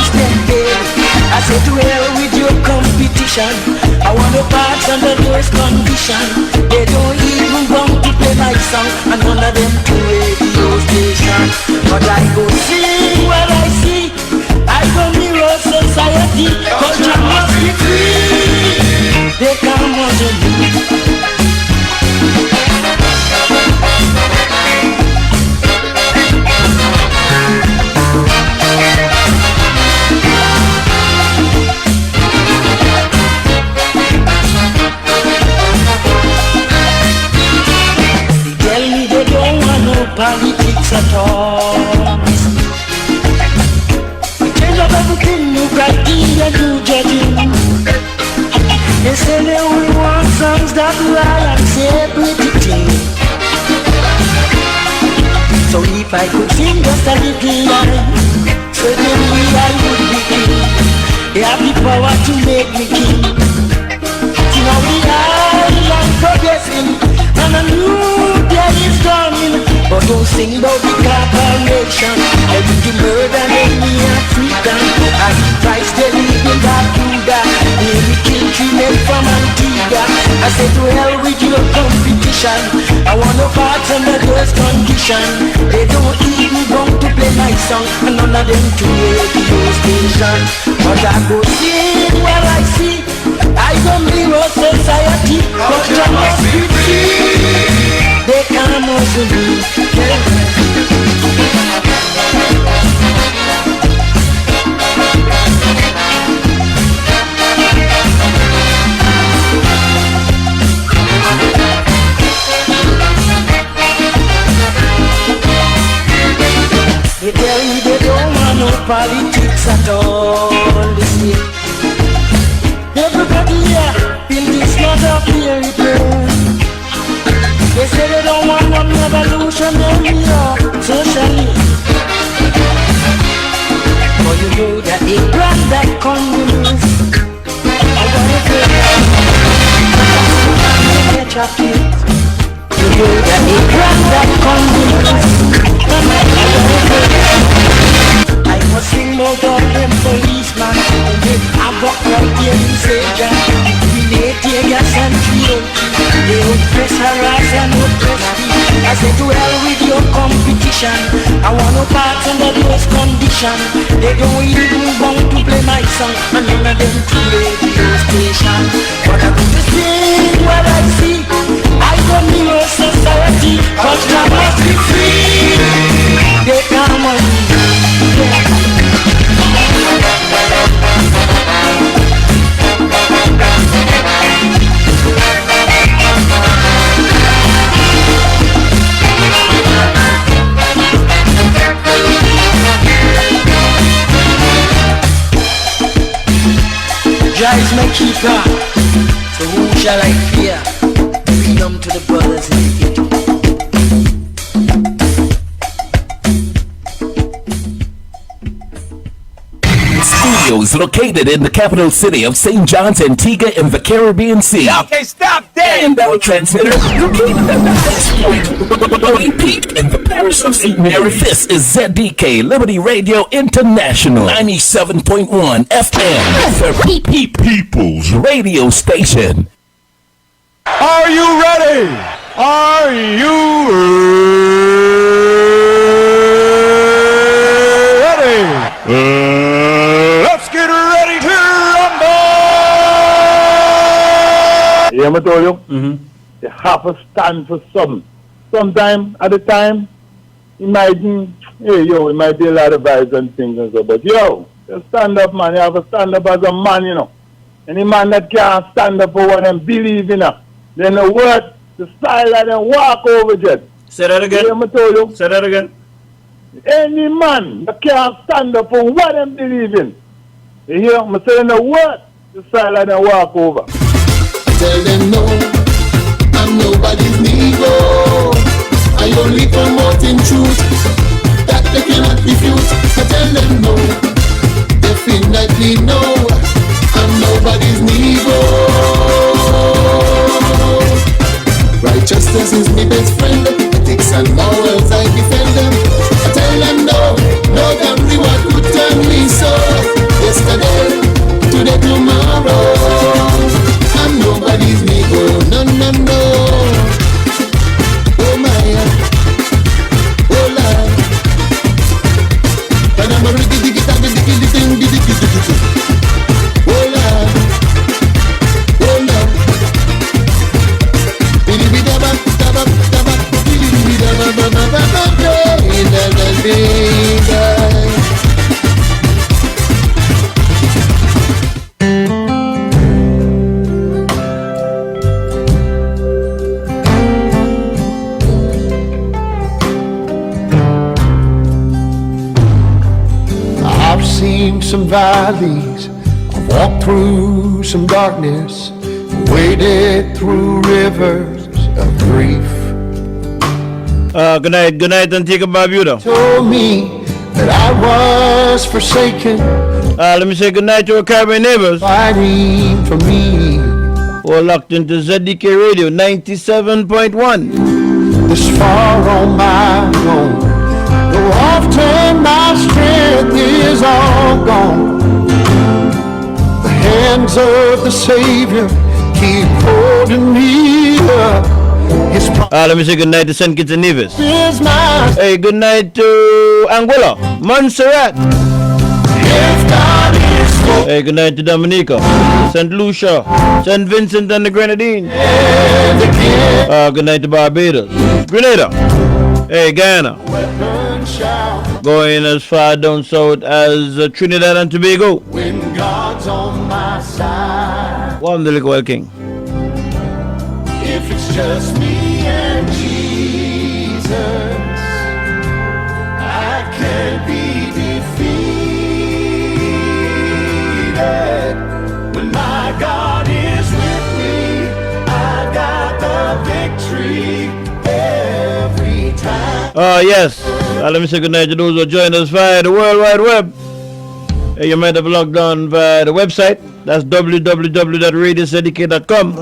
watch them fail. I said to hell with your competition. I want to pass under those conditions. They don't even want to play my song, and none of them to radio station. But I go sing what I see. I go mirror society. Culture must be free. They come to me. Politics at all. We change up everything, new criteria, new judging. They say they only want songs that lie and celebrity. So if I could sing just a little line, certainly I would be king. They have the power to make me king. See now the island progressing, and a new day is coming. But don't sing about the corporation, every murder in the African. And the price they live in that Cuba, they kill 3 men from Antigua. I say to hell with your competition. I want no parts under those conditions. They don't even want to play my song, and none of them to radio station. But I go sing what I see. I go mirror society, but I must be free. They come also me. They tell you they don't want no politics at all. Listen, everybody here feel this not a fairy tale. They say they don't want no revolution in here socially. But you know that they grant that communist. I wanna catch up to it. You know that they grant that communist. I must sing more of them policeman. They have got right here in Sajan. We tear gas and fuel. They oppress, harass and oppress me. I say to hell with your competition. I want no parts under those conditions. They don't even want to play my song, and none of them to radio station. But I'm going to sing what I see. I don't need no society, but I must be free. They come on me. Jah is my keeper, so who shall I fear? Freedom to the brothers in the ghetto. Studios located in the capital city of St. John's, Antigua in the Caribbean Sea. Okay, stop that! And our transmitter located at the highest point, peak in the parish of St. Mary. This is ZDK Liberty Radio International 97.1 FM, the People's Radio Station. Are you ready? Are you ready? Let's get ready to rumble! Yeah, I told you, you have to stand for something. Sometime at a time, imagine, hey, it might be a lot of vibes and things and so, but yo, you stand up, man. You have to stand up as a man, you know. Any man that can't stand up for what they believe in, then the word, the style that they walk over jet. Say that again. Yeah, I told you. Say that again. Any man that can't stand up for what they believe in, you hear? I'm saying the word, the style that they walk over. Tell them no, I'm nobody's Negro. I only promoting truth that they cannot refute. I tell them no, definitely no, I'm nobody's Negro. Righteousness is my best friend. Ethics and morals I defend them. I tell them no, no gambling what could turn me so. I've seen some valleys, I've walked through some darkness, waded through rivers of grief. Good night, Antigua Barbuda. Told me that I was forsaken, Let me say good night to our Caribbean neighbors fighting for me. who are locked into ZDK Radio 97.1. This far on my own, though often my strength is all gone. The hands of the Savior keep holding me up. His Let me say good night to St. Kitts and Nevis. promise is mine. Hey, good night to Anguilla, Montserrat. If God is for Hey, good night to Dominica, St. Lucia, St. Vincent and the Grenadines. and again, Good night to Barbados, Grenada. Hey, Guyana. weapon shall Going as far down south as Trinidad and Tobago. when God's on my side. Warm the liquor, King. If it's just me and Jesus, I can't be defeated. When my God is with me, I got the victory every time. Yes. Let me say good night to those who join us via the World Wide Web. Hey, you might have logged on via the website. That's www.radiosdk.com.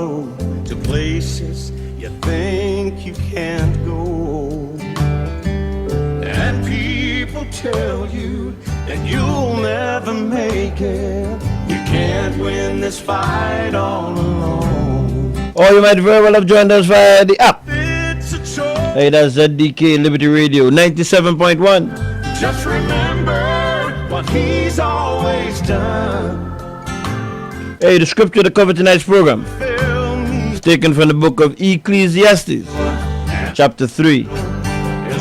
To places you think you can't go, and people tell you that you'll never make it. You can't win this fight all alone. Or you might very well have joined us via the app. It's a choice. Hey, that's ZDK Liberty Radio 97.1. Just remember what he's always done. Hey, the scripture to cover tonight's program Fill me is taken from the book of Ecclesiastes, chapter 3,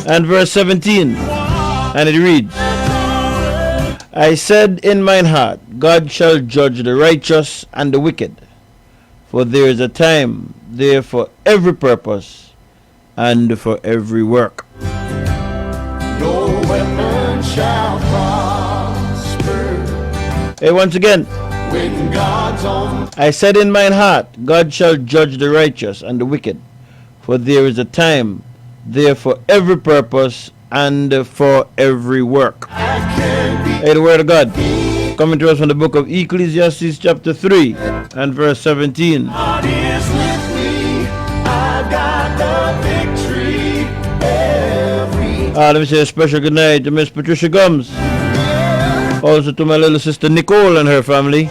and verse 17. And it reads, I said in mine heart, God shall judge the righteous and the wicked, for there is a time there for every purpose and for every work. no weapon shall prosper Hey, once again, when God's on. I said in mine heart, God shall judge the righteous and the wicked, for there is a time there for every purpose and for every work. Hey, the word of God, coming to us from the book of Ecclesiastes chapter 3 and verse 17. God is with me, I got the victory every Let me say a special good night to Miss Patricia Gums. Also to my little sister Nicole and her family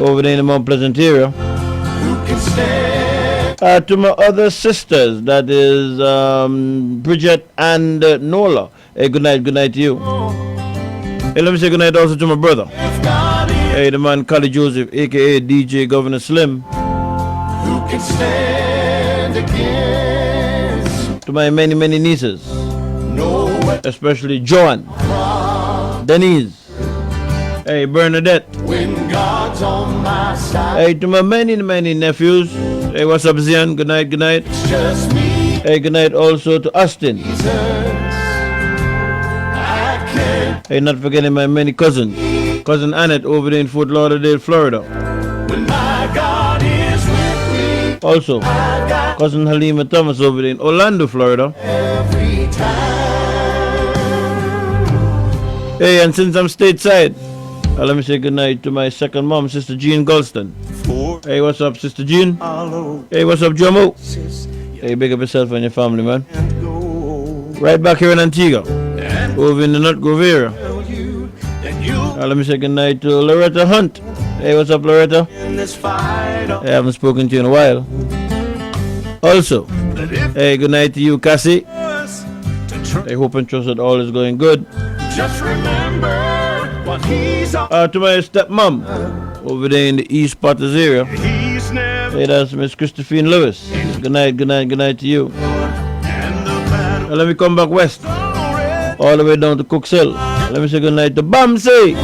over there in the Mount Pleasant area. who can stand. To my other sisters, that is Bridget and Nola. Hey, good night to you. Hey, let me say good night also to my brother. If God is, Hey, the man Kali Joseph, aka DJ Governor Slim. who can stand against? To my many nieces, No weapon especially Joan, Denise, hey, Bernadette. when God's on my side. Hey, to my many nephews. Hey, what's up, Zian? Good night. It's just me, Hey, good night also to Austin. Jesus. I can't. Hey, not forgetting my many cousins. Cousin Annette over there in Fort Lauderdale, Florida. When my God is with me, Also, I got cousin Halima Thomas over there in Orlando, Florida. every time. Hey, and since I'm stateside, let me say good night to my second mom, Sister Jean Golston. For Hey, what's up, Sister Jean? follow Hey, what's up, Jomo? says you Hey, big up yourself and your family, man. can't go. Right back here in Antigua, And over in the Nut Grove area. tell you that you Let me say good night to Loretta Hunt. Hey, what's up, Loretta? in this fight. I haven't spoken to you in a while. Also, But if hey, good night to you, Cassie. us to try, I hope and trust that all is going good. just remember what he's on. To my stepmom over there in the East Potters area. He's never Hey, that's Miss Christophine Lewis. Good night to you. and the battle Let me come back west, already. all the way down to Cooks Hill. Let me say good night to Bamsey.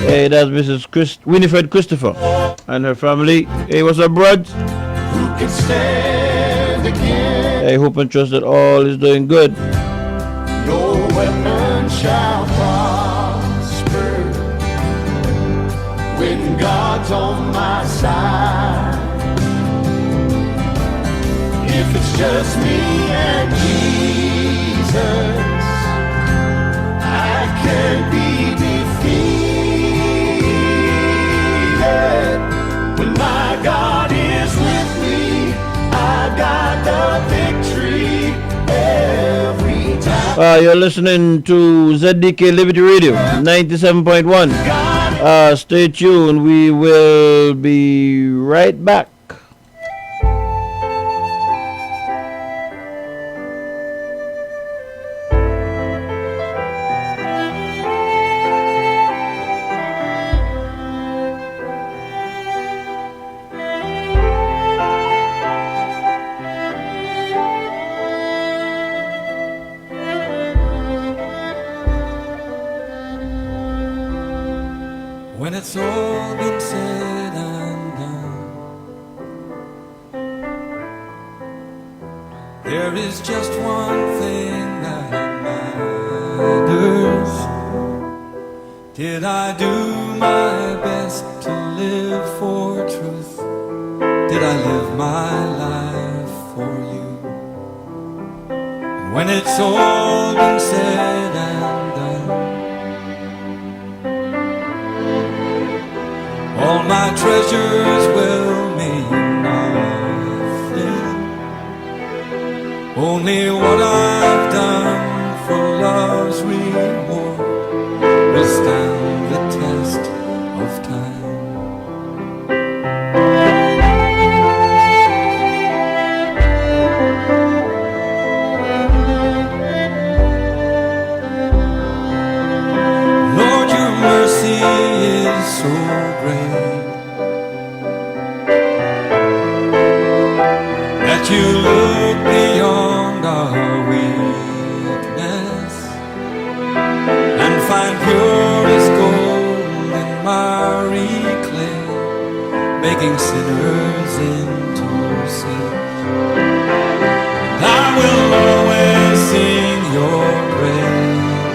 Hey, that's Mrs. Winifred Christopher and her family. Hey, what's up, Brad? Who can stand against? I hope and trust that all is doing good. No weapon shall prosper. just me and Jesus. I can't be defeated. When my God is with me, I got the victory every time. You're listening to ZDK Liberty Radio 97.1. Stay tuned. We will be right back. When it's all been said and done, there is just one thing that matters. Did I do my best to live for truth? Did I live my life for you? And when it's all been said and done, all my treasures will mean nothing. Only what I've done for love's reward will stand the test of time. Lord, your mercy is so great that you look beyond our weakness and find pure as gold and miry clay, making sinners into saints. I will always sing your praise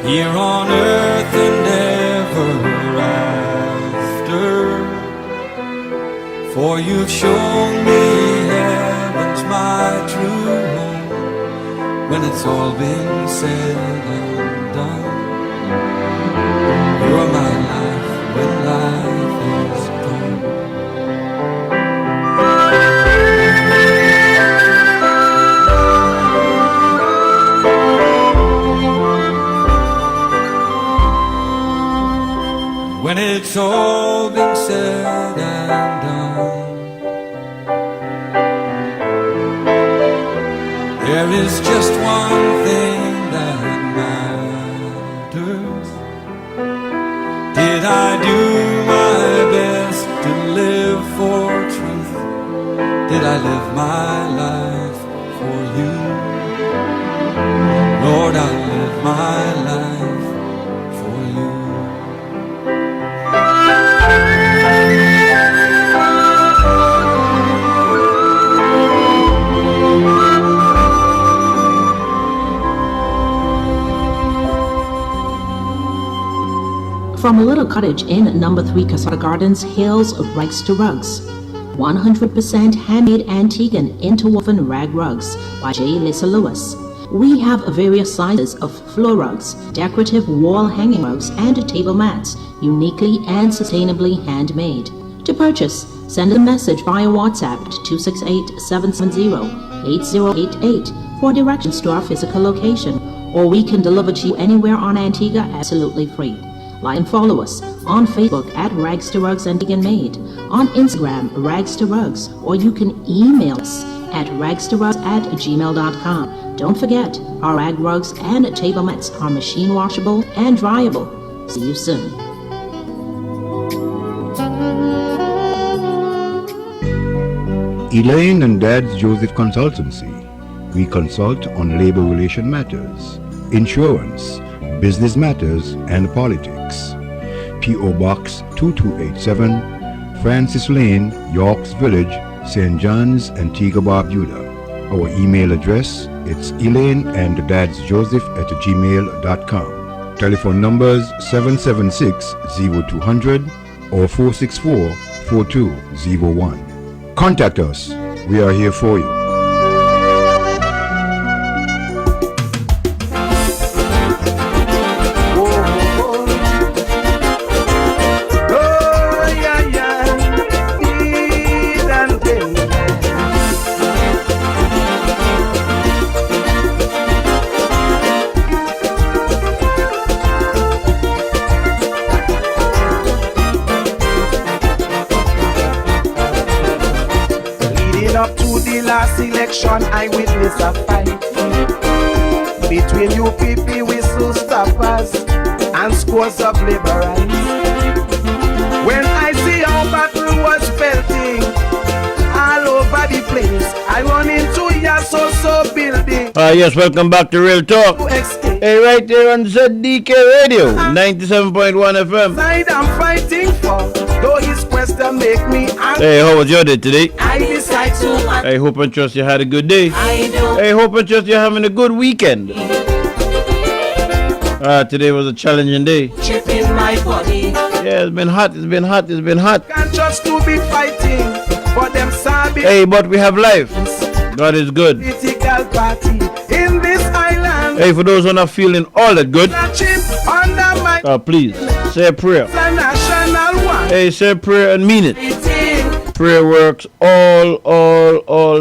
here on earth and ever after. For you've shown me heaven's my true home. When it's all been said and done, you're my life when life is gone. When it's all been said and done, there is just one thing that matters. Did I do my best to live for truth? Did I live my life for you? Lord, I live my life for you. From a little cottage in number 3 Casada Gardens hails Rags to Rugs. 100% handmade antique and interwoven rag rugs by J. Lisa Lewis. We have various sizes of floor rugs, decorative wall hanging rugs, and table mats, uniquely and sustainably handmade. To purchase, send a message via WhatsApp to 268-770-8088 for directions to our physical location, or we can deliver to you anywhere on Antigua absolutely free. Like and follow us on Facebook at Rags to Rugs Antigua Made, on Instagram Rags to Rugs, or you can email us at ragstorugs@gmail.com. Don't forget, our rag rugs and table mats are machine washable and dryable. See you soon. Elaine and Dad's Joseph Consultancy. We consult on labor relation matters, insurance, business matters, and politics. P.O. Box 2287, Francis Lane, Yorks Village, St. John's, Antigua Barbuda. Our email address, it's elaineanddadsjoseph@gmail.com. Telephone numbers 776-0200 or 464-4201. Contact us. We are here for you. Up to the last election, I witnessed a fight between you people whistle stoppers and scores of liberals. When I see how battle was felting all over the place, I run into your so building. Yes, welcome back to Real Talk. Hey, right there on ZDK Radio, 97.1 FM. I'm fighting for, though his question make me angry. Hey, how was your day today? I decide to. I hope and trust you had a good day. I do. I hope and trust you're having a good weekend. Today was a challenging day. Chip in my body. Yeah, it's been hot, it's been hot, it's been hot. Can't just to be fighting for them sabi. Hey, but we have life. God is good. Political party in this island. Hey, for those who are not feeling all that good, under my please say a prayer. national one. Hey, say a prayer and mean it. Prayer works all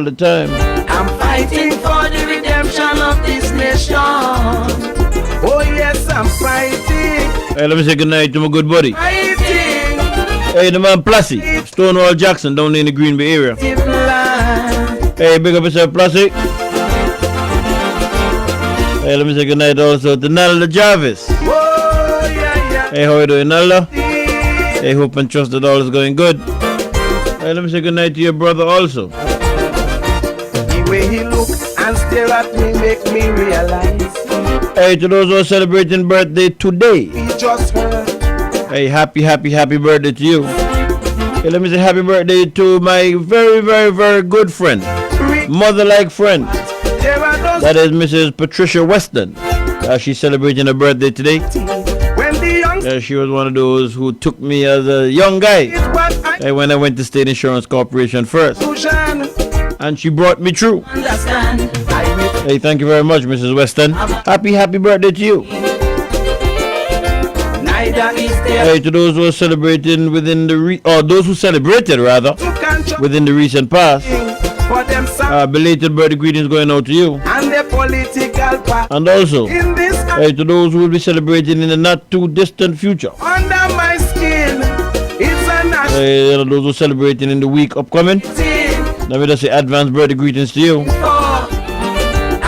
the time. I'm fighting for the redemption of this nation. Oh yes, I'm fighting. Hey, let me say good night to my good buddy. Fighting. Hey, the man Plassy, Stonewall Jackson down there in the Green Bay area. Hey, big up yourself, Plassy. Hey, let me say good night also to Nalda Jarvis. Oh yeah. Hey, how you doing, Nalda? Hey, hope and trust that all is going good. Hey, let me say good night to your brother also. The way he look and stare at me make me realize. Hey, to those who are celebrating birthday today. He just heard. Hey, happy birthday to you. Hey, let me say happy birthday to my very good friend, mother-like friend. That is Mrs. Patricia Weston. She's celebrating her birthday today. She was one of those who took me as a young guy when I went to State Insurance Corporation first. And she brought me through. Hey, thank you very much, Mrs. Weston. Happy birthday to you. Hey, to those who are celebrating within the those who celebrated rather within the recent past. Belated birthday greetings going out to you. And the political part. And also, hey, to those who will be celebrating in the not too distant future. Under my skin, it's a national. Hey, those who are celebrating in the week upcoming. Let me just say advance birthday greetings to you.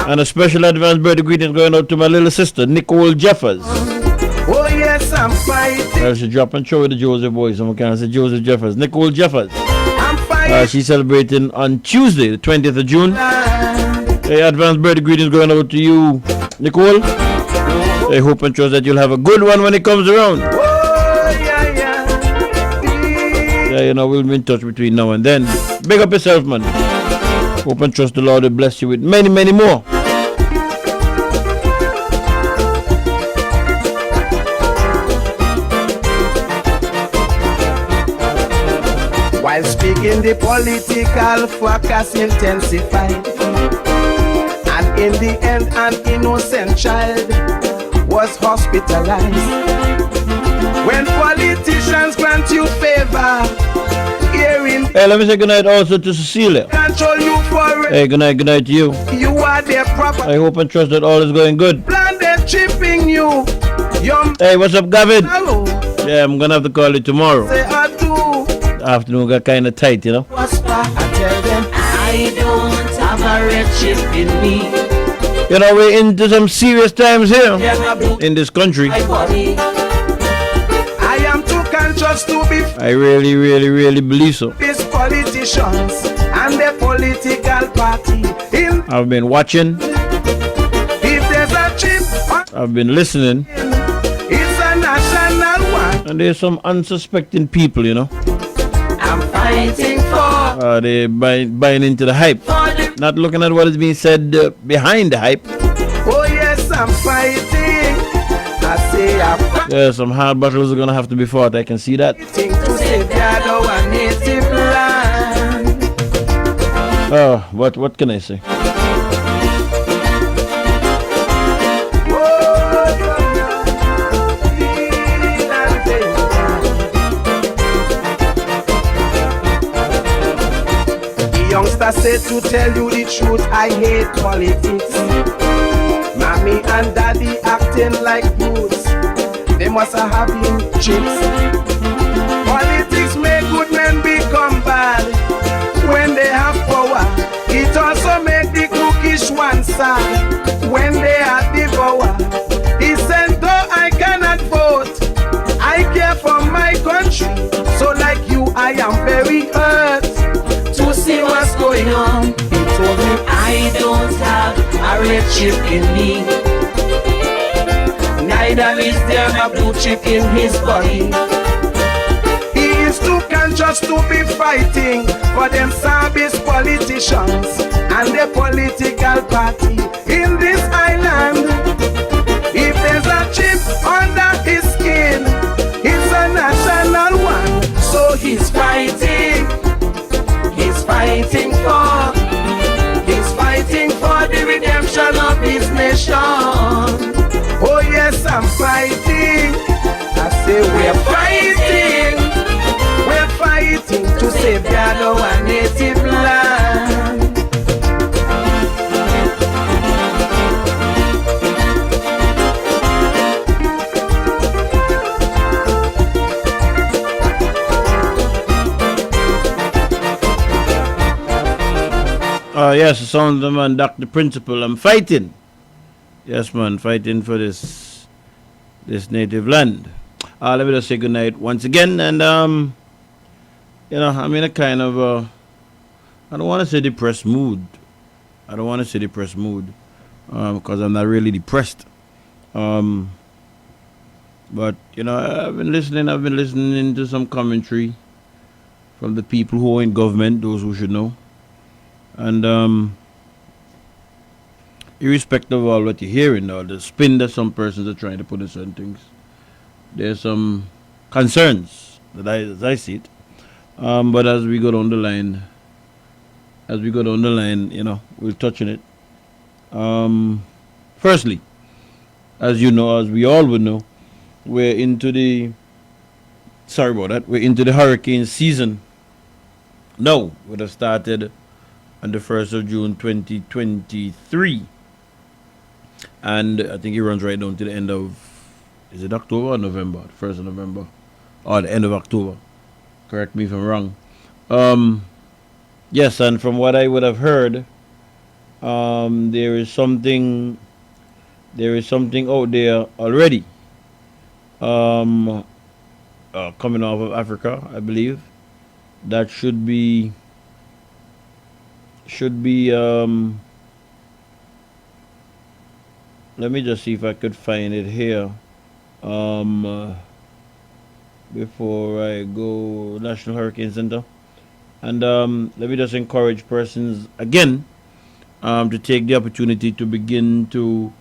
And a special advance birthday greetings going out to my little sister, Nicole Jeffers. Oh yes, I'm fighting. She's dropping show with the Joseph boys. Someone can say Joseph Jeffers. Nicole Jeffers. I'm fighting. She's celebrating on Tuesday, the 20th of June. Hey, advance birthday greetings going out to you, Nicole. I hope and trust that you'll have a good one when it comes around. Oh yeah. Yeah, you know, we'll be in touch between now and then. Big up yourself, man. Hope and trust the Lord will bless you with many more. While speaking, the political fracas intensified. And in the end, an innocent child was hospitalized. When politicians grant you favor, hearing. Hey, let me say good night also to Cecilia. Control you for. Hey, good night to you. You are their property. I hope and trust that all is going good. Plan they're chipping you. Hey, what's up, Gavin? Hello. Yeah, I'm gonna have to call you tomorrow. Say I do. Afternoon got kind of tight, you know. I tell them I don't have a red chip in me. You know, we're into some serious times here in this country. I am too conscious to be. I really believe so. These politicians and the political party. I've been watching. If there's a chip, I've been listening. It's a national one. And there's some unsuspecting people, you know. I'm fighting for. They buying into the hype. Not looking at what is being said behind the hype. Oh yes, I'm fighting. I say I'm fighting. Yeah, some hard battles are gonna have to be fought. I can see that. To save our native land. What can I say? Youngster said to tell you the truth, I hate politics. Mommy and daddy acting like fools. They must have having chips. Politics make good men become bad when they have power. It also make the cookish ones sad when they are devoured. He said, though I cannot vote, I care for my country. So like you, I am very hurt to see what's going on. He told me I don't have a red chip in me, neither is there a blue chip in his body. He is too conscious to be fighting for them service politicians and the political party in this island. If there's a chip under his skin, it's a national one. So he's fighting. He's fighting for the redemption of his nation. Oh yes, I'm fighting. I say we're fighting to safeguard our native land. Yes, the sound of the man, Dr. Principal. I'm fighting. Yes, man, fighting for this native land. Let me just say good night once again. And, you know, I'm in a kind of, I don't want to say depressed mood. Because I'm not really depressed. But, you know, I've been listening to some commentary from the people who are in government, those who should know. And irrespective of all what you're hearing, or the spin that some persons are trying to put in certain things, there's some concerns that as I see it. But as we go down the line, you know, we'll touch on it. Firstly, as you know, as we all would know, we're into the hurricane season. No, it would have started on the 1st of June 2023, and I think it runs right down to the end of, is it October or November? 1st of November or the end of October, correct me if I'm wrong. Yes, and from what I would have heard, there is something out there already coming off of Africa, I believe, that should be let me just see if I could find it here before I go. National Hurricane Center. And let me just encourage persons again to take the opportunity to begin to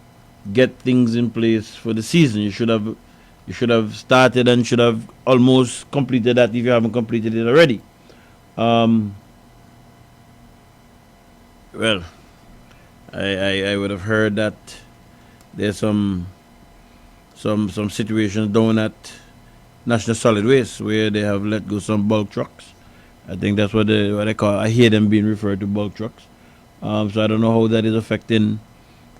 get things in place for the season. You should have started and should have almost completed that if you haven't completed it already. Well, I would have heard that there's some situations down at National Solid Waste where they have let go some bulk trucks. I think that's what they call. I hear them being referred to bulk trucks. So I don't know how that is affecting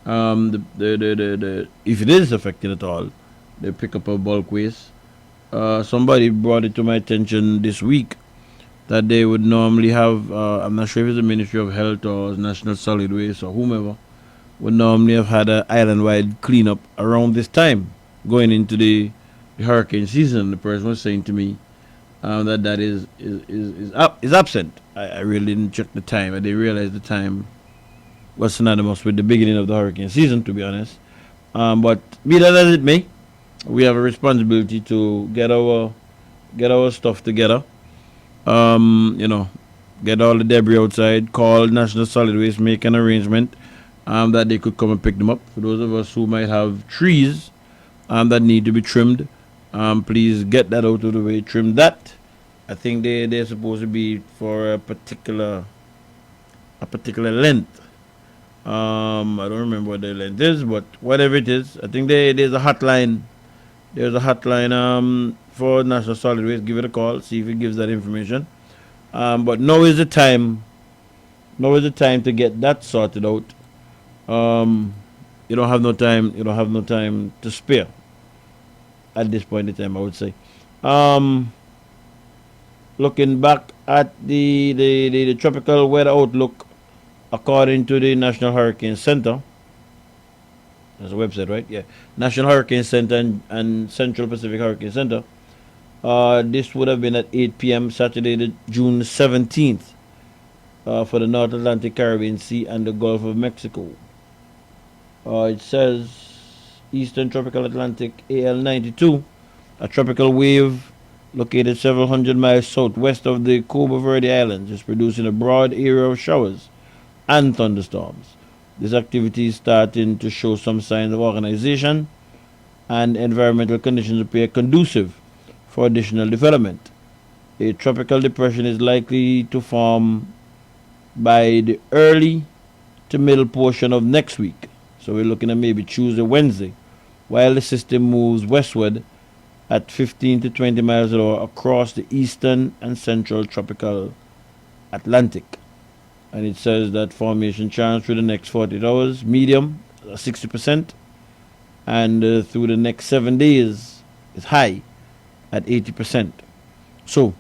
the if it is affecting at all, the pickup of bulk waste. Somebody brought it to my attention this week that they would normally have, I'm not sure if it's the Ministry of Health or National Solid Waste or whomever, would normally have had an island-wide cleanup around this time, going into the hurricane season. The person was saying to me that is absent. I really didn't check the time. I didn't realize the time was synonymous with the beginning of the hurricane season, to be honest. But be that as it may, we have a responsibility to get our stuff together. You know, get all the debris outside, call National Solid Waste, make an arrangement that they could come and pick them up. For those of us who might have trees that need to be trimmed, please get that out of the way, trim that. I think they're supposed to be for a particular a particular length. I don't remember what the length is, but whatever it is, I think there's a hotline. There's a hotline for National Solid Waste. Give it a call, see if it gives that information. But now is the time. Now is the time to get that sorted out. You don't have no time. You don't have no time to spare. At this point in time, I would say. Looking back at the tropical weather outlook, according to the National Hurricane Center. There's a website, right? Yeah. National Hurricane Center and Central Pacific Hurricane Center. This would have been at 8 p.m. Saturday, June 17th, for the North Atlantic, Caribbean Sea, and the Gulf of Mexico. It says Eastern Tropical Atlantic AL92, a tropical wave located several hundred miles southwest of the Cabo Verde Islands, is producing a broad area of showers and thunderstorms. This activity is starting to show some signs of organization, and environmental conditions appear conducive for additional development. A tropical depression is likely to form by the early to middle portion of next week. So we're looking at maybe Tuesday, Wednesday, while the system moves westward at 15 to 20 miles an hour across the eastern and central tropical Atlantic. And it says that formation chance through the next 48 hours, medium, 60%, and through the next 7 days is high at 80%. So,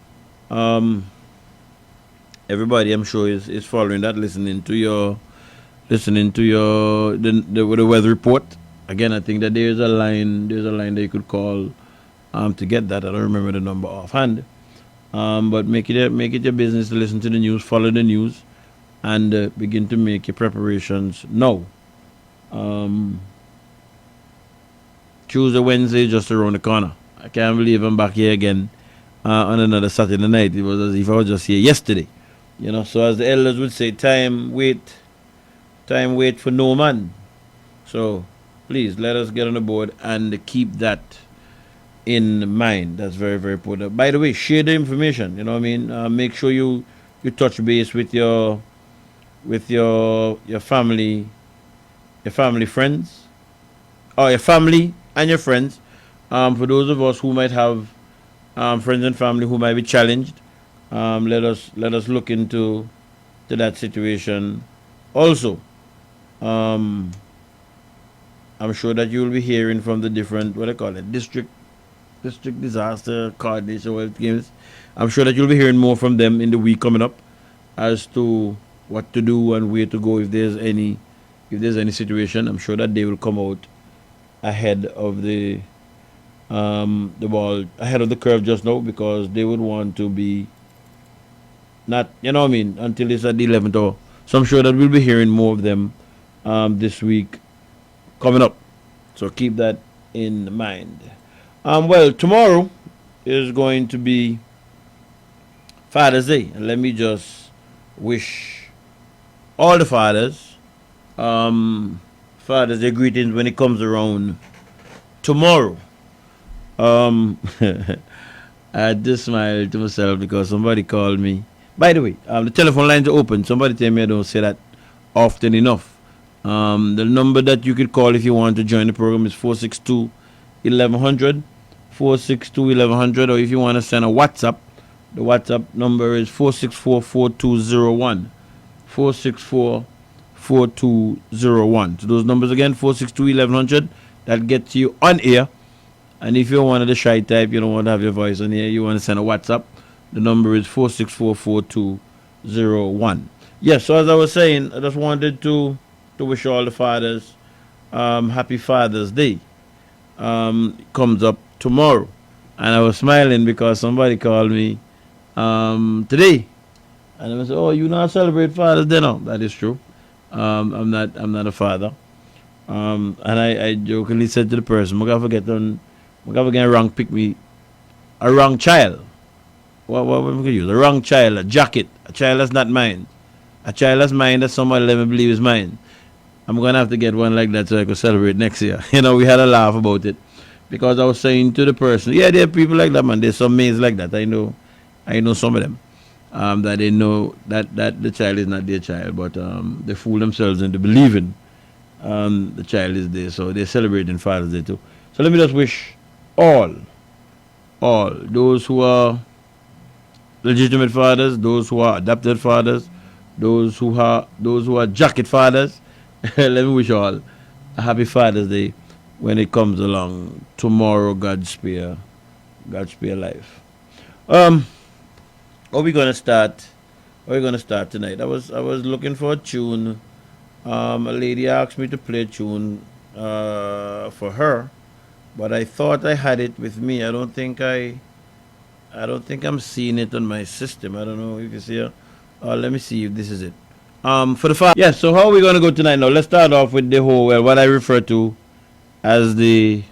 everybody, I'm sure, is following that, listening to the weather report. Again, I think that there's a line that you could call to get that. I don't remember the number offhand, but make it your business to listen to the news, follow the news, and begin to make your preparations now. Tuesday, Wednesday, just around the corner. I can't believe I'm back here again on another Saturday night. It was as if I was just here yesterday. You know, so as the elders would say, time wait for no man. So please let us get on the board and keep that in mind. That's very, very important. By the way, share the information. You know what I mean? Make sure you touch base with your family, friends, or your family and your friends. For those of us who might have friends and family who might be challenged, let us look into that situation. Also, I'm sure that you will be hearing from the different district disaster coordination, whatever it is. I'm sure that you'll be hearing more from them in the week coming up as to what to do and where to go if there's any situation. I'm sure that they will come out ahead of the ball, ahead of the curve just now, because they would want to be not, until it's at the 11th hour. So I'm sure that we'll be hearing more of them this week coming up. So keep that in mind. Well, tomorrow is going to be Father's Day, and let me just wish all the fathers Father's Day greetings when it comes around tomorrow. I just smiled to myself because somebody called me. By the way, the telephone lines are open. Somebody tell me I don't say that often enough. The number that you could call if you want to join the program is 462-1100, 462-1100, or if you want to send a WhatsApp, the WhatsApp number is 464-4201, 464-4201. So those numbers again, 462-1100, that gets you on air. And if you're one of the shy type, you don't want to have your voice on here, you want to send a WhatsApp, the number is 464-4201. Yes, so as I was saying, I just wanted to wish all the fathers happy Father's Day. Comes up tomorrow. And I was smiling because somebody called me today. And I said, "Oh, you not celebrate Father's Day now?" That is true. I'm not a father. And I jokingly said to the person, I'm gonna get a wrong child. What am I gonna use? A wrong child, a jacket, a child that's not mine. A child that's mine that somebody let me believe is mine. I'm gonna have to get one like that so I can celebrate next year. We had a laugh about it. Because I was saying to the person, yeah, there are people like that, man. There's some maids like that. I know some of them. that they know that the child is not their child, but they fool themselves into believing the child is there. So they're celebrating Father's Day too. So let me just wish all those who are legitimate fathers, those who are adopted fathers, those who are jacket fathers. Let me wish all a happy Father's Day when it comes along tomorrow. God spare life. Are we gonna start? Are we gonna start tonight? I was looking for a tune. A lady asked me to play a tune for her, but I thought I had it with me. I don't think I'm seeing it on my system. I don't know if you see it. Let me see if this is it. For the father. Yes. So how are we gonna go tonight? Now let's start off with the whole what I refer to as the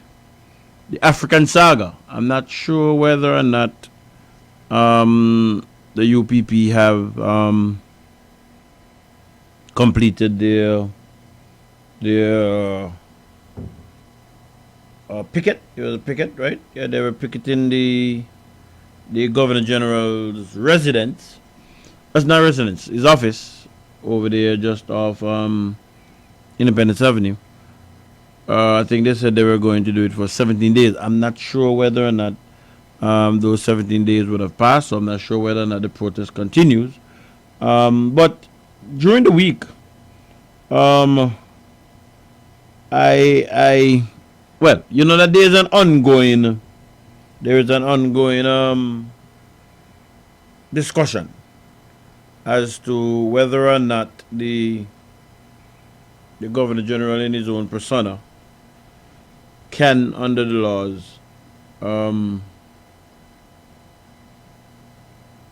African saga. I'm not sure whether or not the UPP have completed their picket. It was a picket, right? Yeah, they were picketing the Governor General's residence. That's not residence. His office over there, just off Independence Avenue. I think they said they were going to do it for 17 days. I'm not sure whether or not those 17 days would have passed, so I'm not sure whether or not the protest continues. But during the week, well, you know that there is an ongoing discussion as to whether or not the Governor General in his own persona can, under the laws,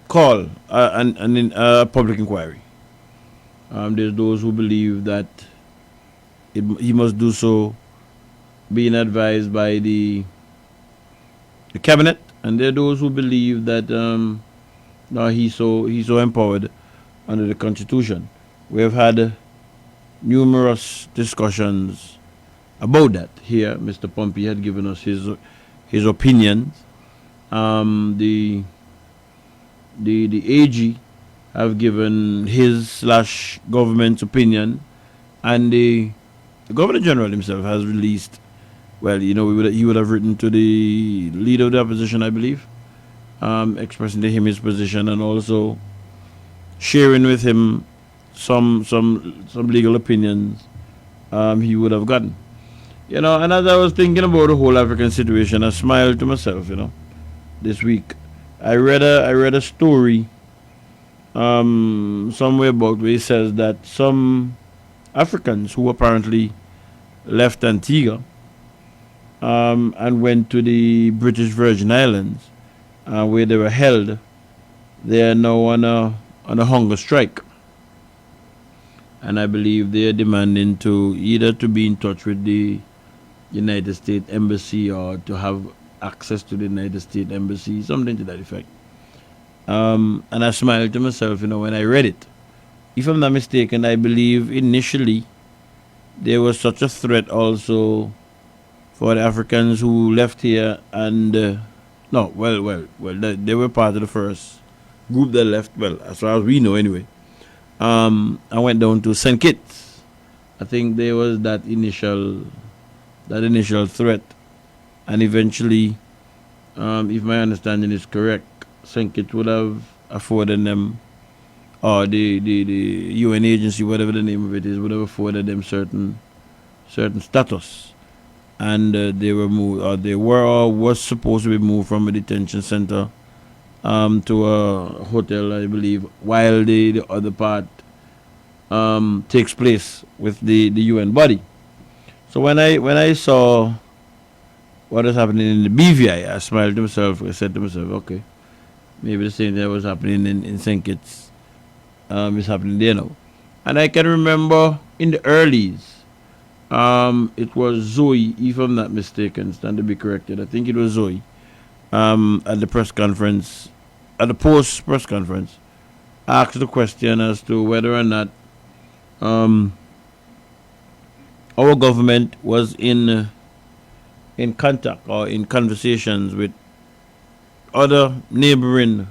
call a public inquiry. There's those who believe that he must do so being advised by the cabinet, and there are those who believe that no, he's so empowered under the Constitution. We have had numerous discussions about that here. Mr. Pompey had given us his opinions. The AG have given his / government's opinion, and the Governor General himself has released. Well, you know, he would have written to the leader of the opposition, I believe, expressing to him his position and also sharing with him some legal opinions he would have gotten. You know, and as I was thinking about the whole African situation, I smiled to myself, you know, this week. I read a story somewhere about where it says that some Africans who apparently left Antigua and went to the British Virgin Islands where they were held, they are now on a hunger strike. And I believe they are demanding to either to be in touch with the United States Embassy or to have access to the United States Embassy, something to that effect. And I smiled to myself, you know, when I read it. If I'm not mistaken, I believe initially there was such a threat also for the Africans who left here and they were part of the first group that left, well, as far as we know anyway. I went down to St. Kitts. I think there was that initial threat, and eventually, if my understanding is correct, St. Kitts would have afforded them, or the UN agency, whatever the name of it is, would have afforded them certain status, and they were moved, or they were or was supposed to be moved from a detention center to a hotel, I believe, while the other part takes place with the UN body. So when I saw what was happening in the BVI, I smiled to myself. I said to myself, okay, maybe the same thing that was happening in St. Kitts is happening there now. And I can remember in the earlies, it was Zoe, if I'm not mistaken, stand to be corrected. I think it was Zoe at the press conference, at the post press conference, asked the question as to whether or not our government was in contact or in conversations with other neighboring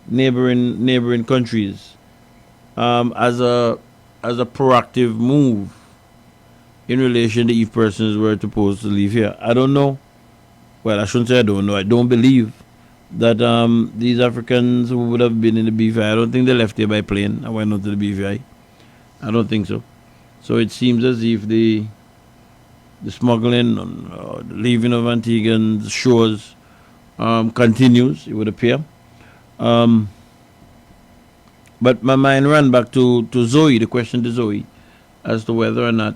neighboring countries as a proactive move in relation to if persons were supposed to leave here. I don't know. Well, I shouldn't say I don't know. I don't believe that these Africans who would have been in the BVI, I don't think they left here by plane and went on to the BVI. I don't think so. So it seems as if the smuggling, the leaving of Antiguan shores continues, it would appear. But my mind ran back to Zoe, the question to Zoe, as to whether or not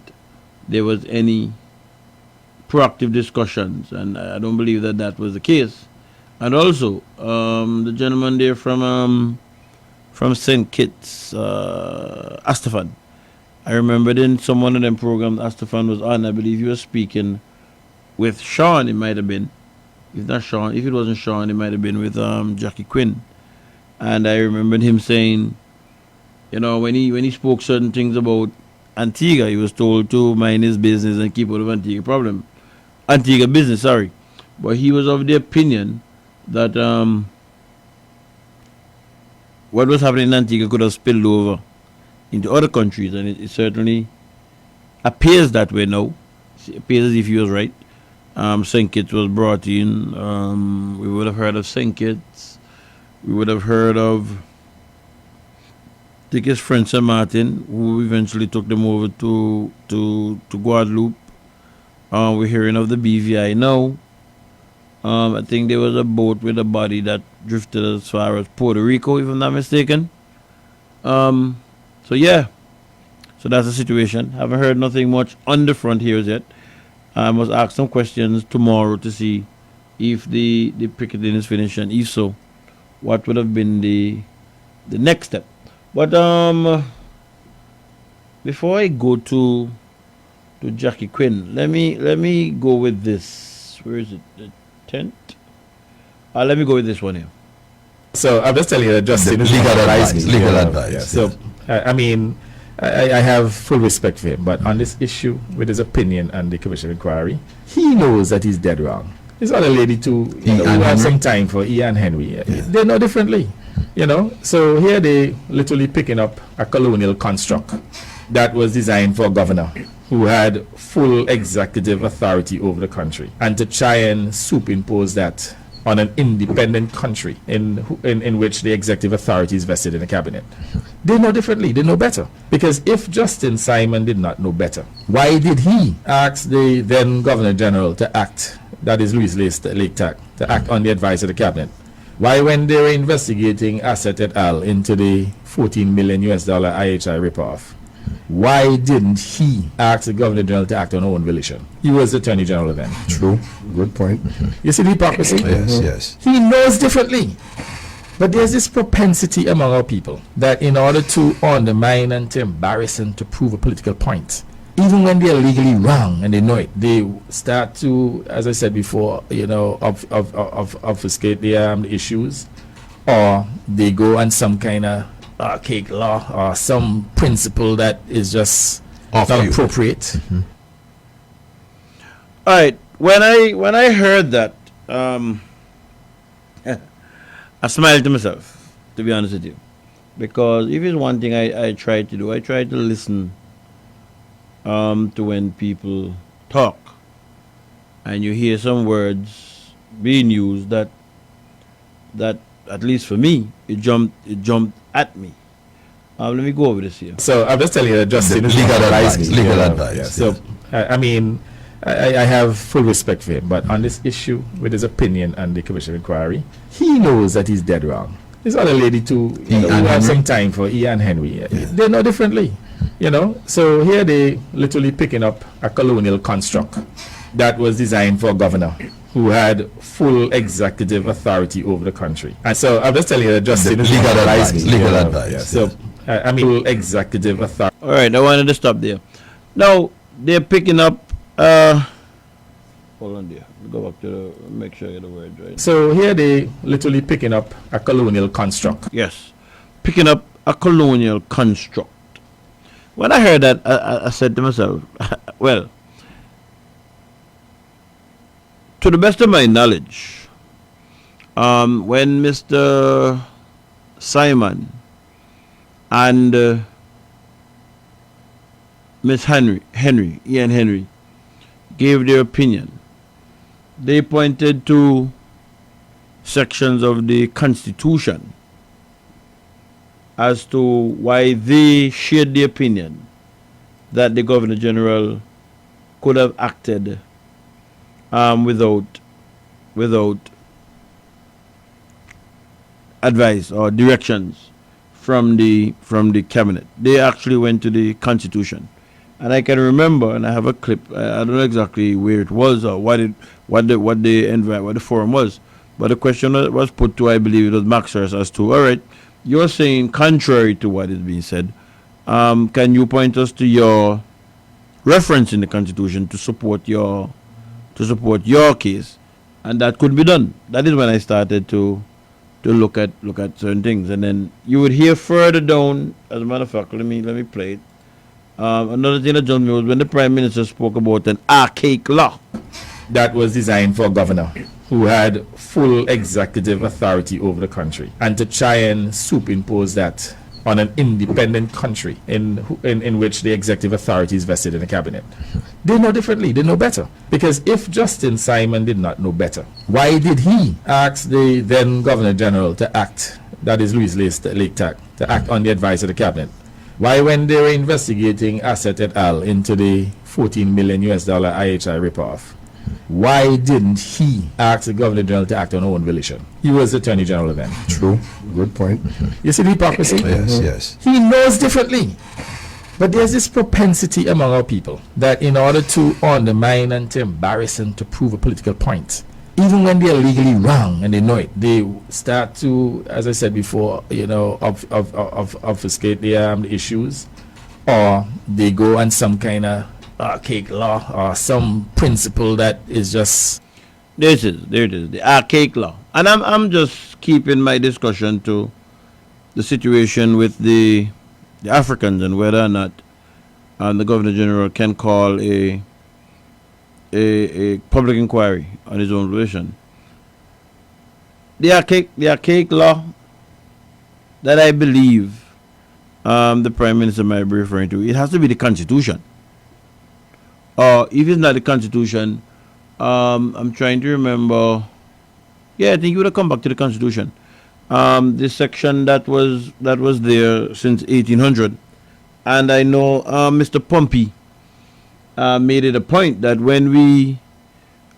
there was any proactive discussions, and I don't believe that that was the case. And also, the gentleman there from St. Kitts, Astafan, I remembered in some one of them programs Astafan was on, I believe he was speaking with Sean, it might have been. If not Sean, if it wasn't Sean, it might have been with Jackie Quinn. And I remembered him saying, you know, when he spoke certain things about Antigua, he was told to mind his business and keep out of Antigua business, sorry. But he was of the opinion that what was happening in Antigua could have spilled over into other countries, and it certainly appears that way now. It appears as if he was right. St. Kitts was brought in. We would have heard of St. Kitts. We would have heard of, I think it's French St. Martin, who eventually took them over to Guadeloupe. We're hearing of the BVI now. I think there was a boat with a body that drifted as far as Puerto Rico, if I'm not mistaken. So yeah, so that's the situation. Haven't heard nothing much on the frontiers yet. I must ask some questions tomorrow to see if the picketing is finished, and if so, what would have been the next step. But before I go to Jackie Quinn, let me go with this. Where is it? The tent? Let me go with this one here. So I'm just telling you that Justin is legal advice. Legal advice. Yeah. So I mean, I have full respect for him, but on this issue with his opinion and the commission inquiry, he knows that he's dead wrong. His other lady too, who have some time for Ian Henry. They know differently, So here they literally picking up a colonial construct that was designed for a governor who had full executive authority over the country, and to try and superimpose that on an independent country in which the executive authority is vested in the cabinet. They know differently. They know better. Because if Justin Simon did not know better, why did he ask the then Governor General to act, that is Louis Lake Tack, to act on the advice of the cabinet? Why, when they were investigating Asset et al. Into the $14 million IHI ripoff, why didn't he ask the Governor General to act on his own volition? He was the Attorney General then. True. Good point. You see the hypocrisy? Yes, yes. He knows differently. But there's this propensity among our people that in order to undermine and to embarrass and to prove a political point, even when they're legally wrong and they know it, they start to, as I said before, obfuscate the issues, or they go on some kind of archaic law or some principle that is just not appropriate. Mm-hmm. All right. When I heard that, I smiled to myself, to be honest with you, because if it's one thing I try to do, I try to listen to when people talk, and you hear some words being used that at least for me, it jumped at me. Let me go over this here. So I'm just telling you that Justin is legal advice. Legal advice. So I mean, I have full respect for him, but on this issue with his opinion and the commission inquiry, he knows that he's dead wrong. His other lady too, who have some time for Ian Henry, they know differently, So here they literally picking up a colonial construct that was designed for a governor who had full executive authority over the country. And so I'm just telling you that Justin is legal advice. Legal advice. So I mean, full executive authority. All right, I wanted to stop there. Now they're picking up. Hold on there. Go back to make sure I get the word right. So here they literally picking up a colonial construct. Yes, picking up a colonial construct. When I heard that, I said to myself, well, to the best of my knowledge, when Mr. Simon and Miss Ian Henry, gave their opinion, they pointed to sections of the Constitution as to why they shared the opinion that the Governor General could have acted without advice or directions from the cabinet. They actually went to the Constitution, and I can remember, and I have a clip. I don't know exactly where it was or what the forum was, but the question was put to, I believe it was Maxers, as to, all right, you're saying contrary to what is being said. Can you point us to your reference in the Constitution to support your case? And that could be done. That is when I started to look at certain things, and then you would hear further down. As a matter of fact, let me play it. Another thing that jumped me was when the Prime Minister spoke about an archaic law that was designed for a governor who had full executive authority over the country, and to try and superimpose that on an independent country in which the executive authority is vested in the cabinet. They know differently, they know better. Because if Justin Simon did not know better, why did he ask the then Governor General to act, that is Louis Lake Tack, to act on the advice of the cabinet? Why, when they were investigating Asset et al. Into the $14 million IHI ripoff, why didn't he ask the Governor General to act on his own volition? He was Attorney General then. True. Good point. You see the hypocrisy? Yes, yes. He knows differently. But there's this propensity among our people that in order to undermine and to embarrass and to prove a political point, even when they're legally wrong and they know it, they start to, as I said before, obfuscate the issues, or they go on some kind of archaic law or some principle that is just... There it is, the archaic law. And I'm just keeping my discussion to the situation with the Africans and whether or not the Governor General can call a public inquiry on his own volition. The archaic law that I believe the Prime Minister might be referring to, it has to be the Constitution. Or if it's not the Constitution, I'm trying to remember. Yeah, I think you would have come back to the Constitution. The section that was there since 1800, and I know Mr. Pompey made it a point that when we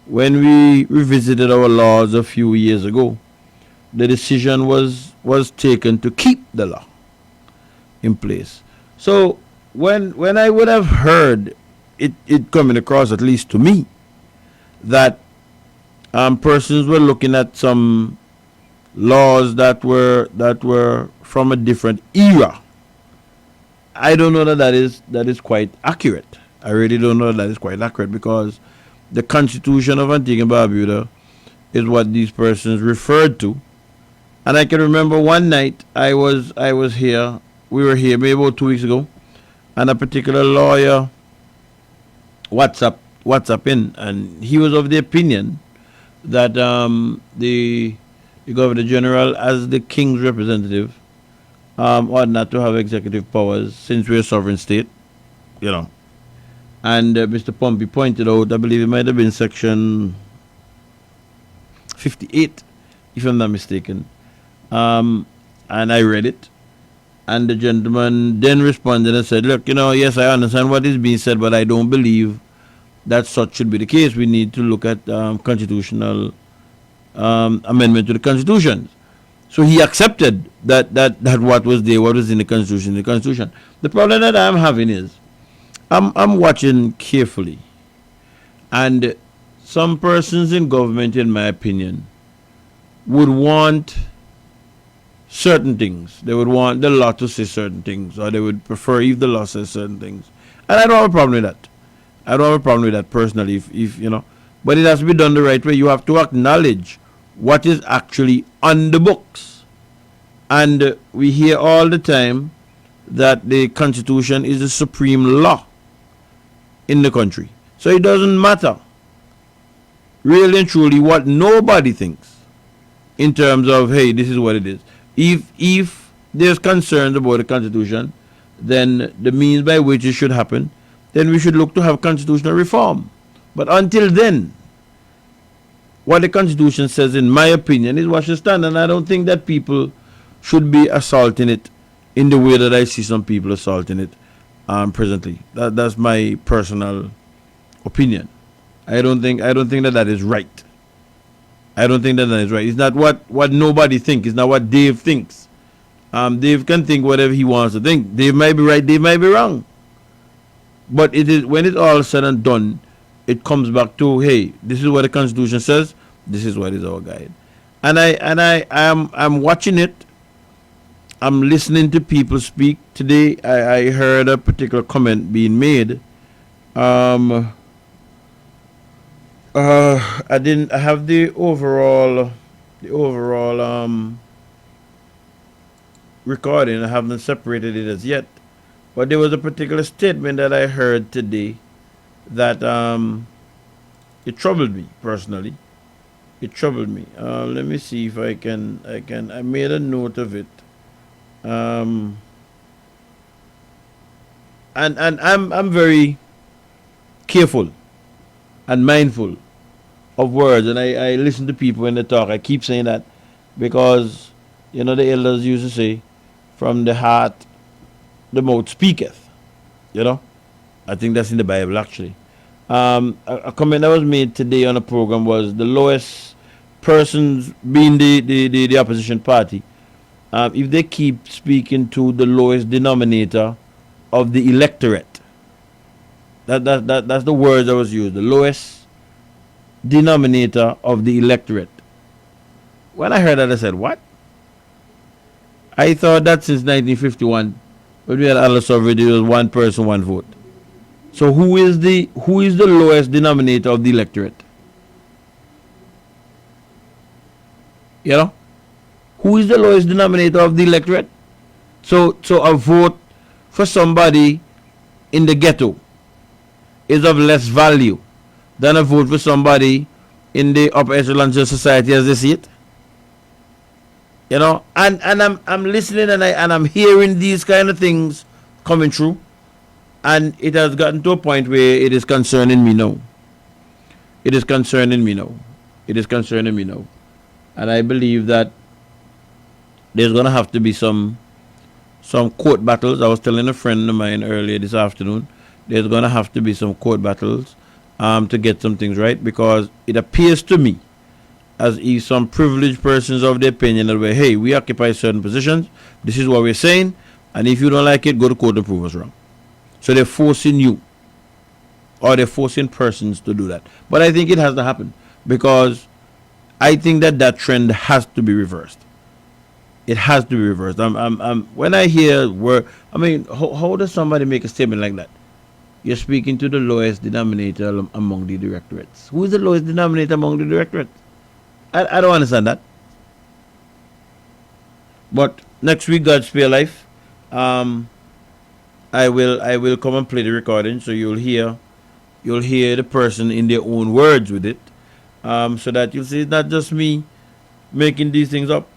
revisited our laws a few years ago, the decision was taken to keep the law in place. So when I would have heard it coming across, at least to me, that persons were looking at some laws that were from a different era, I don't know that is quite accurate. I really don't know that is quite accurate, because the Constitution of Antigua and Barbuda is what these persons referred to. And I can remember one night I was here, we were here maybe about 2 weeks ago, and a particular lawyer WhatsApp in, and he was of the opinion that the Governor General, as the King's representative, ought not to have executive powers since we're a sovereign state, And Mr. Pompey pointed out, I believe it might have been section 58, if I'm not mistaken. And I read it. And the gentleman then responded and said, look, yes, I understand what is being said, but I don't believe that such should be the case. We need to look at constitutional amendment to the Constitution. So he accepted that what was there, what was in the Constitution. The problem that I'm having is, I'm watching carefully, and some persons in government, in my opinion, would want certain things. They would want the law to say certain things, or they would prefer if the law says certain things. And I don't have a problem with that. I don't have a problem with that personally, if but it has to be done the right way. You have to acknowledge what is actually on the books. And we hear all the time that the Constitution is the supreme law in the country. So it doesn't matter, really and truly, what nobody thinks in terms of, hey, this is what it is. If there's concerns about the Constitution, then the means by which it should happen, then we should look to have constitutional reform. But until then, what the Constitution says, in my opinion, is what should stand, and I don't think that people should be assaulting it in the way that I see some people assaulting it presently. That's my personal opinion. I don't think that is right. I don't think that is right. It's not what nobody thinks. It's not what Dave thinks. Dave can think whatever he wants to think. Dave might be right. Dave might be wrong. But it is, when it's all said and done, it comes back to, hey, this is what the Constitution says. This is what is our guide. And I'm watching it. I'm listening to people speak. Today I heard a particular comment being made. I have the overall recording. I haven't separated it as yet. But there was a particular statement that I heard today that it troubled me personally. It troubled me. Let me see if I made a note of it. And I'm very careful and mindful of words, and I listen to people when they talk. I keep saying that because, the elders used to say, from the heart the mouth speaketh. I think that's in the Bible, actually. A comment that was made today on a program was the lowest persons being the opposition party, if they keep speaking to the lowest denominator of the electorate. That's the words that was used, the lowest denominator of the electorate. When I heard that, I said, what? I thought that since 1951, when we had Alice Sovereignty, it was one person, one vote. So who is the lowest denominator of the electorate? Who is the lowest denominator of the electorate? So a vote for somebody in the ghetto is of less value than a vote for somebody in the upper echelons of society as they see it. And I'm listening and I'm hearing these kind of things coming through, and it has gotten to a point where it is concerning me now. It is concerning me now. And I believe that there's gonna have to be some court battles. I was telling a friend of mine earlier this afternoon, there's gonna have to be some court battles to get some things right, because it appears to me as if some privileged persons of the opinion that way, hey, we occupy certain positions, this is what we're saying, and if you don't like it, go to court and prove us wrong. So they're forcing you, or they're forcing persons to do that. But I think it has to happen, because I think that trend has to be reversed. It has to be reversed. When I hear how does somebody make a statement like that? You're speaking to the lowest denominator among the directorates. Who is the lowest denominator among the directorates? I don't understand that. But next week, God spare life, I will come and play the recording, so you'll hear the person in their own words with it, so that you'll see it's not just me making these things up.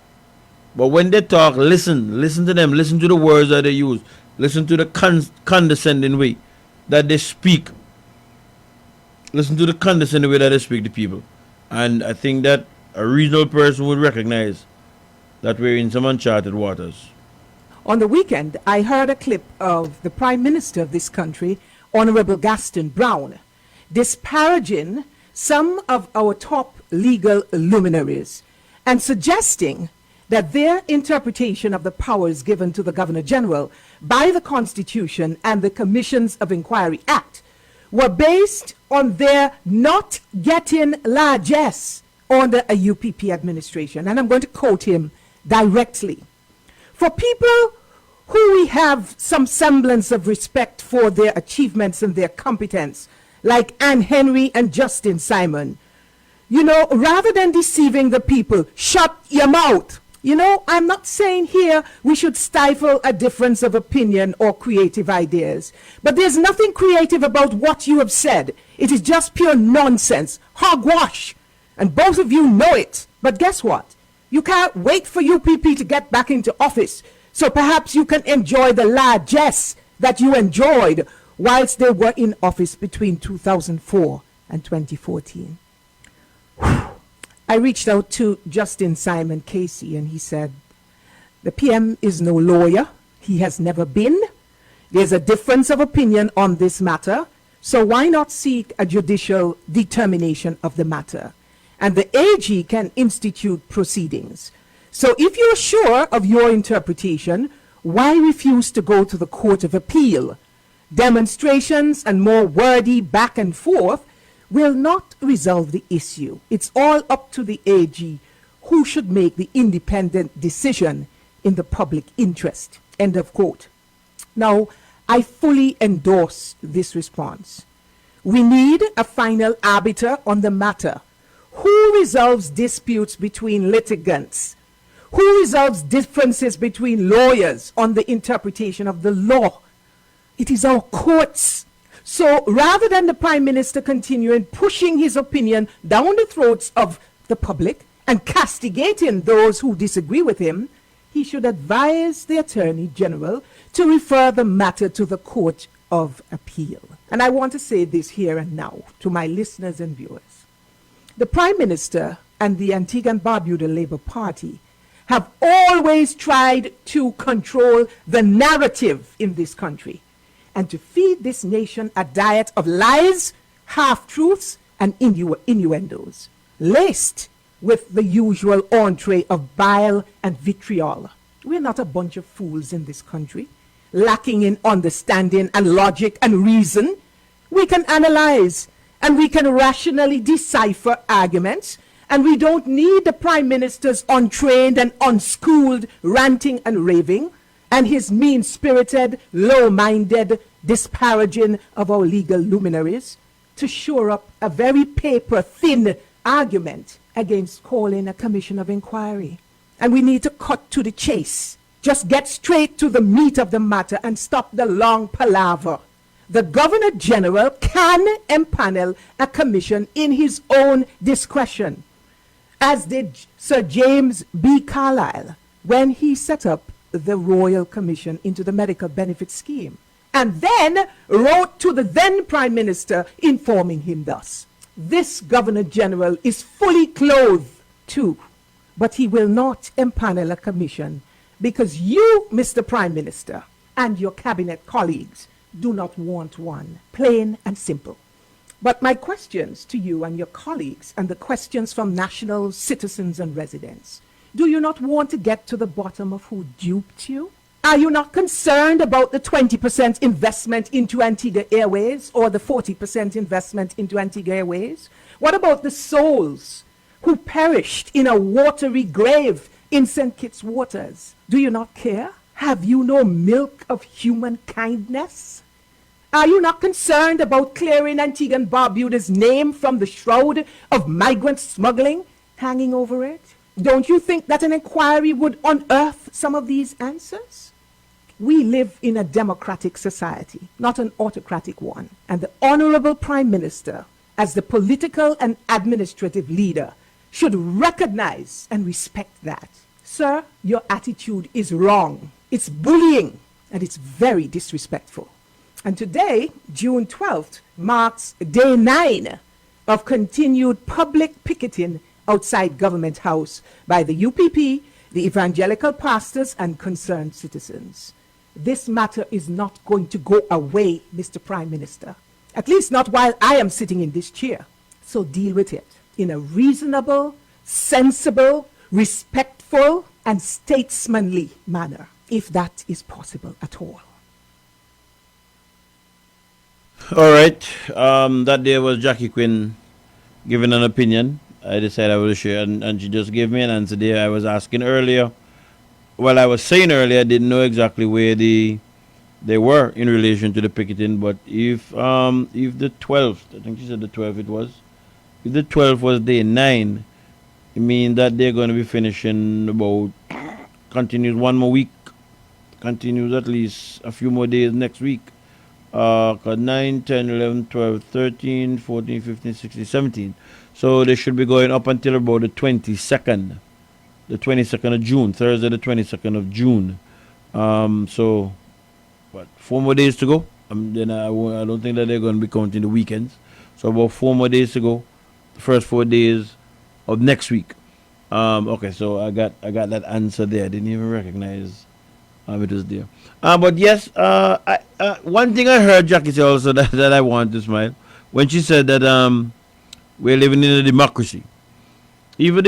But when they talk, listen to them, listen to the words that they use, listen to the condescending way that they speak. Listen to the condescending way that they speak to people. And I think that a reasonable person would recognize that we're in some uncharted waters. On the weekend, I heard a clip of the Prime Minister of this country, Honorable Gaston Brown, disparaging some of our top legal luminaries and suggesting that their interpretation of the powers given to the Governor General by the Constitution and the Commissions of Inquiry Act were based on their not getting largesse under a UPP administration. And I'm going to quote him directly. For people who we have some semblance of respect for their achievements and their competence, like Anne Henry and Justin Simon, rather than deceiving the people, shut your mouth. I'm not saying here we should stifle a difference of opinion or creative ideas, but there's nothing creative about what you have said. It is just pure nonsense, hogwash, and both of you know it. But guess what? You can't wait for UPP to get back into office, so perhaps you can enjoy the largesse that you enjoyed whilst they were in office between 2004 and 2014. I reached out to Justin Simon Casey, and he said, the PM is no lawyer. He has never been. There's a difference of opinion on this matter, so why not seek a judicial determination of the matter? And the AG can institute proceedings. So if you're sure of your interpretation, why refuse to go to the Court of Appeal? Demonstrations and more wordy back and forth will not resolve the issue. It's all up to the AG who should make the independent decision in the public interest. End of quote. Now, I fully endorse this response. We need a final arbiter on the matter. Who resolves disputes between litigants? Who resolves differences between lawyers on the interpretation of the law? It is our courts. So rather than the Prime Minister continuing pushing his opinion down the throats of the public and castigating those who disagree with him, he should advise the Attorney General to refer the matter to the Court of Appeal. And I want to say this here and now to my listeners and viewers. The Prime Minister and the Antigua and Barbuda Labour Party have always tried to control the narrative in this country and to feed this nation a diet of lies, half-truths, and innuendos, laced with the usual entree of bile and vitriol. We're not a bunch of fools in this country, lacking in understanding and logic and reason. We can analyze and we can rationally decipher arguments, and we don't need the Prime Minister's untrained and unschooled ranting and raving, and his mean-spirited, low-minded disparaging of our legal luminaries to shore up a very paper-thin argument against calling a commission of inquiry. And we need to cut to the chase. Just get straight to the meat of the matter and stop the long palaver. The Governor General can empanel a commission in his own discretion, as did Sir James B. Carlyle when he set up the Royal Commission into the Medical Benefit Scheme, and then wrote to the then Prime Minister informing him thus. This Governor General is fully clothed too, but he will not empanel a commission because you, Mr. Prime Minister, and your cabinet colleagues do not want one. Plain and simple. But my questions to you and your colleagues, and the questions from national citizens and residents, do you not want to get to the bottom of who duped you? Are you not concerned about the 20% investment into Antigua Airways or the 40% investment into Antigua Airways? What about the souls who perished in a watery grave in St. Kitts waters? Do you not care? Have you no milk of human kindness? Are you not concerned about clearing Antigua and Barbuda's name from the shroud of migrant smuggling hanging over it? Don't you think that an inquiry would unearth some of these answers? We live in a democratic society, not an autocratic one. And the Honorable Prime Minister, as the political and administrative leader, should recognize and respect that. Sir, your attitude is wrong. It's bullying, and it's very disrespectful. And today, June 12th, marks day 9 of continued public picketing outside Government House by the UPP, the evangelical pastors, and concerned citizens. This matter is not going to go away, Mr. Prime Minister. At least not while I am sitting in this chair. So deal with it in a reasonable, sensible, respectful, and statesmanly manner, if that is possible at all. All right. That day was Jackie Quinn giving an opinion. I decided I will share, and she just gave me an answer there. I was asking earlier. Well, I was saying earlier I didn't know exactly where they were in relation to the picketing, but if the 12th, I think she said the 12th it was, if the 12th was day 9, it means that they're going to be finishing about, continues one more week, continues at least a few more days next week. 9, 10, 11, 12, 13, 14, 15, 16, 17. So they should be going up until about the 22nd the 22nd of June, Thursday the 22nd of June. So, what, 4 more days to go? Then I don't think that they're going to be counting the weekends. So about 4 more days to go. The first 4 days of next week. Okay, so I got that answer there. I didn't even recognize it was there. But yes, one thing I heard Jackie say also that I want to smile when she said that we're living in a democracy. Even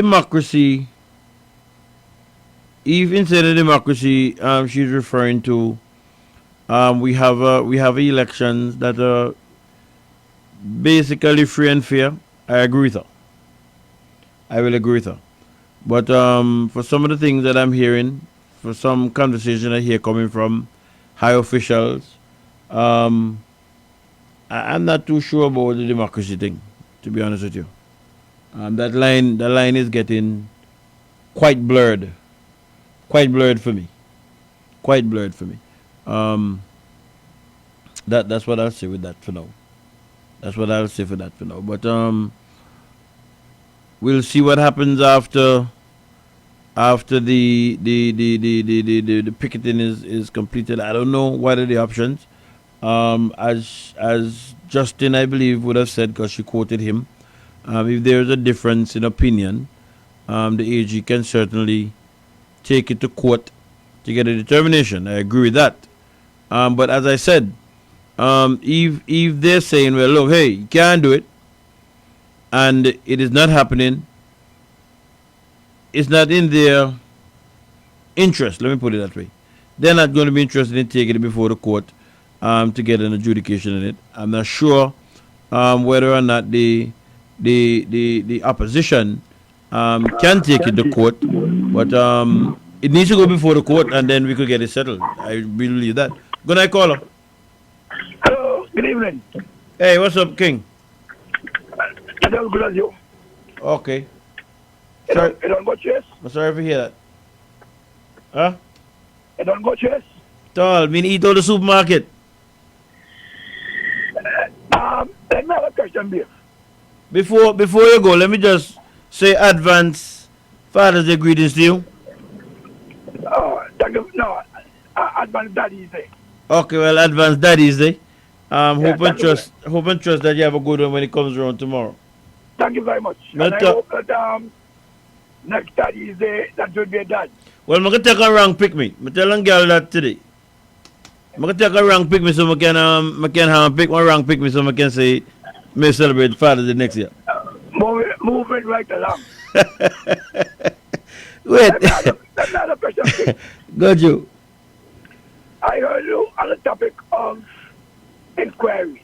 inside a democracy, she's referring to we have elections that are basically free and fair. I agree with her. I will agree with her. But for some of the things that I'm hearing, for some conversation I hear coming from high officials, I'm not too sure about the democracy thing, to be honest with you. That line is getting quite blurred for me. That's what I'll say with that for now. But we'll see what happens after the picketing is completed. I don't know what are the options. As Justin, I believe, would have said, because she quoted him, if there is a difference in opinion, the AG can certainly take it to court to get a determination. I agree with that. But as I said, if they're saying, well, look, hey, you can't do it, and it is not happening, it's not in their interest, let me put it that way. They're not going to be interested in taking it before the court to get an adjudication in it. I'm not sure whether or not the opposition can take it to court, but it needs to go before the court, and then we could get it settled. I believe that. Good night, caller. Hello, good evening. Hey, what's up, King? I don't good as you. Okay. You don't go chase? I'm sorry to hear that. Huh? You don't go chase? Tall, me eat all the supermarket. Let me have a question, Bill. Before you go, let me just say advance Father's Day greetings to you. Thank you. No, advance Daddy's Day. Okay, well, advance Daddy's Day. Yeah, hope and trust that you have a good one when it comes around tomorrow. Thank you very much. And I hope that next Daddy's Day, that will be a dad. Well, I'm going to take a wrong pick me. I'm telling girl that today. I'm going to take a wrong pick me so I can pick one wrong pick me so I can say, may celebrate Father's Day next year. Moving right along. Wait. That's not a question. Got you. I heard you on the topic of inquiries.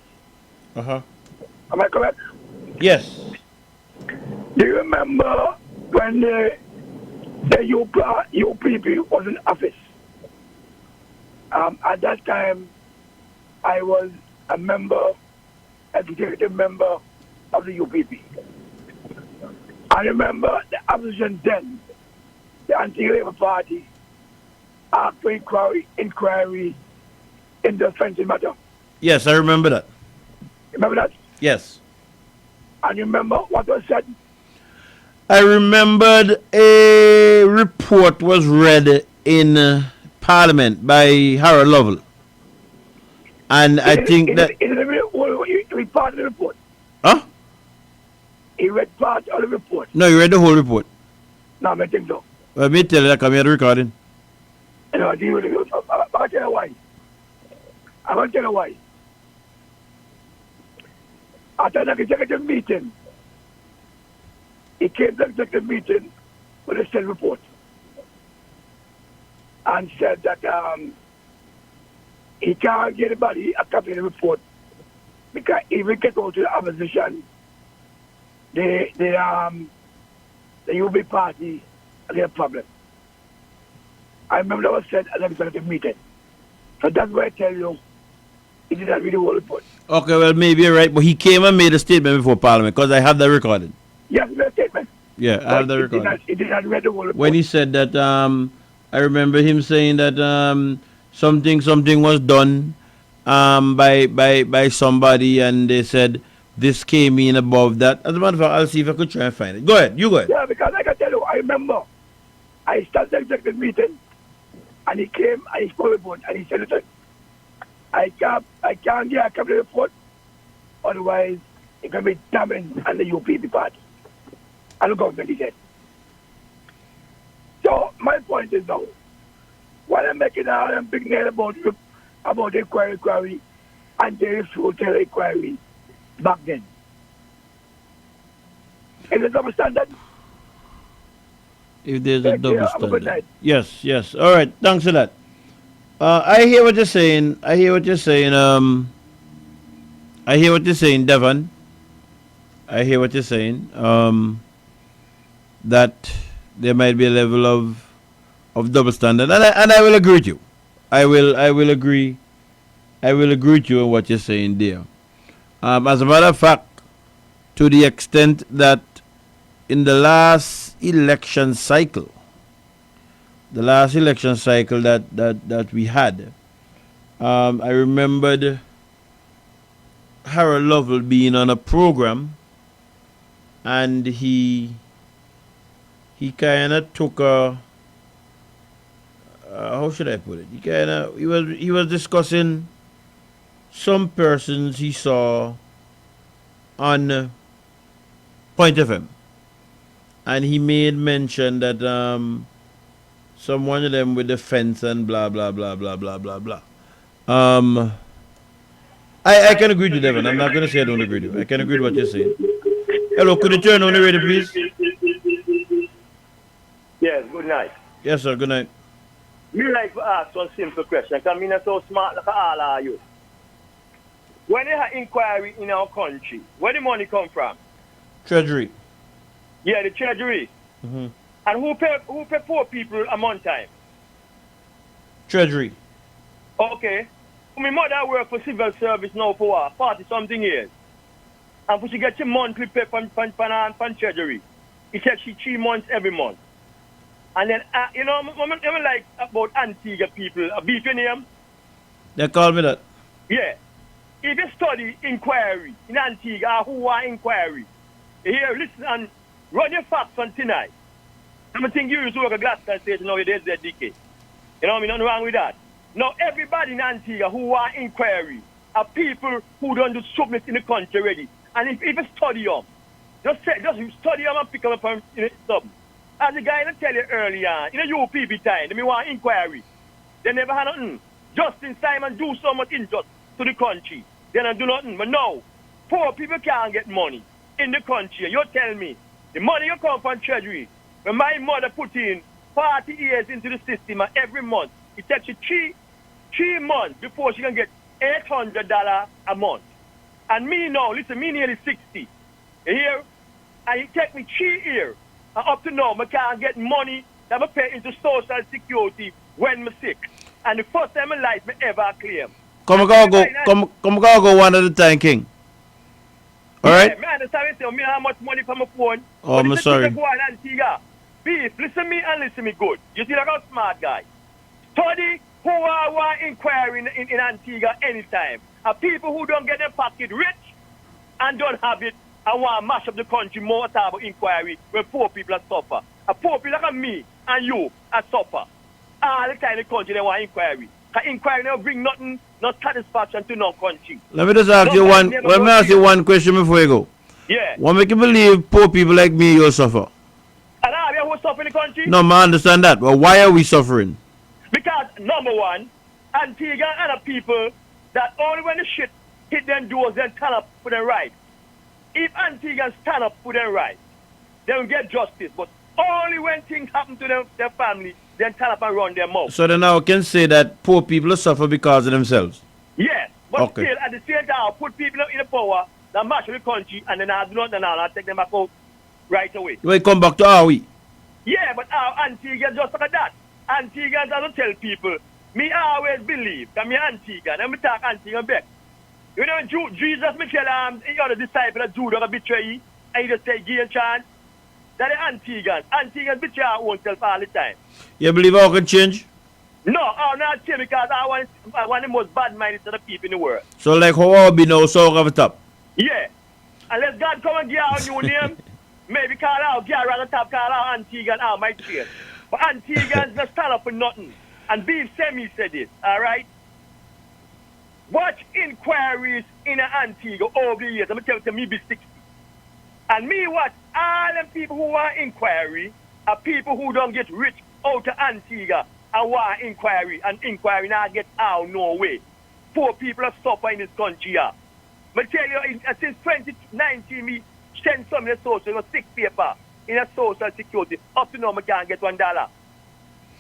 Uh-huh. Am I correct? Yes. Do you remember when the UPP was in office? At that time, I was a executive member of the UPP. I remember the opposition then, the anti-Labour Party, asked for inquiry in the fencing matter. Yes, I remember that. Remember that? Yes. And you remember what was said? I remembered a report was read in Parliament by Harold Lovell. And I think that... He read part of the report. Huh? He read part of the report. No, you read the whole report. No, I think so. Well, me tell you that come here the recording. No, I'll tell you why. I'm going to tell you why. After the executive meeting, he came to the executive meeting with a state report and said that he can't get anybody a copy of the report because if we get out to the opposition, the UB party will get a problem. I remember that was said at the executive meeting. So that's why I tell you, he did not read the whole report. Okay, well, maybe you're right, but he came and made a statement before Parliament because I have that recorded. Yes, he made a statement. Yeah, I have that recorded. He did not read the whole report. When he said that, I remember him saying that something was done by somebody, and they said this came in above that. As a matter of fact, I'll see if I could try and find it. Go ahead, you go ahead. Yeah, because like I tell you, I remember I started the executive meeting, and he came and he spoke with board, and he said, listen, I can't get a cabinet report, otherwise it's going to be damning on the UPP party. And the government, he said. So my point is now, while I'm making a big nail about the inquiry, and they refused to the inquiry back then. Is it double standard? If there's a Thank you. double Have a good standard. night. Yes, yes. All right. Thanks for that. I hear what you're saying. I hear what you're saying, Devon. I hear what you're saying. That there might be a level of double standard, and I will agree with you. I will agree with you on what you're saying there. As a matter of fact, to the extent that in the last election cycle that we had, I remembered Harold Lovell being on a program, and he kind of took a how should I put it? He was discussing some persons he saw on Point FM, and he made mention that some one of them with the fence and blah blah blah blah blah blah blah. I can agree with you, Devon. I'm not going to say I don't agree with you. I can agree with what you're saying. Hello, could you turn on the radio, please? Yes, good night. Yes, sir, good night. Me like to ask one simple question, because I'm not so smart like all are you. When they have inquiry in our country, where the money come from? Treasury. Yeah, the Treasury. Mm-hmm. And who pay poor people a month time? Treasury. Okay. My mother work for civil service now for 40-something years. And she get a monthly pay from Treasury. It takes she 3 months every month. And then, I'm like about Antigua people. A beef your name? They call me that. Yeah. If you study inquiry in Antigua, who are inquiry, here, listen and run your facts on tonight. I'm thinking you used to work at Glasgow Station now, there's ZDK. You know what I mean? Nothing wrong with that. Now, everybody in Antigua who are inquiry are people who don't do submit in the country already. And if you study them, just study them and pick them up from something. As the guy that tell you earlier, in the UPP time, they want inquiry. They never had nothing. Justin Simon do so much injustice to the country. They don't do nothing. But now, poor people can't get money in the country. You tell me, the money you come from Treasury, when my mother put in 40 years into the system and every month, it takes you three months before she can get $800 a month. And me now, listen, me nearly 60. You hear? And it take me 3 years. And up to now, I can't get money that I pay into Social Security when I'm sick. And the first time in life I ever claim. Come go one at a time, King. All right? Yeah, I understand you say, me how much money from my phone. Oh, I'm sorry. Beef, listen me and listen me good. You see like a smart guy. Study who are inquiring in Antigua anytime. And people who don't get their pocket rich and don't have it and want to mash up the country more about inquiry when poor people are suffer. And poor people like me and you are suffer. All the time in the country they want inquiry. Because inquiry never bring nothing, no satisfaction to no country. Let me just ask you one. Let me ask you one question before you go. Yeah. What make you believe poor people like me will suffer? And are we who suffer in the country? No, I understand that. But why are we suffering? Because number one, Antigua and other people that only when the shit hit them doors, then stand up for their rights. If Antiguans stand up for their rights, they will get justice. But only when things happen to them, their family, then stand up and run their mouth. So then I can say that poor people suffer because of themselves. Yes, but Okay. still at the same time, I'll put people in the power that match the country, and then I'll do nothing, and I'll take them back out right away. We come back to how we. Yeah, but our Antiguans just like that. Antiguans, I don't tell people. Me always believe that me Antiguan, and me talk Antiguan back. You know, Jesus, me tell the other disciple of Judah betray you, and he just say, give a chance. That the Antiguans. Antiguans betray our own self all the time. You believe I can change? No, I'll not change because I want the most bad-minded of the people in the world. So like how I be now, so over the top. Yeah. Unless God come and give out a new name, maybe call out, give out the top, call out Antigua and all my change. But Antiguans not stand up for nothing. And Beef Semi said it, all right? Watch inquiries in Antigua over the years. I'm going to tell you, me be 60. And me watch all them people who want inquiry are people who don't get rich out of Antigua and want inquiry. And inquiry now get out no way. Poor people have suffered in this country here. I tell you, since 2019, me send some of the social, 6 paper in a social security. Up to now, I can't get $1.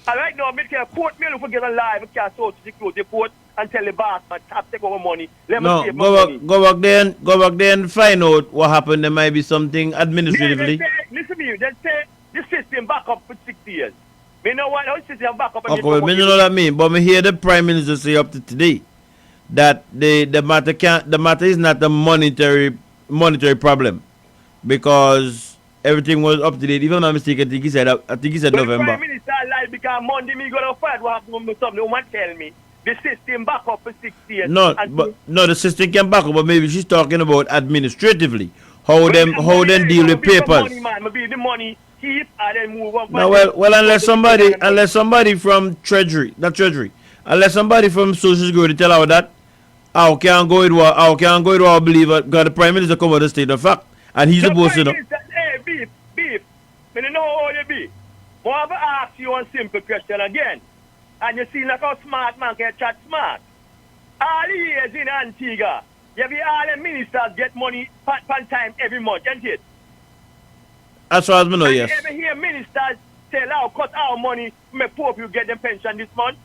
And right now, I can quote me if I get a live, I can social security quote and tell the boss, man, take over money. Let me save my money. Go back there and find out what happened. There might be something administratively. Yeah, listen to me, they say the system back up for 6 years. Me know what the system back up. Okay, well, me know what I mean, but me hear the Prime Minister say up to today that the matter is not a monetary problem because everything was up to date. If I'm not mistaken, I think he said November. The Prime Minister lied because Monday me go to fight what happened with something. Woman tell me the system back up for 6 years. No, the system can back up, but maybe she's talking about administratively. How them deal with papers. Money, man. Maybe the money keep and then move on. No, well, unless somebody from unless somebody from Social Security tell her that, how can go with what believe it, because the Prime Minister come with a state of fact, and he's supposed to know. Hey, beef, I don't know how you be. I want to ask you one simple question again. And you see like how smart man can chat smart. All the years in Antigua, you be all the ministers get money pan time every month, isn't it? As far as I know, yes. You ever hear ministers tell how cut our money, make poor people get them pension this month?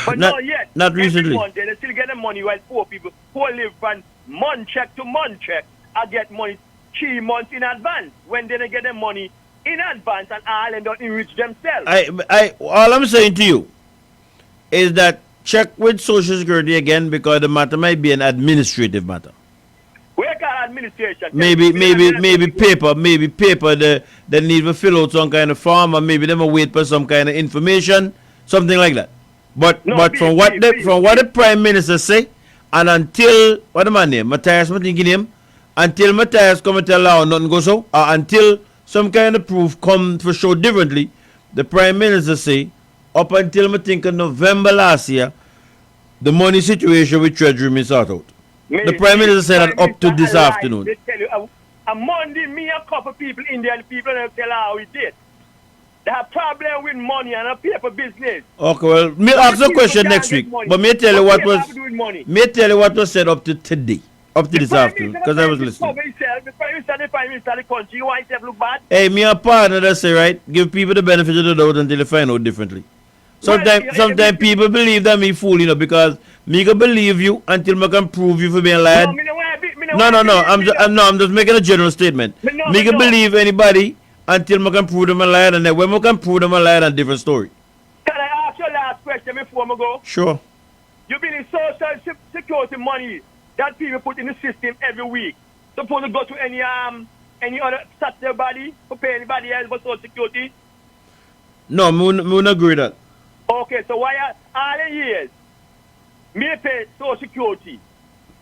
But not yet. Not recently. Every month, they still get the money while poor people who live from month check to month check I get money 3 months in advance. When they get the money in advance and all and don't enrich themselves. All I'm saying to you is that check with Social Security again because the matter might be an administrative matter. Where can administration? Maybe paper. They need to fill out some kind of form, or maybe they will wait for some kind of information, something like that. But from what the Prime Minister say, and until what am I name? Matthias, I'm thinking him. Until Matthias come and tell how nothing goes so, or until some kind of proof come for show differently, the Prime Minister say, up until I think in November last year, the money situation with Treasury may sort out. The Prime Minister said that up to this afternoon. They tell you, a Monday, me a couple people, Indian people, and tell how we did. They have problem with money and a paper business. Okay, well, me ask a question next week, but me tell you what was said up to today, up to this afternoon, because I was listening. The Prime Minister of the country, you want yourself look bad? Hey, me a partner that say, right, give people the benefit of the doubt until they find out differently. Sometimes people believe that me fool, because me can believe you until me can prove you for being lied. No, I'm just making a general statement. Me can believe anybody until I can prove them a liar, and then when I can prove them a liar, a different story. Can I ask your last question before I go? Sure. You been in social security money that people put in the system every week. Supposed to go to any other Saturday body to pay anybody else for social security? No, I wouldn't agree with that. Okay, so why are all the years me pay social security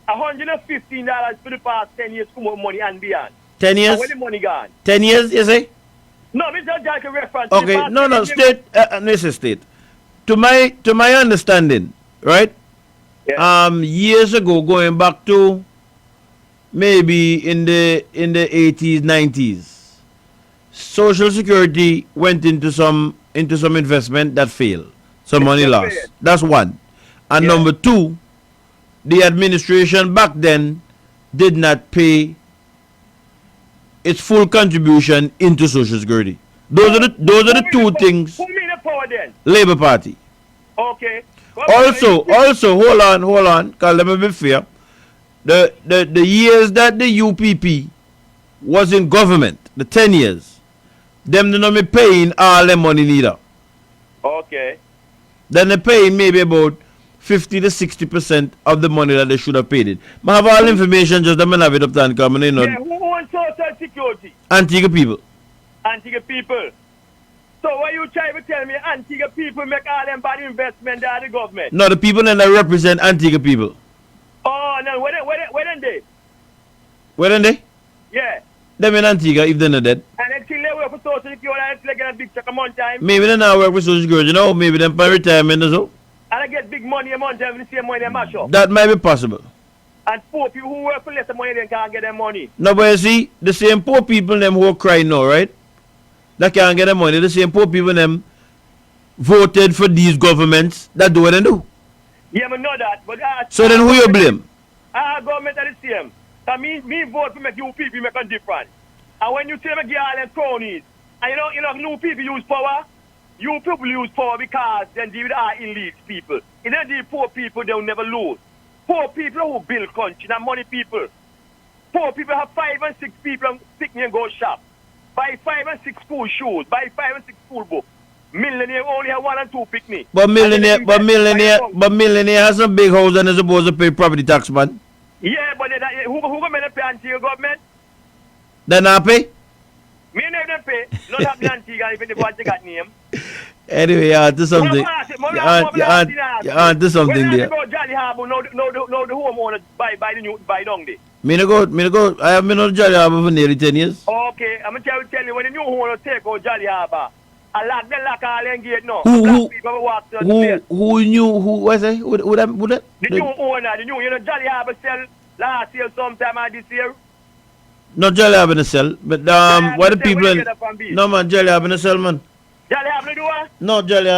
$115 for the past 10 years come out money and beyond? 10 years? Where the money gone? 10 years, you say? No, Mr. Jack, a reference. Okay, no, state, this is state. To my understanding, right? Yeah. Years ago, going back to maybe in the 80s, 90s, Social Security went into some investment that failed. Some money lost. That's one. And number two, the administration back then did not pay its full contribution into Social Security. Those are the two things. Who made the power then? Labour Party. Okay. Also, hold on, because let me be fair. The years that the UPP was in government, the 10 years, them did not be paying all their money neither. Okay. Then they paying maybe about 50 to 60% of the money that they should have paid it. I have all information, just let me have it up there and come. Who owns Social Security? Antigua people. Antigua people. So what you trying to tell me, Antigua people make all them bad investment there, the government? No, the people that represent Antigua people. Oh, no, where then they? Where then they? Yeah. Them in Antigua, if they're not dead. And they still they work for Social Security and still get a big check a month time. Maybe they now work with Social Security, you know? Maybe them for retirement or so. And I get big money a month time with the same money they mash up. That might be possible. And poor people who work for less money, they can't get their money. No, but you see, the same poor people them who cry now, right? That can't get their money. The same poor people them voted for these governments that do what they do. Yeah, I know that. But so then who you blame? Our government are the same. So me vote to make you people make a difference. And when you say me give all them cronies, and you know, new people use power, you people use power because then deal with our elite people. You know, the poor people, they'll never lose. Poor people who build country, not money people. Poor people have 5 and 6 people pick me and go shop. Buy 5 and 6 school shoes, buy 5 and 6 school books. Millionaire only have 1 and 2 pick me. But millionaire has a big house and is supposed to pay property tax, man. Yeah, but who going to pay Antigua government? They not pay? Me never pay. Not have the Antigua if they want to get name. Anyway, you onto something. You onto something there. When I go Jolly Harbour, no the homeowners buy down there. Me no go. I have been on Jolly Harbour for nearly 10 years. Okay, I'm going to tell you, when the new homeowners take out Jolly Harbour, I lock all them gate now. Who knew, what's that? Who that? The new owner, you know, Jolly Harbour sell last year sometime or this year. Not Jolly Harbour in sell, but what the people in, no man, Jolly Harbour in sell, man. Jolly Harbour do what? No, Jolly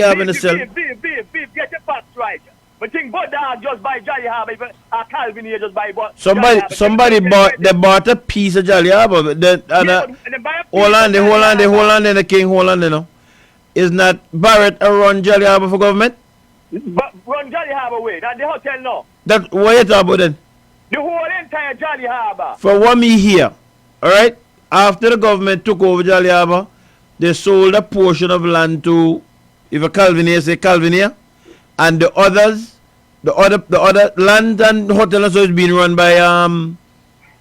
Harbour in sell. Beef, get your facts right. But think about that, just buy Jolly Harbour, if a Calvin here just buy but Somebody bought a piece of Jolly Harbour. Hold on, then the king, hold on, you know. Is not Barrett run Jolly Harbour for government? But run Jolly Harbour way, that's the hotel now. That what you talking about then? The whole entire Jolly Harbour. For what me hear, alright? After the government took over Jolly Harbour, they sold a portion of land to, if a Calvinier say Calvinier, and the other land and hotel and so is being run by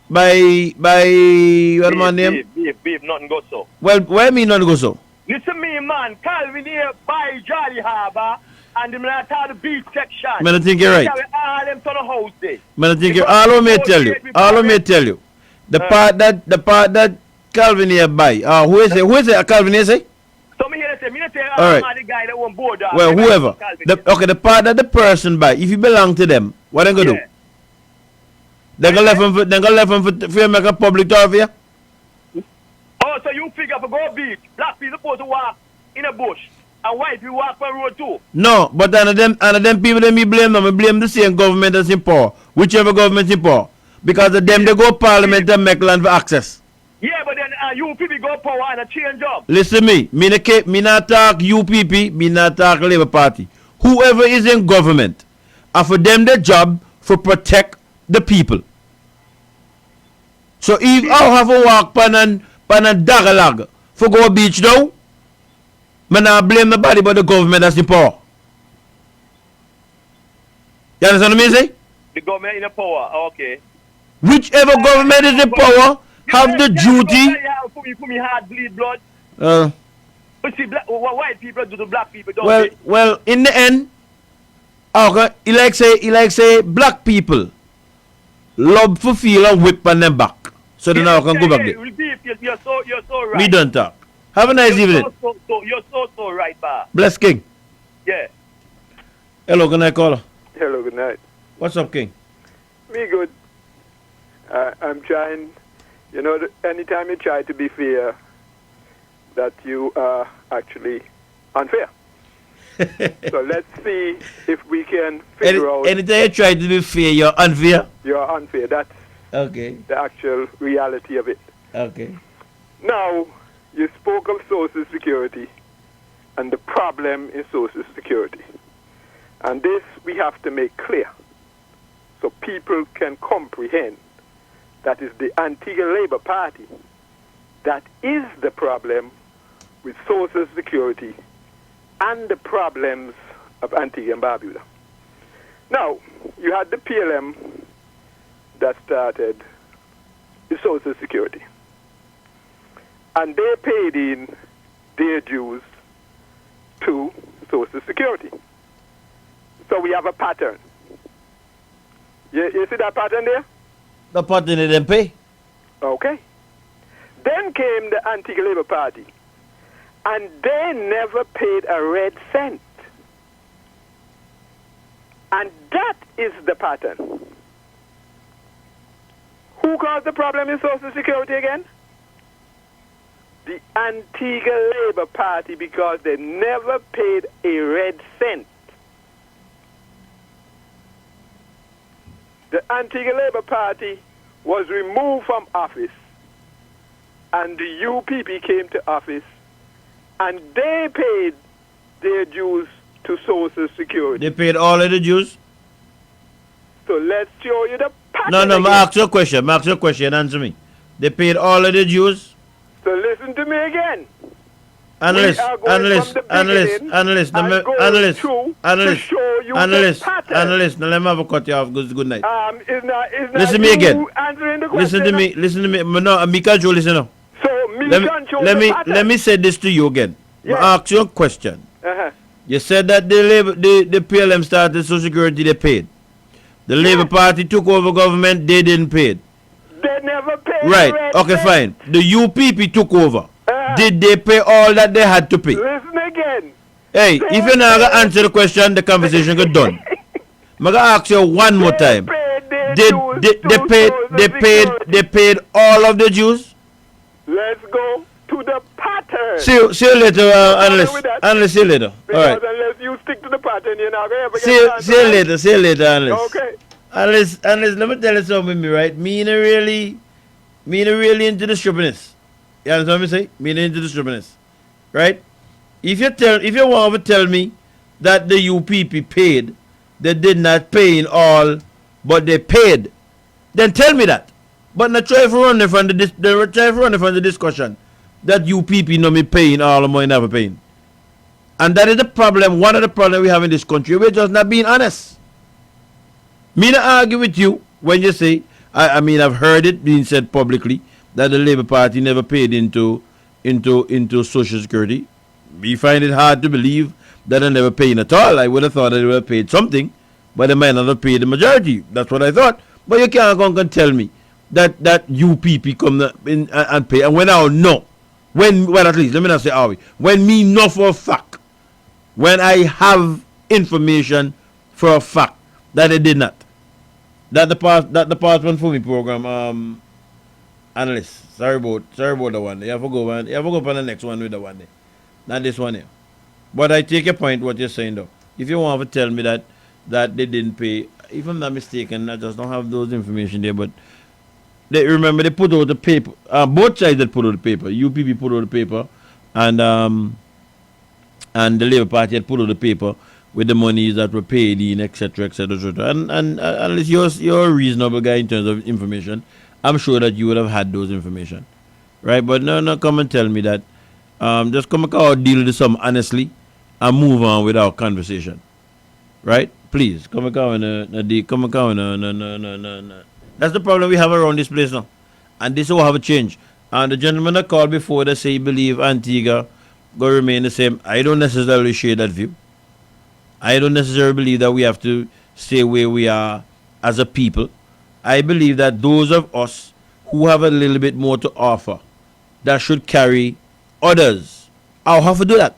what man name? Beef, nothing go so. Well, why me nothing go so? Listen me, man, Calvinier buy Jolly Harbour and them not the beach section. Man, I think you're right. All them ton of house there. Man, I think you're all me tell you. The part that Calvinier buy. Who is it? A Calvinier say? So me here say, all right. The guy that won't board. Well, whoever. The part that the person buy, if you belong to them, what they gonna do? They gonna left him for make a public tour for you? Oh, so you figure for go beach, black people supposed to walk in a bush, and white people walk on road too? No, but and them people that me blame them, I blame the same government that's in power, whichever government in power. Because of them, they go parliament and make land for access. Yeah, but then you people go power and a change up. Listen me not talk UPP, me not talk Labour Party. Whoever is in government, and for them the job for protect the people. So if I have a walk pan a dagalag for go beach now, man I blame nobody but the government that's in power. You understand what I mean say? The government in the power, okay. Whichever government is in power have the duty. For me heart bleed blood. But see, what white people do to black people, don't they? Well, in the end, okay, he like say black people love to feel a whip on them back. So they now can go back there. You're so right. We don't talk. Have a nice evening. You're so right, Bar. Bless King. Yeah. Hello, good night, caller. Hello, good night. What's up, King? Me good. I'm trying, anytime you try to be fair, that you are actually unfair. So let's see if we can figure out. Anytime you try to be fair, you're unfair? You're unfair. That's okay. The actual reality of it. Okay. Now, you spoke of Social Security and the problem in Social Security. And this we have to make clear so people can comprehend that is the Antigua Labour Party that is the problem with Social Security and the problems of Antigua and Barbuda. Now, you had the PLM that started the Social Security. And they paid in their dues to Social Security. So we have a pattern. You see that pattern there? The pattern they didn't pay. Okay. Then came the Antigua Labour Party, and they never paid a red cent. And that is the pattern. Who caused the problem in Social Security again? The Antigua Labour Party, because they never paid a red cent. The Antigua Labour Party was removed from office, and the UPP came to office, and they paid their dues to Social Security. They paid all of the dues? So let's show you the pattern. No, again. ask your question, answer me. They paid all of the dues? So listen to me again. Analyst, let me have a cut you off. Good night. Listen to me again. Listen to me. No, Mika Joe, listen now. So let me say this to you again. Yes. I ask you a question. You said that the PLM started Social Security, they paid. The Labour Party took over government, they didn't pay it. They never paid. Right, okay, fine. The UPP took over. Did they pay all that they had to pay? Listen again. Hey, if you're not going to answer the question, the conversation got done. I'm going to ask you one more time. They paid all of the dues? Let's go to the pattern. See you later, analyst. See you later. All right. Unless you stick to the pattern, you're not going to See you later, analyst. Okay. Analyst, let me tell you something with me, right? Me not really into the stupidness. You understand what I say? Me not into the stupidness. Right? If you want to tell me that the UPP paid, they did not pay in all, but they paid, then tell me that. But not try to run it from the discussion that UPP no me paying all the money never paying. And that is the problem, one of the problems we have in this country. We're just not being honest. Me not argue with you when you say, I mean, I've heard it being said publicly that the Labour Party never paid into Social Security. We find it hard to believe that they never paid at all. I would have thought that they would have paid something, but they might not have paid the majority. That's what I thought. But you can't go and tell me that UPP come in and pay. And when I know, at least, let me not say are we, when me know for a fact, when I have information for a fact that they did not, that the Parliament for me program analyst, sorry about the one. You have to go on the next one with the one there. Not this one here. But I take your point what you're saying though. If you want to tell me that they didn't pay, if I'm not mistaken, I just don't have those information there, but they put out the paper. Both sides that put out the paper. UPP put out the paper, and the Labour Party had put out the paper with the monies that were paid in, etc., etc., etc. And unless you're a reasonable guy in terms of information, I'm sure that you would have had those information, right? But no, come and tell me that. Just come and deal with some honestly, and move on with our conversation, right? Please come and no. That's the problem we have around this place now, and this will have a change. And the gentleman that called before, that say he believe Antigua going to remain the same. I don't necessarily share that view. I don't necessarily believe that we have to stay where we are as a people. I believe that those of us who have a little bit more to offer, that should carry others. I'll have to do that.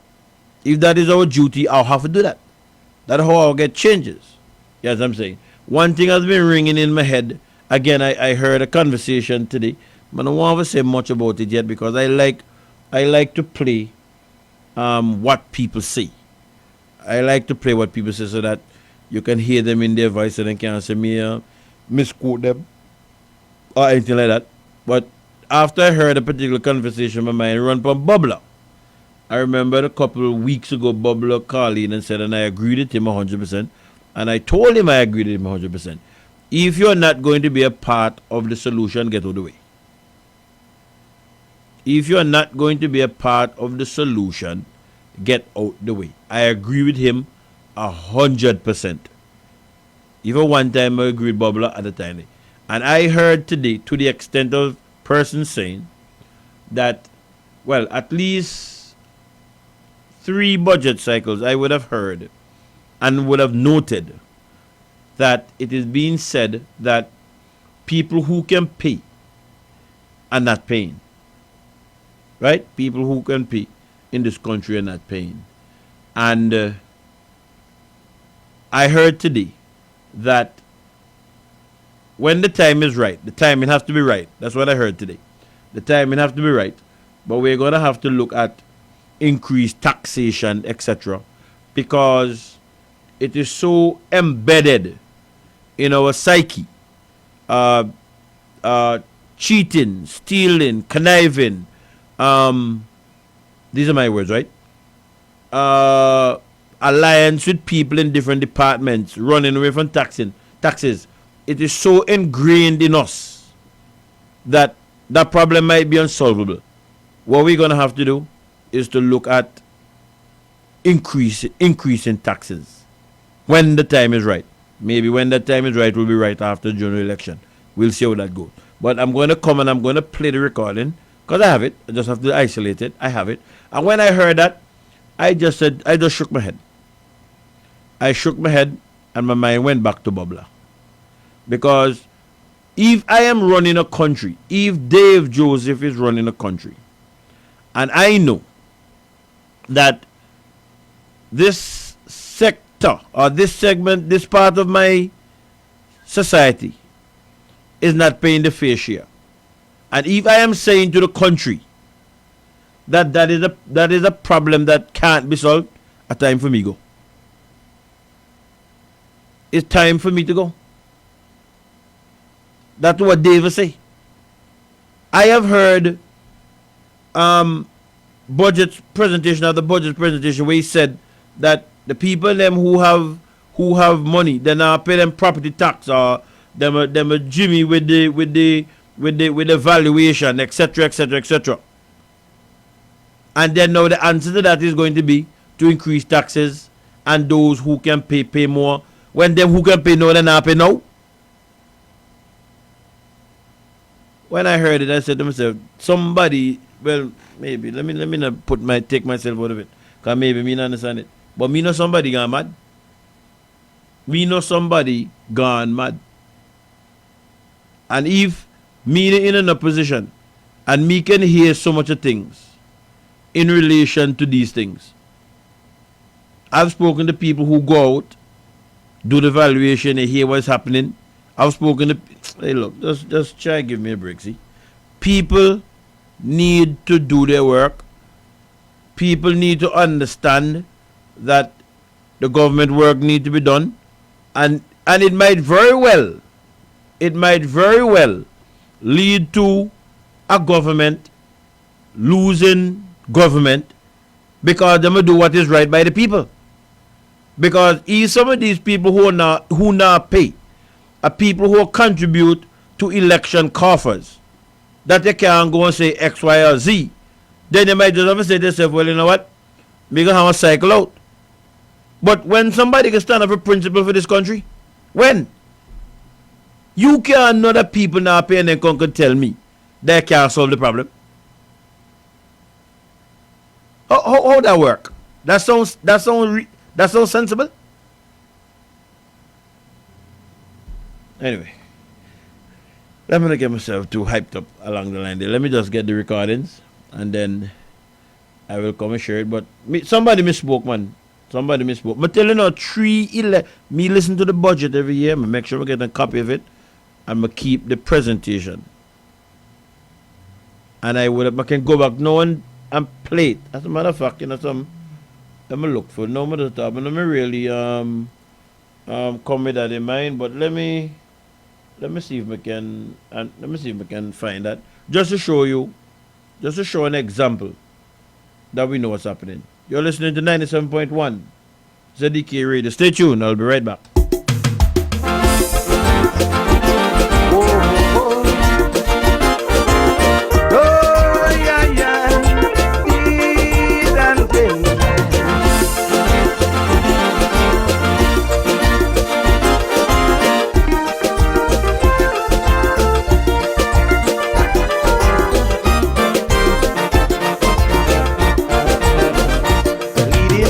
If that is our duty, I'll have to do that. That's how I'll get changes. Yes, I'm saying. One thing has been ringing in my head. Again, I heard a conversation today, but I don't want to say much about it yet because I like to play what people say. I like to play what people say so that you can hear them in their voice and then can't say me misquote them or anything like that. But after I heard a particular conversation, my mind run from Bubbler. I remember a couple of weeks ago, Bubbler called in and said, and I agreed with him 100%, and I told him I agreed with him 100%. If you're not going to be a part of the solution, get out of the way. If you're not going to be a part of the solution, get out the way. I agree with him 100%. Even one time I agreed with Bubbler at the time. And I heard today, to the extent of persons saying that, well, at least 3 budget cycles I would have heard and would have noted that it is being said that people who can pay are not paying. right? People who can pay in this country are not paying. And I heard today that when the time is right, the timing has to be right. That's what I heard today. The timing has to be right. But we're going to have to look at increased taxation, etc. because it is so embedded in our psyche. Cheating, stealing, conniving. These are my words, right? Alliance with people in different departments, running away from taxes. It is so ingrained in us that that problem might be unsolvable. What we're going to have to do is to look at increasing taxes when the time is right. Maybe when the time is right will be right after the general election. We'll see how that goes. But I'm going to come and I'm going to play the recording because I have it. I just have to isolate it. I have it. And when I heard that, I just shook my head. I shook my head and my mind went back to Bobla. Because if I am running a country, if Dave Joseph is running a country, and I know that this sector or this segment, this part of my society is not paying the fair share, and if I am saying to the country that is a problem that can't be solved, a time for me go. It's time for me to go. That's what David say. I have heard budget presentation where he said that the people them who have money, they now pay them property tax, or them a Jimmy with the valuation, etc. And then now the answer to that is going to be to increase taxes, and those who can pay more. When them who can pay no, they not pay no. When I heard it, I said to myself, somebody, well, maybe let me not take myself out of it, cause maybe me not understand it. But me know somebody gone mad. Me know somebody gone mad. And if me in a position, and me can hear so much of things in relation to these things. I've spoken to people who go out, do the valuation, and hear what's happening. I've spoken to, hey look, just try and give me a break, see. People need to do their work. People need to understand that the government work need to be done. And it might very well lead to a government losing government because they will do what is right by the people. Because if some of these people who now pay are people who contribute to election coffers, that they can't go and say X, Y, or Z, then they might just have to say to themselves, well, you know what? We're going to have a cycle out. But when somebody can stand up for principle for this country, when? You can't know that people now pay and then come and tell me they can't solve the problem. How that work? That sounds sensible. Anyway, I'm gonna get myself too hyped up along the line there. Let me just get the recordings and then I will come and share it. But somebody misspoke, man. Somebody misspoke. But telling you, me listen to the budget every year. I make sure I get a copy of it. I'm gonna keep the presentation. And I can go back now and play it. As a matter of fact, let me look for no matter top. And let me really come with that in mind. But let me see if we can find that. Just to show an example that we know what's happening. You're listening to 97.1 ZDK Radio. Stay tuned. I'll be right back.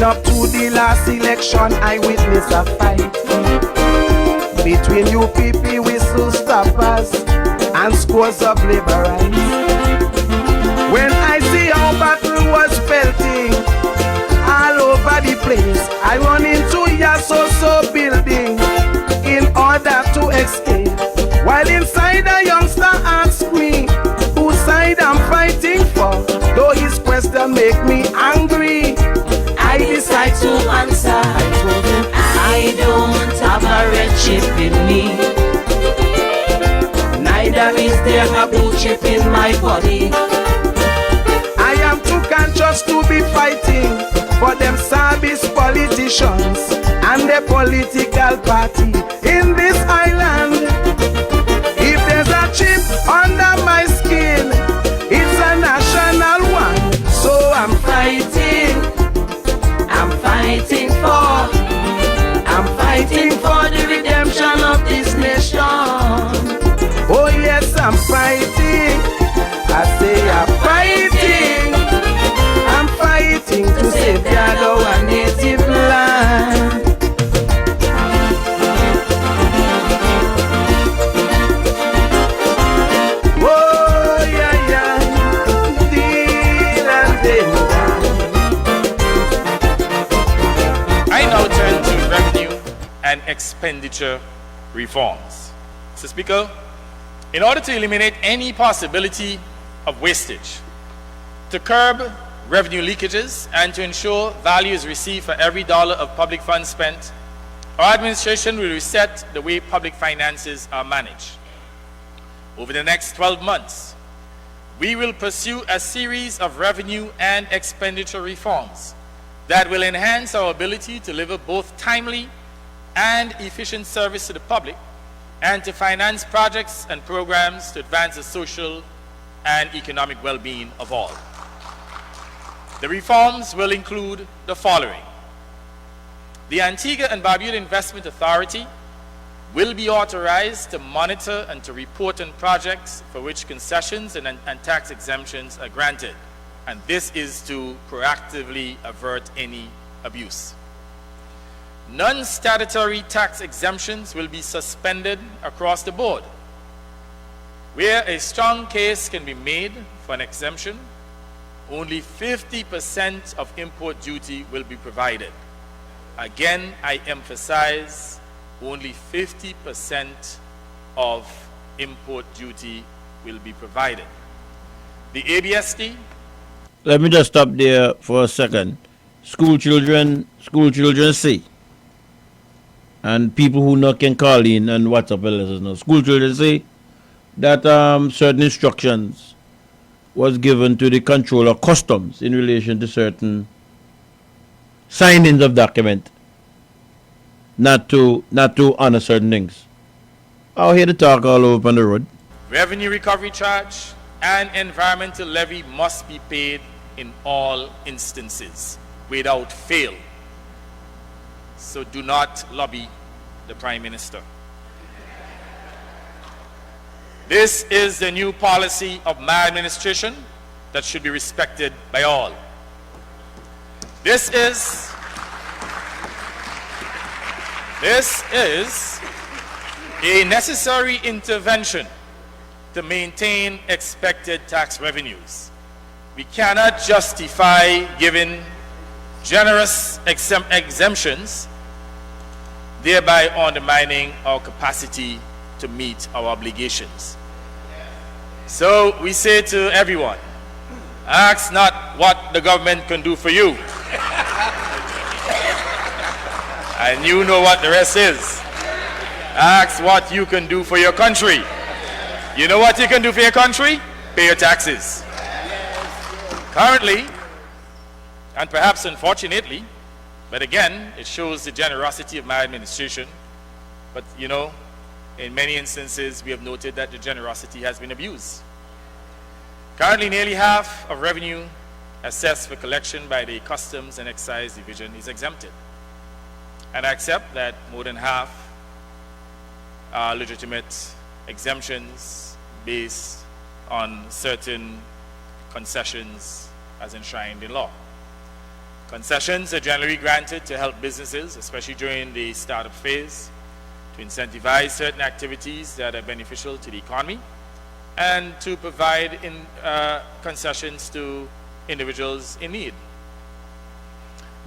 Up to the last election, I witnessed a fight between UPP whistle stoppers and scores of liberals. When I see how escape. While inside a youngster asks me whose side I'm fighting for. Though his question make me angry, I decide to answer. I told him I don't have a red chip in me, neither is there a blue chip in my body. I am too conscious to be fighting for them service politicians and the political party in this island. If there's a chip under my skin, it's a national one. So I'm fighting for the redemption of this nation. Oh yes, I'm fighting. I say I'm fighting to safeguard our native land. Oh yeah, yeah, deal and deal. I now turn to revenue and expenditure reforms. Mr. Speaker, in order to eliminate any possibility of wastage, to curb revenue leakages, and to ensure value is received for every dollar of public funds spent, our administration will reset the way public finances are managed. Over the next 12 months, we will pursue a series of revenue and expenditure reforms that will enhance our ability to deliver both timely and efficient service to the public and to finance projects and programs to advance the social and economic well-being of all. The reforms will include the following. The Antigua and Barbuda Investment Authority will be authorized to monitor and to report on projects for which concessions and tax exemptions are granted, and this is to proactively avert any abuse. Non-statutory tax exemptions will be suspended across the board. Where a strong case can be made for an exemption, only 50% of import duty will be provided. Again, I emphasize, only 50% of import duty will be provided. The ABSD. Let me just stop there for a second. School children say, and people who not can call in and WhatsApp and let us know. School children say that certain instructions was given to the controller of customs in relation to certain signings of document, not to honor certain things. I'll hear the talk all over on the road. Revenue recovery charge and environmental levy must be paid in all instances without fail. So do not lobby the Prime Minister. This is the new policy of my administration that should be respected by all. This is a necessary intervention to maintain expected tax revenues. We cannot justify giving generous exemptions, thereby undermining our capacity to meet our obligations. So we say to everyone, ask not what the government can do for you. And you know what the rest is. Ask what you can do for your country. You know what you can do for your country? Pay your taxes. Currently, and perhaps unfortunately, but again, it shows the generosity of my administration. But you know, in many instances, we have noted that the generosity has been abused. Currently, nearly half of revenue assessed for collection by the Customs and Excise Division is exempted. And I accept that more than half are legitimate exemptions based on certain concessions as enshrined in law. Concessions are generally granted to help businesses, especially during the startup phase, to incentivize certain activities that are beneficial to the economy, and to provide concessions to individuals in need.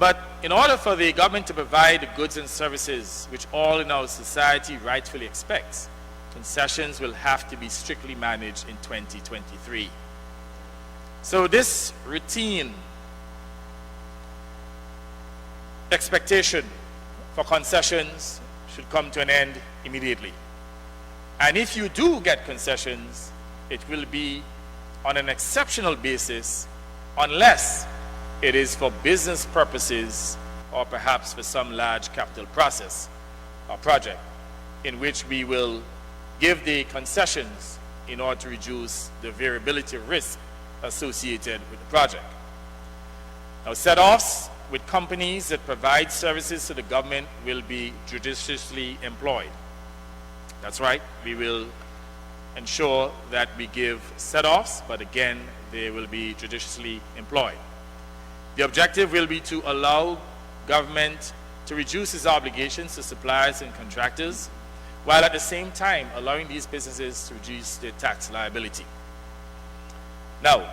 But in order for the government to provide the goods and services which all in our society rightfully expects, concessions will have to be strictly managed in 2023. So this routine expectation for concessions should come to an end immediately. And if you do get concessions, it will be on an exceptional basis unless it is for business purposes or perhaps for some large capital process or project in which we will give the concessions in order to reduce the variability of risk associated with the project. Now, set-offs with companies that provide services to the government will be judiciously employed. That's right, we will ensure that we give set-offs, but again, they will be judiciously employed. The objective will be to allow government to reduce its obligations to suppliers and contractors, while at the same time allowing these businesses to reduce their tax liability. Now,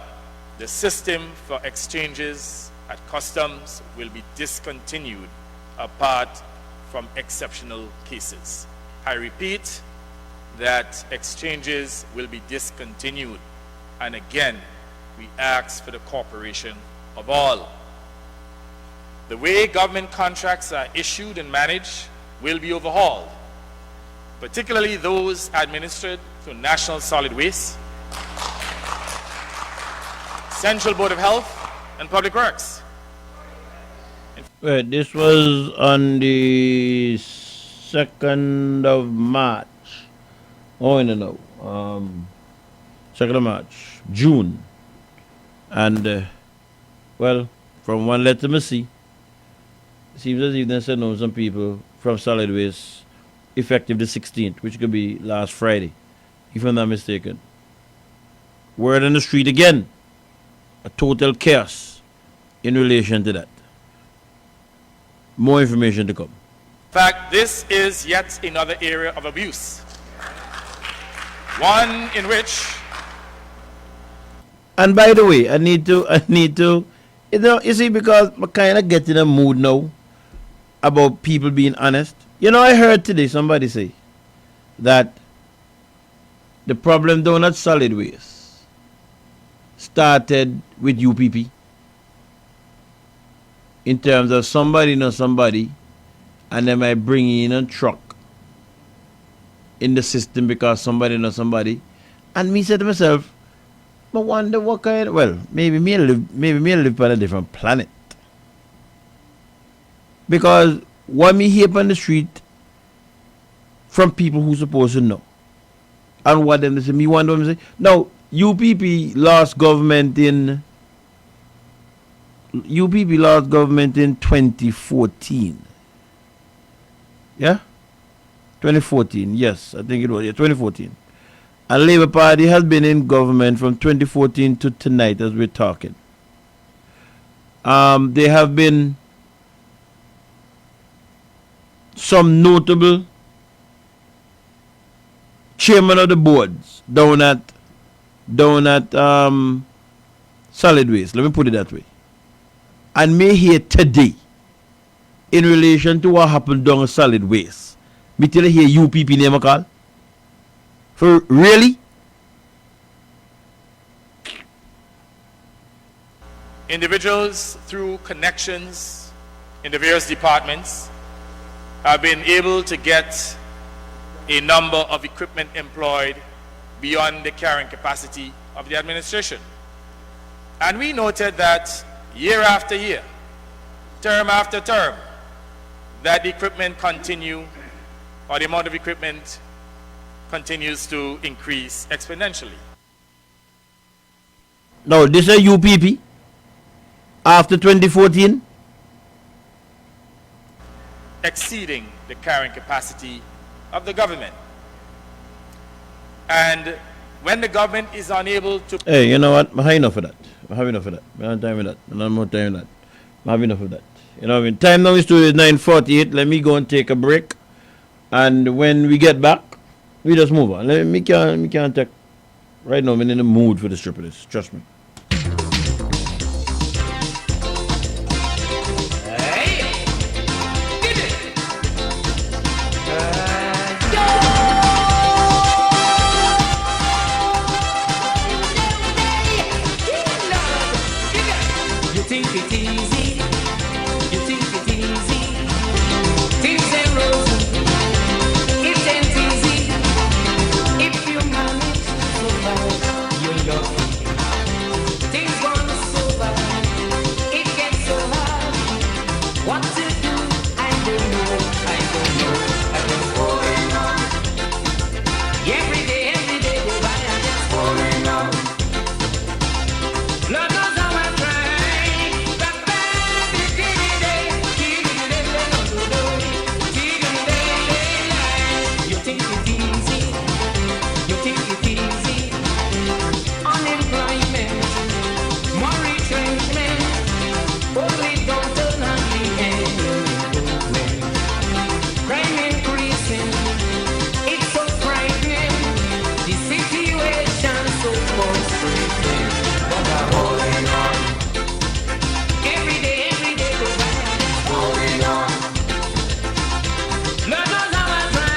the system for exchanges at customs will be discontinued apart from exceptional cases. I repeat that exchanges will be discontinued, and again, we ask for the cooperation of all. The way government contracts are issued and managed will be overhauled, particularly those administered through National Solid Waste, Central Board of Health, and Public Works. Right, this was on the 2nd of March. Oh, no. 2nd of March, June. And, well, from one letter I see, it seems as if they said no, some people from solid waste effective the 16th, which could be last Friday, if I'm not mistaken. Word on the street again, a total chaos in relation to that. More information to come. In fact, this is yet another area of abuse. One in which... And by the way, I need to, you see, because I kind of get in a mood now about people being honest. You know, I heard today somebody say that the problem down at solid waste started with UPP. In terms of somebody know somebody, and they might bring in a truck in the system because somebody know somebody. And me said to myself, I wonder what kind of, well, maybe me live on a different planet. Because what me hear on the street from people who supposed to know. And what them say, me wonder what them say. Now, UPP lost government in 2014. Yeah? 2014, yes, I think it was, 2014. And Labour Party has been in government from 2014 to tonight as we're talking. There have been some notable chairman of the boards down at solid waste. Let me put it that way. And me here today, in relation to what happened down at solid waste, me tell you here UPP name a call. For really? Individuals through connections in the various departments have been able to get a number of equipment employed beyond the carrying capacity of the administration. And we noted that year after year, term after term, that the equipment continue, or the amount of equipment continues to increase exponentially. Now, this is UPP after 2014? Exceeding the carrying capacity of the government. And when the government is unable to... Hey, you know what? I have enough of that. I have enough of that. I don't have time with that. No more time with that. I have enough of that. You know what I mean? Time now is 9:48. Let me go and take a break. And when we get back, we just move on. Me can't take... Right now, I'm in the mood for the strip of this. Trust me. think it easy. You think it easy. Things ain't rosy. It ain't easy. If you manage to survive, you're lucky. Things gonna so bad. It gets so hard. What to do? I don't know. I don't know. I just falling on. Every day go by. I just falling on. Lord knows how I try. You think it easy? You think it easy? Unemployment, more retrenchment, only don't turn on the end. Crime increasing, it's so frightening. The situation so frustrating. But I'm holding on. Every day go by, I'm holding on. Lord knows how I try.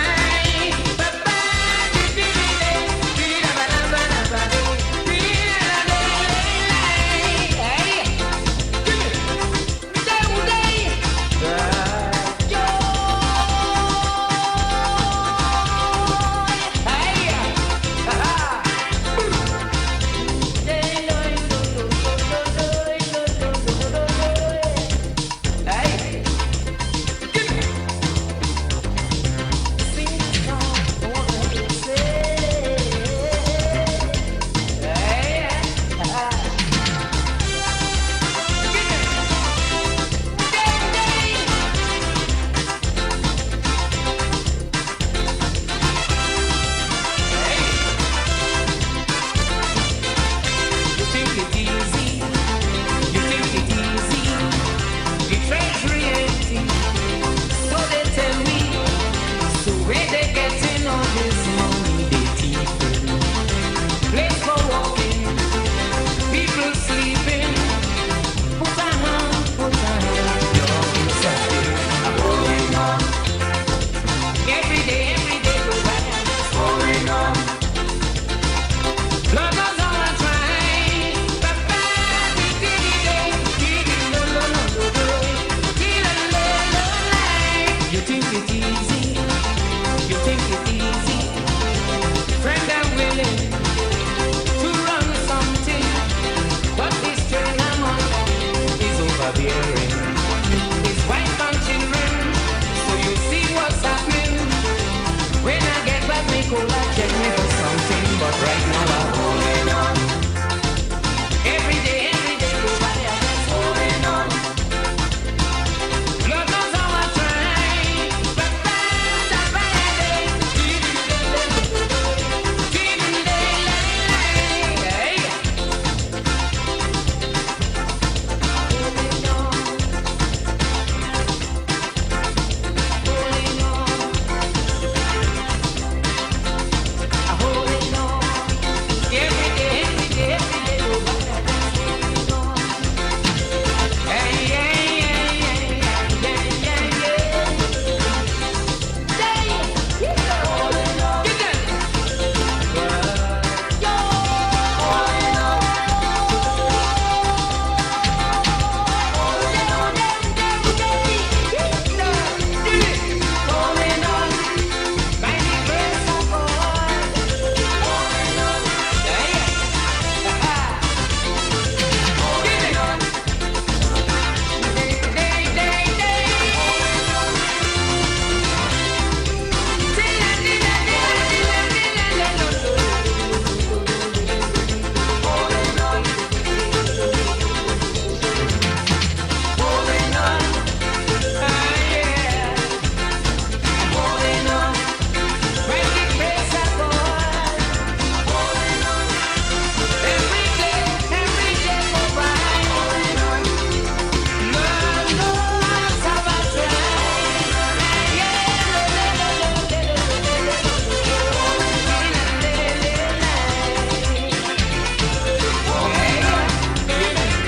You think it easy? You think it easy? The treasury empty, so they tell me. So where they getting all this money? They thieving. Place for walking, people sleeping. Put a hand, you're suffering. I'm holding on. Every day go by, I'm just holding on. Lord knows how I try. You think it easy? You think it easy? Friend, I'm willing to run something, but this train I'm on is overbearing. It's wife and children, so you see what's happening. When I get back, me cola check me for something, but right now I'm holding on. Every day go by, I'm just holding on. Lord knows how I try.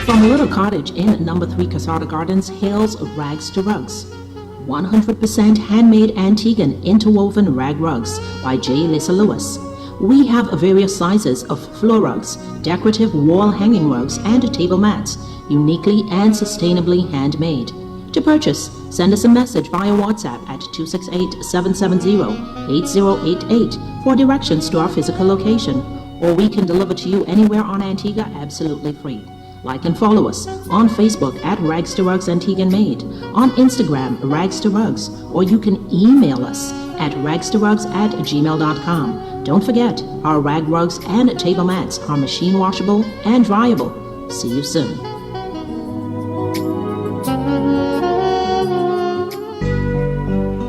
From a little cottage in number 3 Casada Gardens hails Rags to Rugs. 100% handmade Antiguan interwoven rag rugs by J. Lissa Lewis. We have various sizes of floor rugs, decorative wall hanging rugs, and table mats, uniquely and sustainably handmade. To purchase, send us a message via WhatsApp at 268-770-8088 for directions to our physical location, or we can deliver to you anywhere on Antigua absolutely free. Like and follow us on Facebook at Rags to Rugs Antigua and Made, on Instagram Rags to Rugs, or you can email us at ragstorugs@gmail.com. Don't forget, our rag rugs and table mats are machine washable and dryable. See you soon.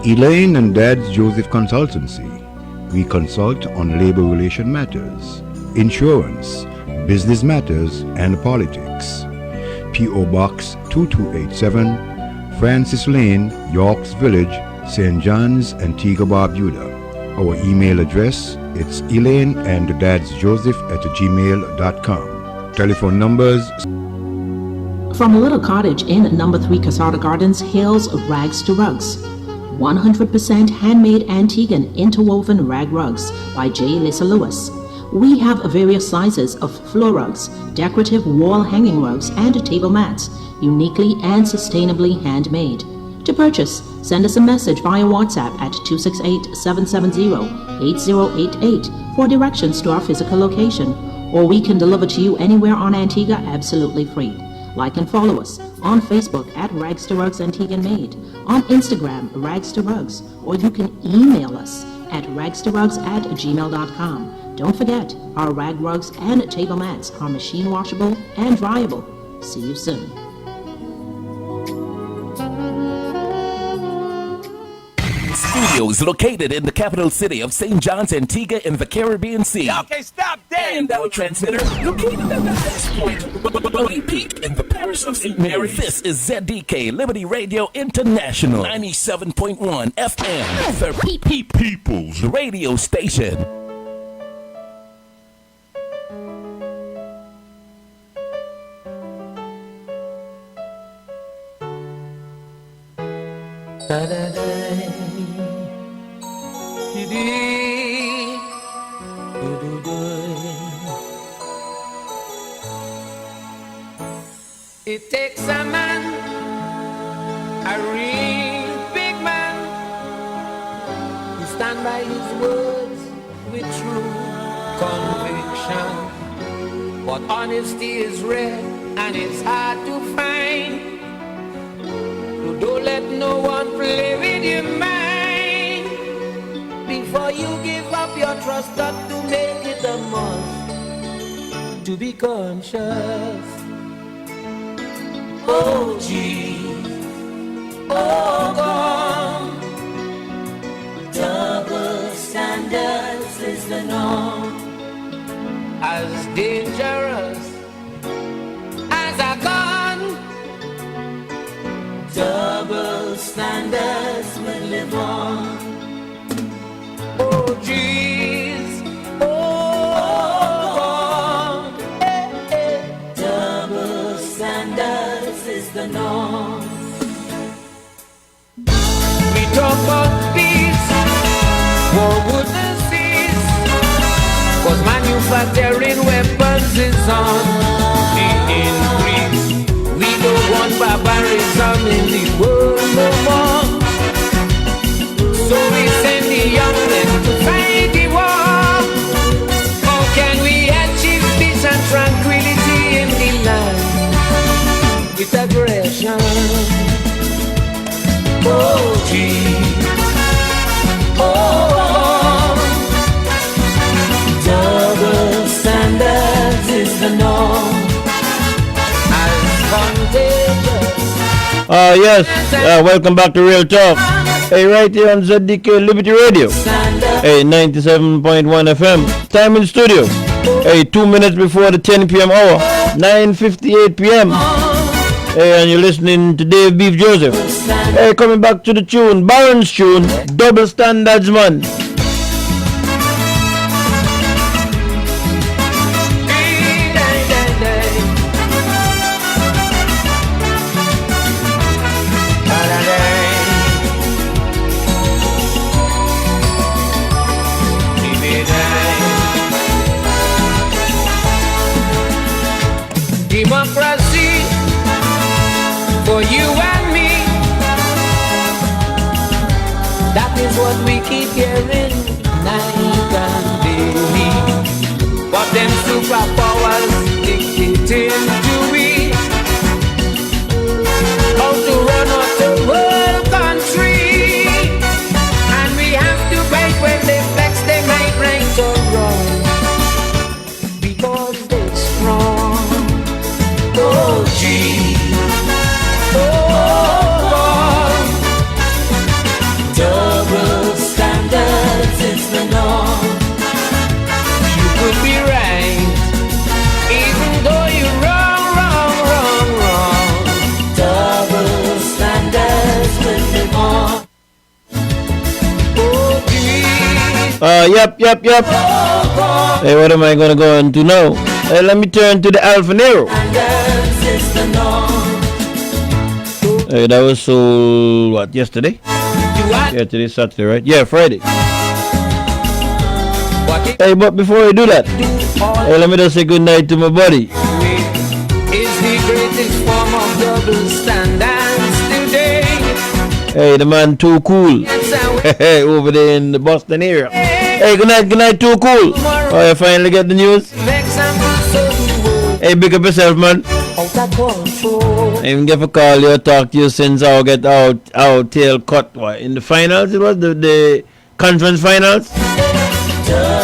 Elaine and Dad's Joseph Consultancy. We consult on labor relation matters, insurance, business matters, and politics. P.O. Box 2287, Francis Lane, Yorks Village, St. John's, Antigua Barbuda. Our email address, it's Elaine and Dad's Joseph @gmail.com. Telephone numbers. From a little cottage in number 3 Casarda Gardens hails Rags to Rugs. 100% handmade Antiguan interwoven rag rugs by J. Lissa Lewis. We have various sizes of floor rugs, decorative wall hanging rugs, and table mats, uniquely and sustainably handmade. To purchase, send us a message via WhatsApp at 268-770-8088 for directions to our physical location, or we can deliver to you anywhere on Antigua absolutely free. Like and follow us on Facebook at Rags to Rugs Antigua and Made, on Instagram Rags to Rugs, or you can email us at ragstorugs@gmail.com. Don't forget, our rag rugs and table mats are machine washable and dryable. See you soon. Studios located in the capital city of St. John's, Antigua in the Caribbean Sea. Okay, stop there. And our transmitter located at the highest point, peak in the parish of St. Mary. This is ZDK Liberty Radio International 97.1 FM, the People's Radio Station. It takes a man, a real big man, to stand by his words with true conviction. But honesty is rare and it's hard to find. So don't let no one play with your mind. Before you give up your trust, got to make it a must. To be conscious. Oh gee, oh God, double standards is the norm. As dangerous as a gun, double standards will live on. Oh geez, oh God, double standards is the norm. We talk about peace, war wouldn't cease, 'cause manufacturing weapons is on the increase. We don't want barbarism in the world no more, so we send the young men to fight the war. How can we achieve peace and tranquility in the land with aggression? Oh gee, oh, double standards is the norm. As contagious. Yes, welcome back to Real Talk. Hey, right here on ZDK Liberty Radio. Hey, 97.1 FM. Time in studio. Hey, 2 minutes before the 10 p.m. hour. 9:58 p.m. Hey, and you're listening to Dave Beef Joseph. Hey, coming back to the tune, Baron's tune, Double Standards Man. That's what we keep hearing night and day. But them superpowers dictating to we how to run out the whole country. And we have to fight when they flex they might right or wrong. Because they're strong. Oh gee. Double standards is the norm. You could be right, even though you're wrong. Double standards will live on. Yep. Hey, what am I gonna go into now? Hey, let me turn to the Alfa Nero. Hey, that was sold, what, yesterday? Yeah, today's Saturday, right? Yeah, Friday. Hey, but before I do that, hey, let me just say good night to my buddy. Is the greatest form of double standards today. Hey, the man Too Cool. Hey, over there in the Boston area. Hey, good night, Too Cool. Oh, you finally get the news? Hey, big up yourself, man. I even get a call you, talk to you since I'll get our tail cut. What, in the finals? It was the conference finals.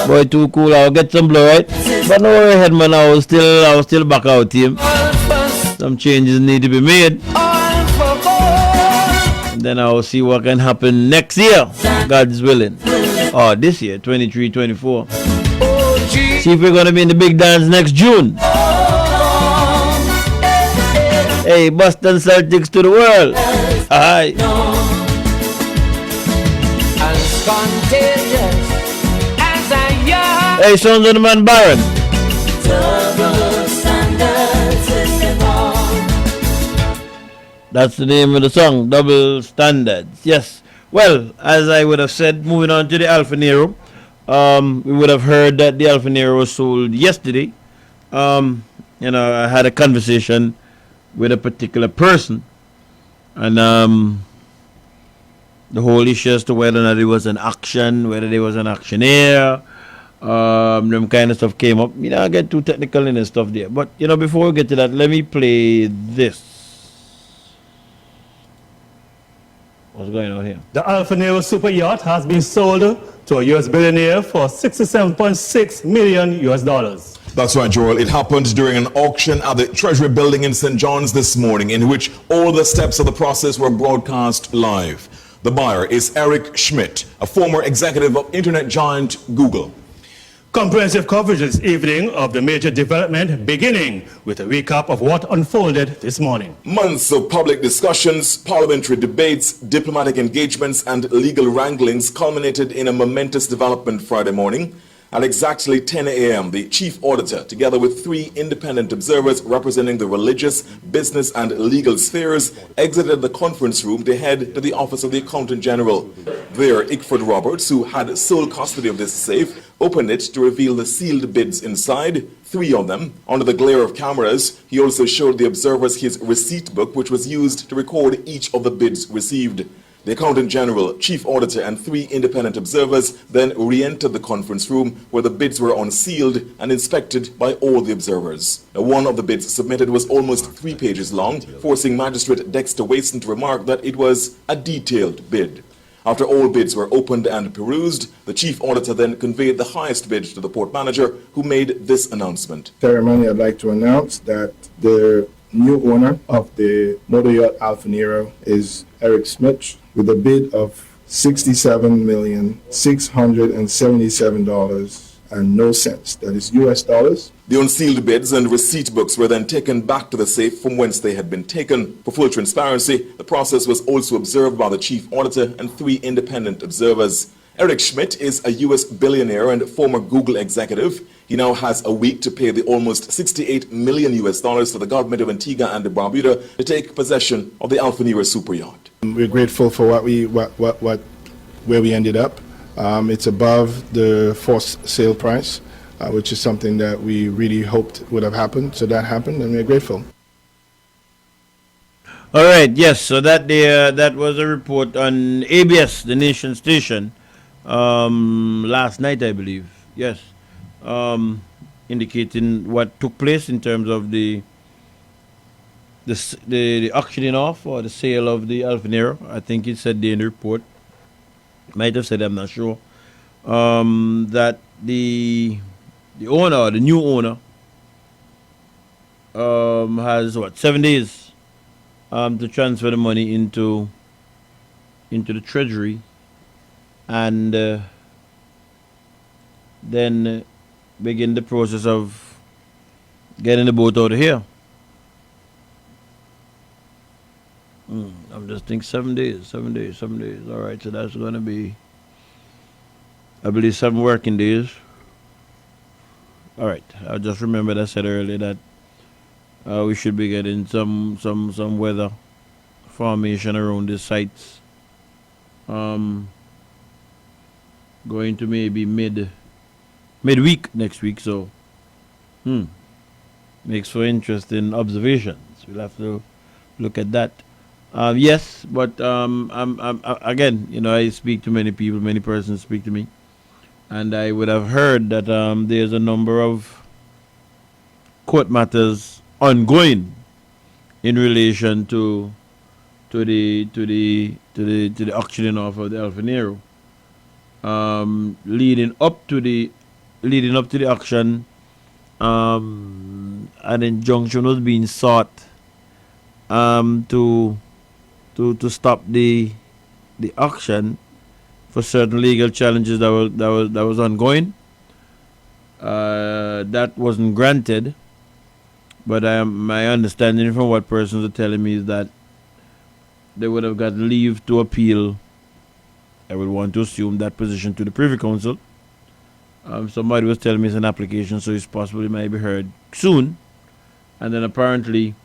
Boy, Too Cool. I'll get some blow, right? But no worry, ahead, man. I was still back out team. Some changes need to be made. And then I'll see what can happen next year. God's willing. Oh, this year, 23-24. See if we're gonna be in the big dance next June. Hey, Boston Celtics to the world. Hi. Hey, sons of the man Baron. That's the name of the song, Double Standards. Yes. Well, as I would have said, moving on to the Alfa Nero, we would have heard that the Alfa Nero was sold yesterday. I had a conversation with a particular person, and the whole issue as to whether or not it was an auction, whether there was an auctioneer, them kind of stuff came up. I get too technical in and stuff there. But before we get to that, let me play this. What's going on here? The Alfa Nero super yacht has been sold to a U.S. billionaire for $67.6 million. That's right, Joel. It happened during an auction at the Treasury Building in St. John's this morning, in which all the steps of the process were broadcast live. The buyer is Eric Schmidt, a former executive of internet giant Google. Comprehensive coverage this evening of the major development, beginning with a recap of what unfolded this morning. Months of public discussions, parliamentary debates, diplomatic engagements, and legal wranglings culminated in a momentous development Friday morning. At exactly 10 a.m., the chief auditor, together with 3 independent observers representing the religious, business, and legal spheres, exited the conference room to head to the office of the Accountant General. There, Ickford Roberts, who had sole custody of this safe, opened it to reveal the sealed bids inside, 3 of them. Under the glare of cameras, he also showed the observers his receipt book, which was used to record each of the bids received. The Accountant General, Chief Auditor, and 3 independent observers then re-entered the conference room where the bids were unsealed and inspected by all the observers. Now, one of the bids submitted was almost 3 pages long, forcing Magistrate Dexter Waston to remark that it was a detailed bid. After all bids were opened and perused, the Chief Auditor then conveyed the highest bid to the Port Manager, who made this announcement. Ceremony, I'd like to announce that the new owner of the motor yacht Alfa Nero is Eric Schmidt, with a bid of $67,677.00. That is US dollars. The unsealed bids and receipt books were then taken back to the safe from whence they had been taken. For full transparency, the process was also observed by the Chief Auditor and 3 independent observers. Eric Schmidt is a U.S. billionaire and former Google executive. He now has a week to pay the almost $68 million to the government of Antigua and Barbuda to take possession of the Alfa Nero super yacht. We're grateful for where we ended up. It's above the forced sale price, which is something that we really hoped would have happened. So that happened, and we're grateful. All right, yes. So that was a report on ABS, the nation station, last night, I believe. Yes, indicating what took place in terms of the auctioning off or the sale of the Alfa Nero. I think it said there in the report. Might have said, I'm not sure. That the owner, the new owner, has 7 days to transfer the money into the treasury, and then begin the process of getting the boat out of here. I'm just thinking 7 days, 7 days, 7 days. All right, so that's going to be, I believe, 7 working days. All right, I just remembered I said earlier that we should be getting some weather formation around the sites. Going to maybe midweek next week, so makes for interesting observations. We'll have to look at that. Yes, but again, I speak to many people, many persons speak to me, and I would have heard that there's a number of court matters ongoing in relation to the auctioning off of the Alfa Nero. Leading up to the auction, an injunction was being sought to stop the auction for certain legal challenges that was ongoing. That wasn't granted, but my understanding from what persons are telling me is that they would have got leave to appeal. I would want to assume that position to the Privy Council. Somebody was telling me it's an application, so it's possible it might be heard soon. And then apparently,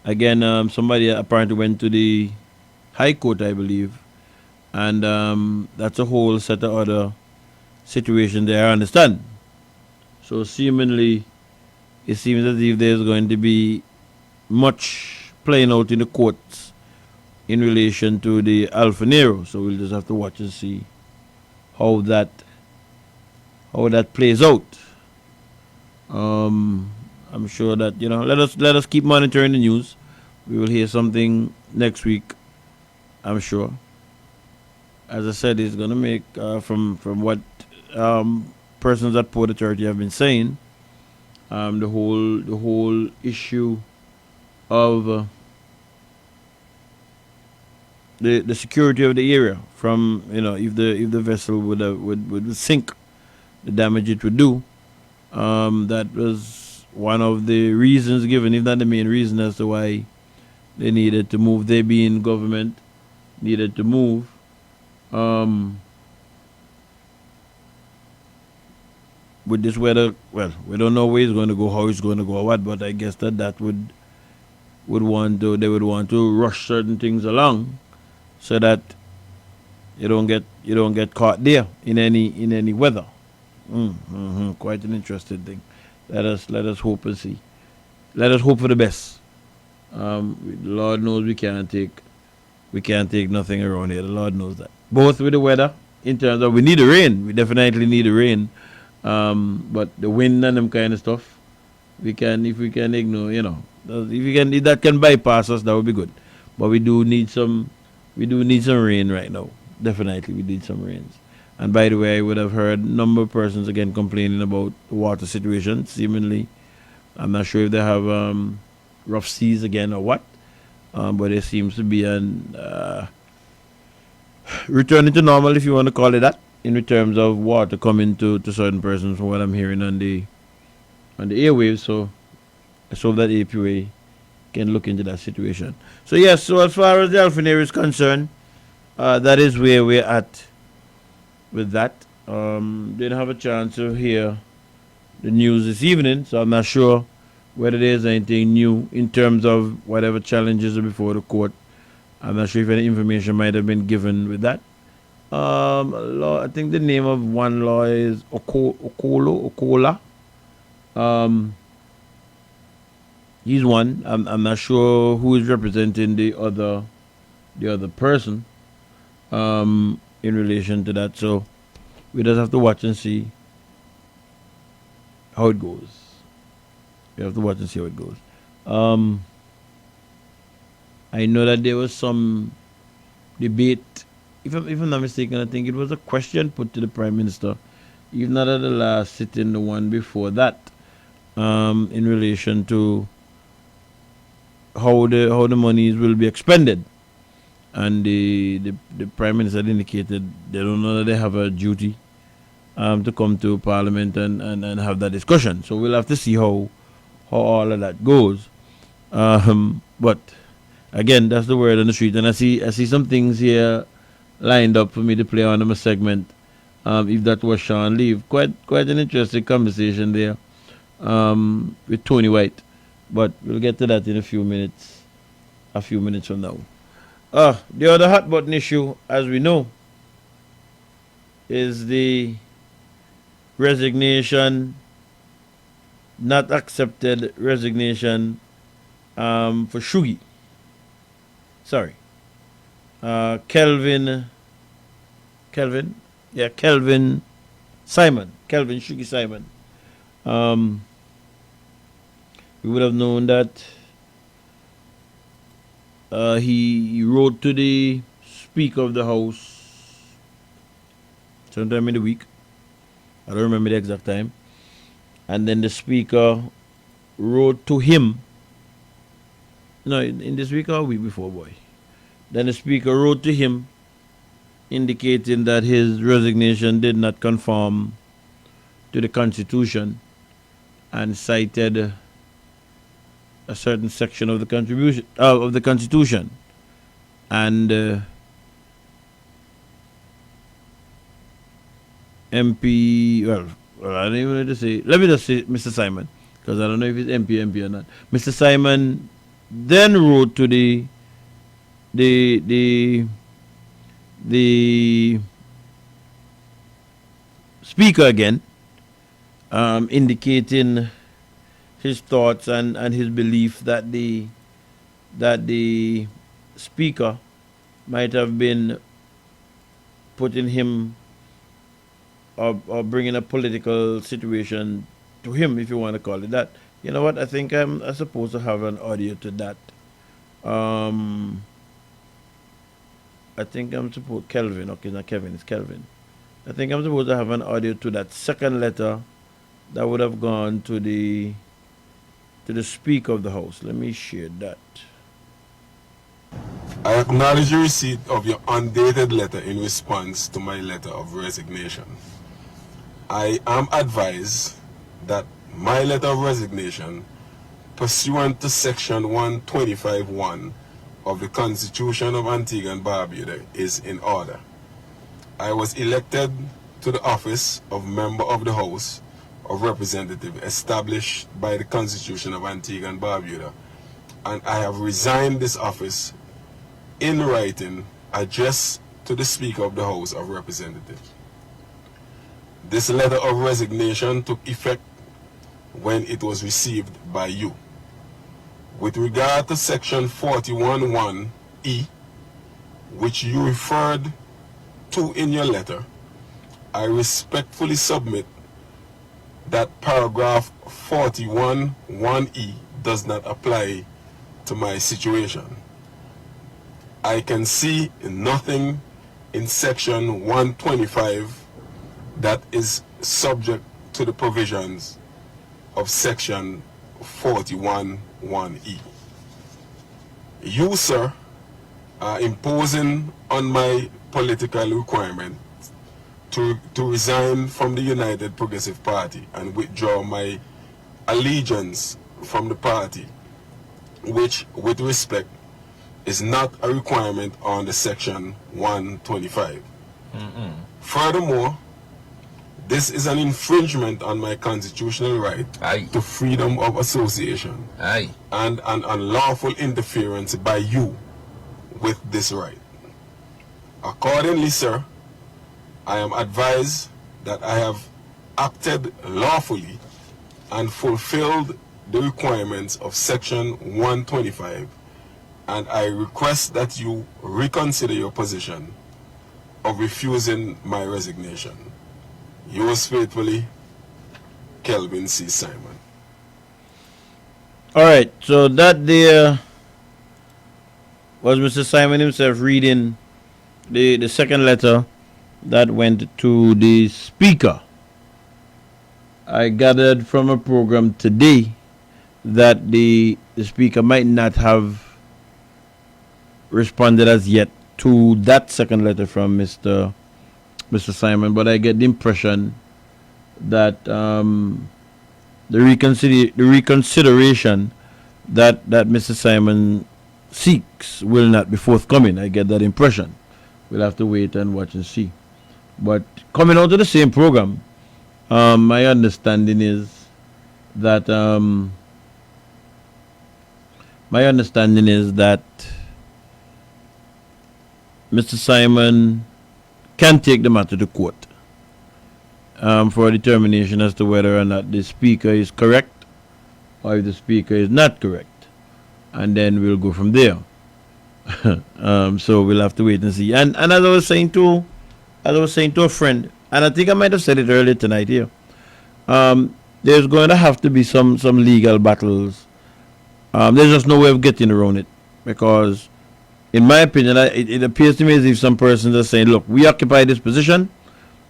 again, somebody apparently went to the High Court, I believe, and that's a whole set of other situations there, I understand. So seemingly, it seems as if there's going to be much playing out in the courts in relation to the Alfa Nero. So we'll just have to watch and see how that plays out. I'm sure that let us keep monitoring the news. We will hear something next week, I'm sure. As I said, it's going to make from what persons at Port Authority have been saying, the whole issue of the security of the area, from if the vessel would sink, the damage it would do. That was one of the reasons given, if not the main reason, as to why they needed to move. They being government needed to move. With this weather, well, we don't know where it's going to go, how it's going to go, or what. But I guess that they would want to rush certain things along, so that you don't get caught there in any weather. Quite an interesting thing. Let us hope and see. Let us hope for the best. Lord knows we can't take nothing around here. The Lord knows that. Both with the weather, in terms of we need the rain. We definitely need the rain. But the wind and them kind of stuff, if we can ignore, if that can bypass us, that would be good. But we do need some rain right now. Definitely, we need some rains. And by the way, I would have heard a number of persons again complaining about the water situation. Seemingly, I'm not sure if they have rough seas again or what, but there seems to be an returning to normal, if you want to call it that, in terms of water coming to certain persons, from what I'm hearing on the airwaves. So I hope that APA can look into that situation. So yes, so as far as the Alfa Nero is concerned, that is where we're at with that. Didn't have a chance to hear the news this evening, so I'm not sure whether there's anything new in terms of whatever challenges are before the court. I'm not sure if any information might have been given with that. I think the name of one law is Okola. He's one. I'm not sure who is representing the other person in relation to that. So we just have to watch and see how it goes. We have to watch and see how it goes. I know that there was some debate. If I'm not mistaken, I think it was a question put to the Prime Minister, even not at the last sitting, the one before that, in relation to how the monies will be expended. And the Prime Minister indicated they don't know that they have a duty to come to Parliament and have that discussion. So we'll have to see how all of that goes. But again, that's the word on the street. And I see some things here lined up for me to play on my segment. If that was Sean Leave, quite an interesting conversation there with Tony White. But we'll get to that in a few minutes from now. The other hot button issue, as we know, is the not accepted resignation for Shugi. Sorry. Kelvin Shugi Simon. We would have known that he wrote to the Speaker of the House sometime in the week. I don't remember the exact time. And then the Speaker wrote to him. No, in this week or a week before, boy. Then the Speaker wrote to him indicating that his resignation did not conform to the Constitution and cited a certain section of the Constitution. And MP, well, I don't even know to say. Let me just say Mr. Simon, because I don't know if it's MP or not. Mr. Simon then wrote to the Speaker again, indicating his thoughts and his belief that the Speaker might have been putting him or bringing a political situation to him, if you want to call it that. You know what? I think I'm supposed to have an audio to that. I think I'm supposed Kelvin. Okay, not Kevin. It's Kelvin. I think I'm supposed to have an audio to that second letter that would have gone to the Speaker of the House. Let me share that. I acknowledge the receipt of your undated letter in response to my letter of resignation. I am advised that my letter of resignation, pursuant to Section 125(1) of the Constitution of Antigua and Barbuda, is in order. I was elected to the office of Member of the House of Representatives established by the Constitution of Antigua and Barbuda, and I have resigned this office in writing, addressed to the Speaker of the House of Representatives. This letter of resignation took effect when it was received by you. With regard to Section 41(1)(e), which you referred to in your letter, I respectfully submit that paragraph 41(1)(e) does not apply to my situation. I can see nothing in Section 125 that is subject to the provisions of Section 41(1)(e). You, sir, are imposing on my political requirement to resign from the United Progressive Party and withdraw my allegiance from the party, which, with respect, is not a requirement under Section 125. Furthermore, this is an infringement on my constitutional right to freedom of association and an unlawful interference by you with this right. Accordingly, sir, I am advised that I have acted lawfully and fulfilled the requirements of Section 125, and I request that you reconsider your position of refusing my resignation. Yours faithfully, Kelvin C. Simon. All right, so that there was Mr. Simon himself reading the second letter that went to the speaker. I gathered from a program today that the speaker might not have responded as yet to that second letter from Mr. Simon, but I get the impression that the reconsideration that Mr. Simon seeks will not be forthcoming. I get that impression. We'll have to wait and watch and see. But coming out of the same program, my understanding is that Mr. Simon can take the matter to court for a determination as to whether or not the speaker is correct or if the speaker is not correct, and then we'll go from there. So we'll have to wait and see. And as I was saying to a friend, and I think I might have said it earlier tonight here, there's going to have to be some legal battles. There's just no way of getting around it, because in my opinion, it appears to me as if some persons are saying, look, we occupy this position,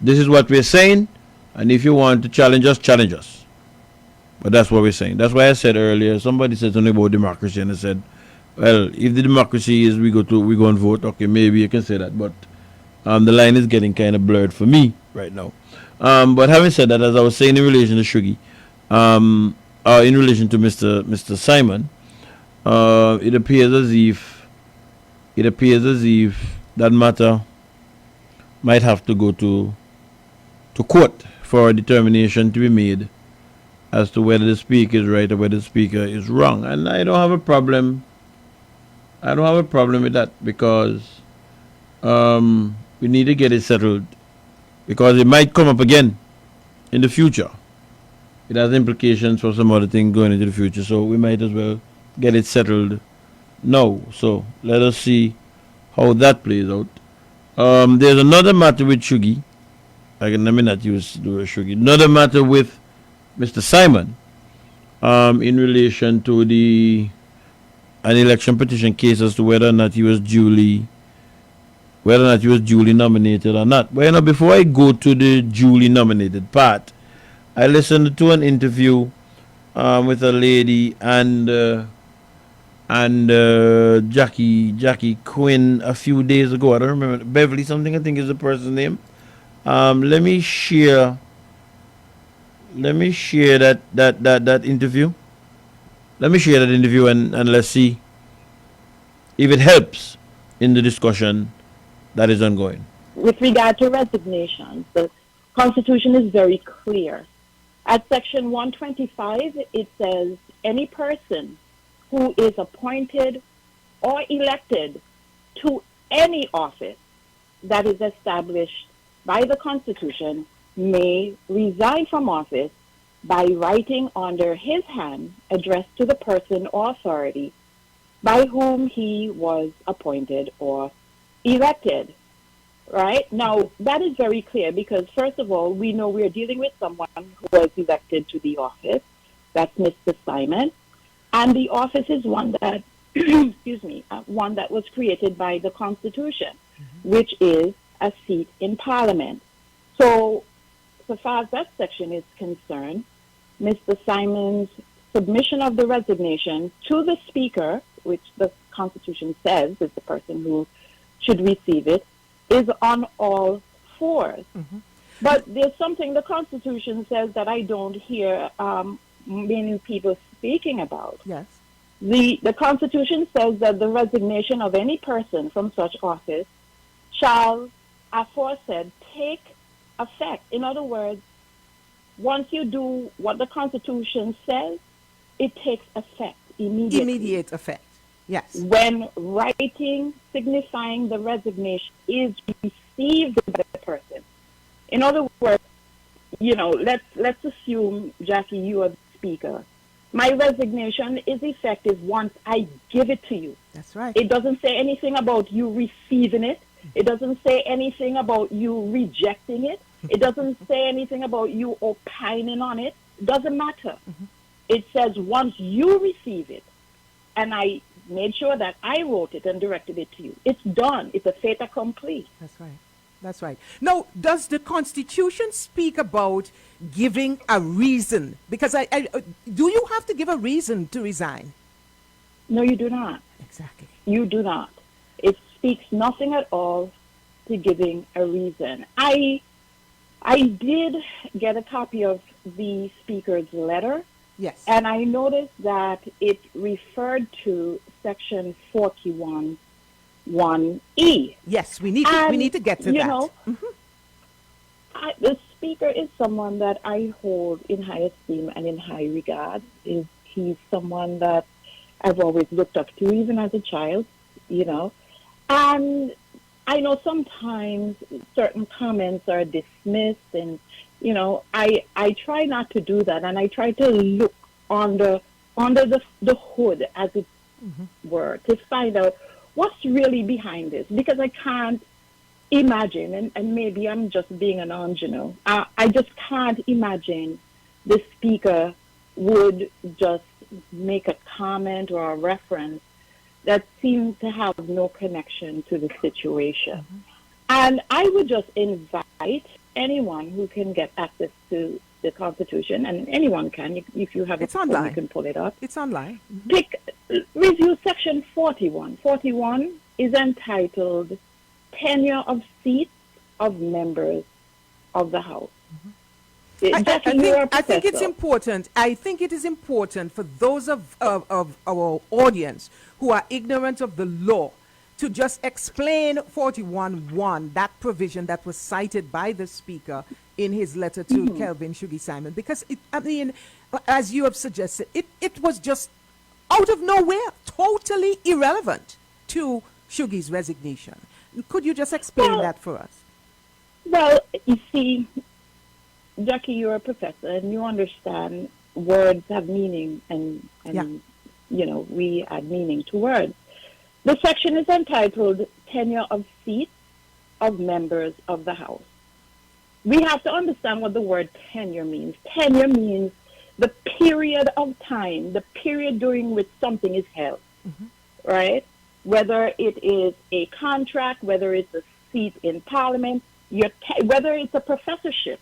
this is what we're saying, and if you want to challenge us, challenge us. But that's what we're saying. That's why I said earlier, somebody said something about democracy, and I said, well, if the democracy is we go and vote, okay, maybe you can say that, but the line is getting kind of blurred for me right now. But having said that, as I was saying in relation to Shuggy, in relation to Mr. Simon, it appears as if that matter might have to go to court for a determination to be made as to whether the speaker is right or whether the speaker is wrong. And I don't have a problem. I don't have a problem with that, because we need to get it settled, because it might come up again in the future. It has implications for some other thing going into the future, so we might as well get it settled now. So let us see how that plays out. There's another matter with Shuggy. Let me not use the word Shuggy. Another matter with Mr. Simon in relation to an election petition case as to whether or not he was duly nominated or not. But before I go to the duly nominated part, I listened to an interview with a lady and Jackie Quinn a few days ago. I don't remember. Beverly something, I think, is the person's name. Let me share that interview. Let me share that interview and let's see if it helps in the discussion that is ongoing. With regard to resignations, the Constitution is very clear. At Section 125, it says any person who is appointed or elected to any office that is established by the Constitution may resign from office by writing under his hand addressed to the person or authority by whom he was appointed or elected. Right? Now, that is very clear because, first of all, we know we're dealing with someone who was elected to the office. That's Mr. Simon. And the office is one that, one that was created by the Constitution, which is a seat in Parliament. So far as that section is concerned, Mr. Simon's submission of the resignation to the Speaker, which the Constitution says is the person who should receive it, is on all fours. But there's something the Constitution says that I don't hear many people speaking about. Yes. The Constitution says that the resignation of any person from such office shall, aforesaid, take effect. In other words, once you do what the Constitution says, it takes effect immediately. Immediate effect. Yes. When writing signifying the resignation is received by the person. In other words, let's assume, Jackie, you are the Speaker, My resignation is effective once I give it to you. That's right. It doesn't say anything about you receiving it. It doesn't say anything about you rejecting it. It doesn't say anything about you opining on it. It doesn't matter. It says once you receive it, and I made sure that I wrote it and directed it to you, it's done. It's a fait accompli. That's right. That's right. Now, does the Constitution speak about giving a reason? Because do you have to give a reason to resign? No, you do not. Exactly. You do not. It speaks nothing at all to giving a reason. I did get a copy of the Speaker's letter. Yes. And I noticed that it referred to Section 41. 1E. Yes, we need to get to that. You know, the Speaker is someone that I hold in high esteem and in high regard. He's someone that I've always looked up to, even as a child, you know. And I know sometimes certain comments are dismissed, and, you know, I try not to do that, and I try to look under the hood, as it were, to find out what's really behind this, because I can't imagine, and maybe I'm just being an ingenue, I just can't imagine the Speaker would just make a comment or a reference that seems to have no connection to the situation. And I would just invite anyone who can get access to the Constitution, and anyone can, if you have it's a phone, online. you can pull it up. It's online. Review Section 41. 41 is entitled Tenure of Seats of Members of the House. I think it's important. I think it is important for those of our audience who are ignorant of the law to just explain 41.1, that provision that was cited by the Speaker in his letter to Kelvin Shugi Simon, because as you have suggested, it was just out of nowhere, totally irrelevant to Shugi's resignation. Could you just explain that for us? Well, you see, Jackie, you're a professor, and you understand words have meaning, and you know, we add meaning to words. The section is entitled Tenure of Seats of Members of the House. We have to understand what the word tenure means. Tenure means the period of time, the period during which something is held, right? Whether it is a contract, whether it's a seat in Parliament, whether it's a professorship,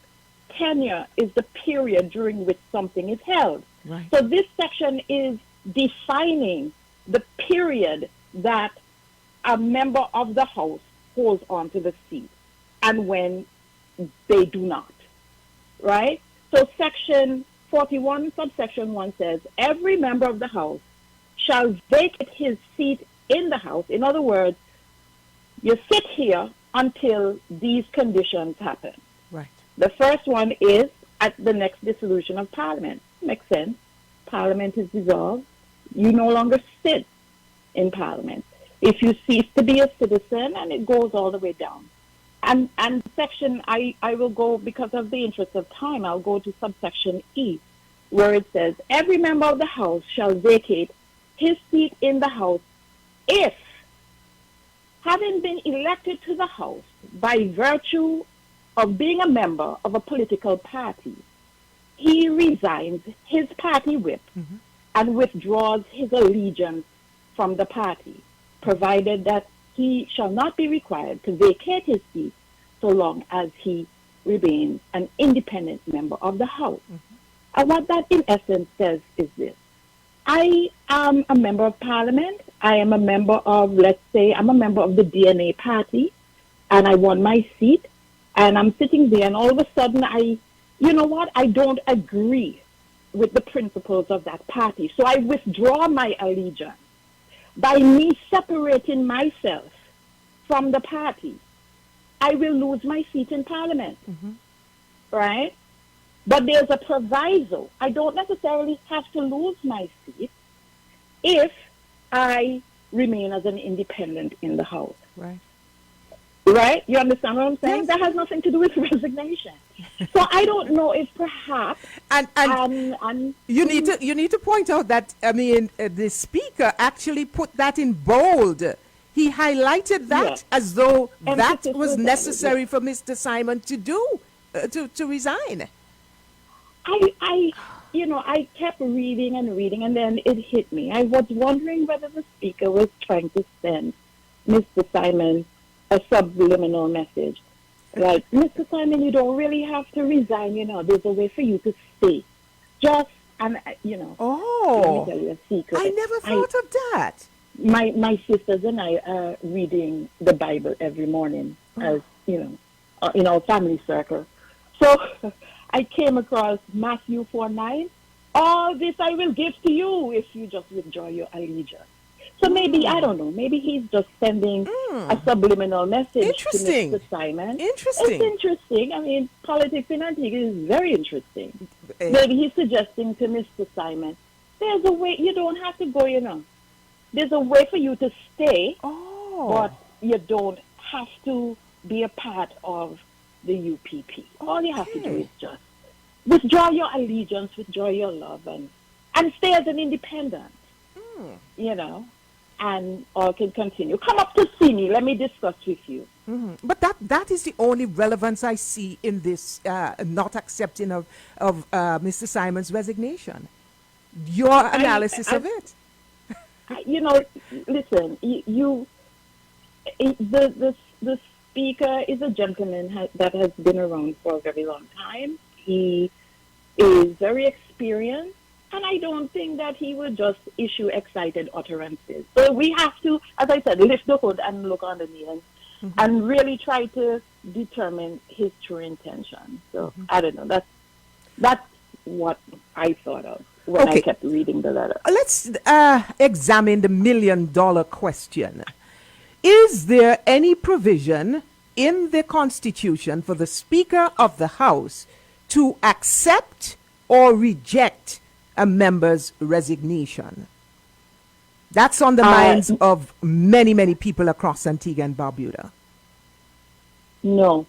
tenure is the period during which something is held. Right. So this section is defining the period that a member of the House holds on to the seat and when they do not, right? So Section 41, subsection 1 says, every member of the House shall vacate his seat in the House. In other words, you sit here until these conditions happen. Right. The first one is at the next dissolution of Parliament. Makes sense. Parliament is dissolved. You no longer sit in Parliament. If you cease to be a citizen, and it goes all the way down. And section, I will go, because of the interest of time, I'll go to subsection E, where it says, every member of the House shall vacate his seat in the House if, having been elected to the House by virtue of being a member of a political party, he resigns his party whip and withdraws his allegiance from the party, provided that he shall not be required to vacate his seat so long as he remains an independent member of the House. And what that in essence says is this. I am a member of Parliament. I am a member of, let's say, I'm a member of the DNA party, and I won my seat, and I'm sitting there, and all of a sudden you know what, I don't agree with the principles of that party. So I withdraw my allegiance. By me separating myself from the party, I will lose my seat in Parliament, right? But there's a proviso. I don't necessarily have to lose my seat if I remain as an independent in the House. Right. Right? You understand what I'm saying? Yes. That has nothing to do with resignation. So I don't know if perhaps and you need to point out that the speaker actually put that in bold. He highlighted that as though that was necessary for Mr. Simon to do to resign. I kept reading and reading, and then it hit me. I was wondering whether the speaker was trying to send Mr. Simon a subliminal message. Like, Mr. Simon, you don't really have to resign, there's a way for you to stay. Let me tell you a secret. I never thought of that. My sisters and I are reading the Bible every morning, as, in our family circle. So I came across Matthew 4:9. All this I will give to you if you just withdraw your allegiance. So maybe, I don't know, maybe he's just sending a subliminal message to Mr. Simon. Interesting. It's interesting. I mean, politics in Antigua is very interesting. Maybe he's suggesting to Mr. Simon, there's a way, you don't have to go, There's a way for you to stay, but you don't have to be a part of the UPP. All you have to do is just withdraw your allegiance, withdraw your love, and stay as an independent, and all can continue. Come up to see me. Let me discuss with you. But that is the only relevance I see in this not accepting of Mr. Simon's resignation. Your analysis of it. Listen, the speaker is a gentleman that has been around for a very long time. He is very experienced, and I don't think that he will just issue excited utterances. So we have to, as I said, lift the hood and look underneath and really try to determine his true intention. So I don't know. That's what I thought of when I kept reading the letter. Let's examine the $1 million question. Is there any provision in the Constitution for the Speaker of the House to accept or reject a member's resignation? That's on the minds of many, many people across Antigua and Barbuda. No.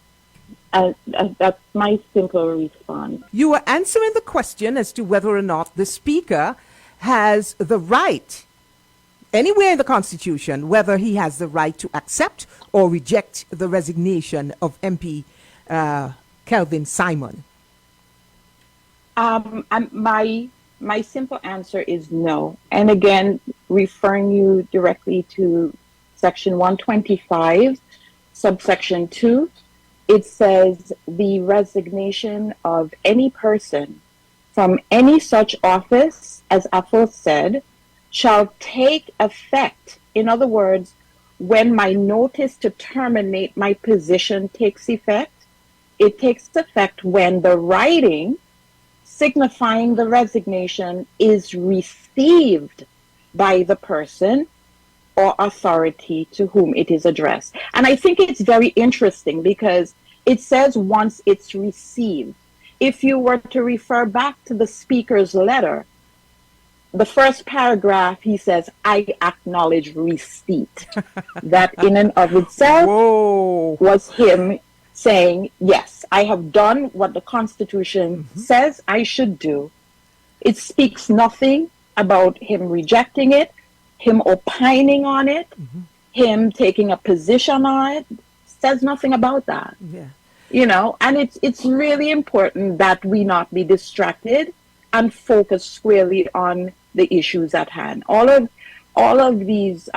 That's my simple response. You were answering the question as to whether or not the Speaker has the right, anywhere in the Constitution, whether he has the right to accept or reject the resignation of MP Kelvin Simon. My simple answer is no. And again, referring you directly to Section 125, subsection 2, it says the resignation of any person from any such office, as Athol said, shall take effect. In other words, when my notice to terminate my position takes effect, it takes effect when the writing signifying the resignation is received by the person or authority to whom it is addressed. And I think it's very interesting because it says once it's received. If you were to refer back to the speaker's letter, the first paragraph, he says, I acknowledge receipt. That in and of itself was him saying, yes, I have done what the Constitution says I should do. It speaks nothing about him rejecting it, him opining on it, him taking a position on it. Says nothing about that. And it's really important that we not be distracted and focus squarely on the issues at hand. All of these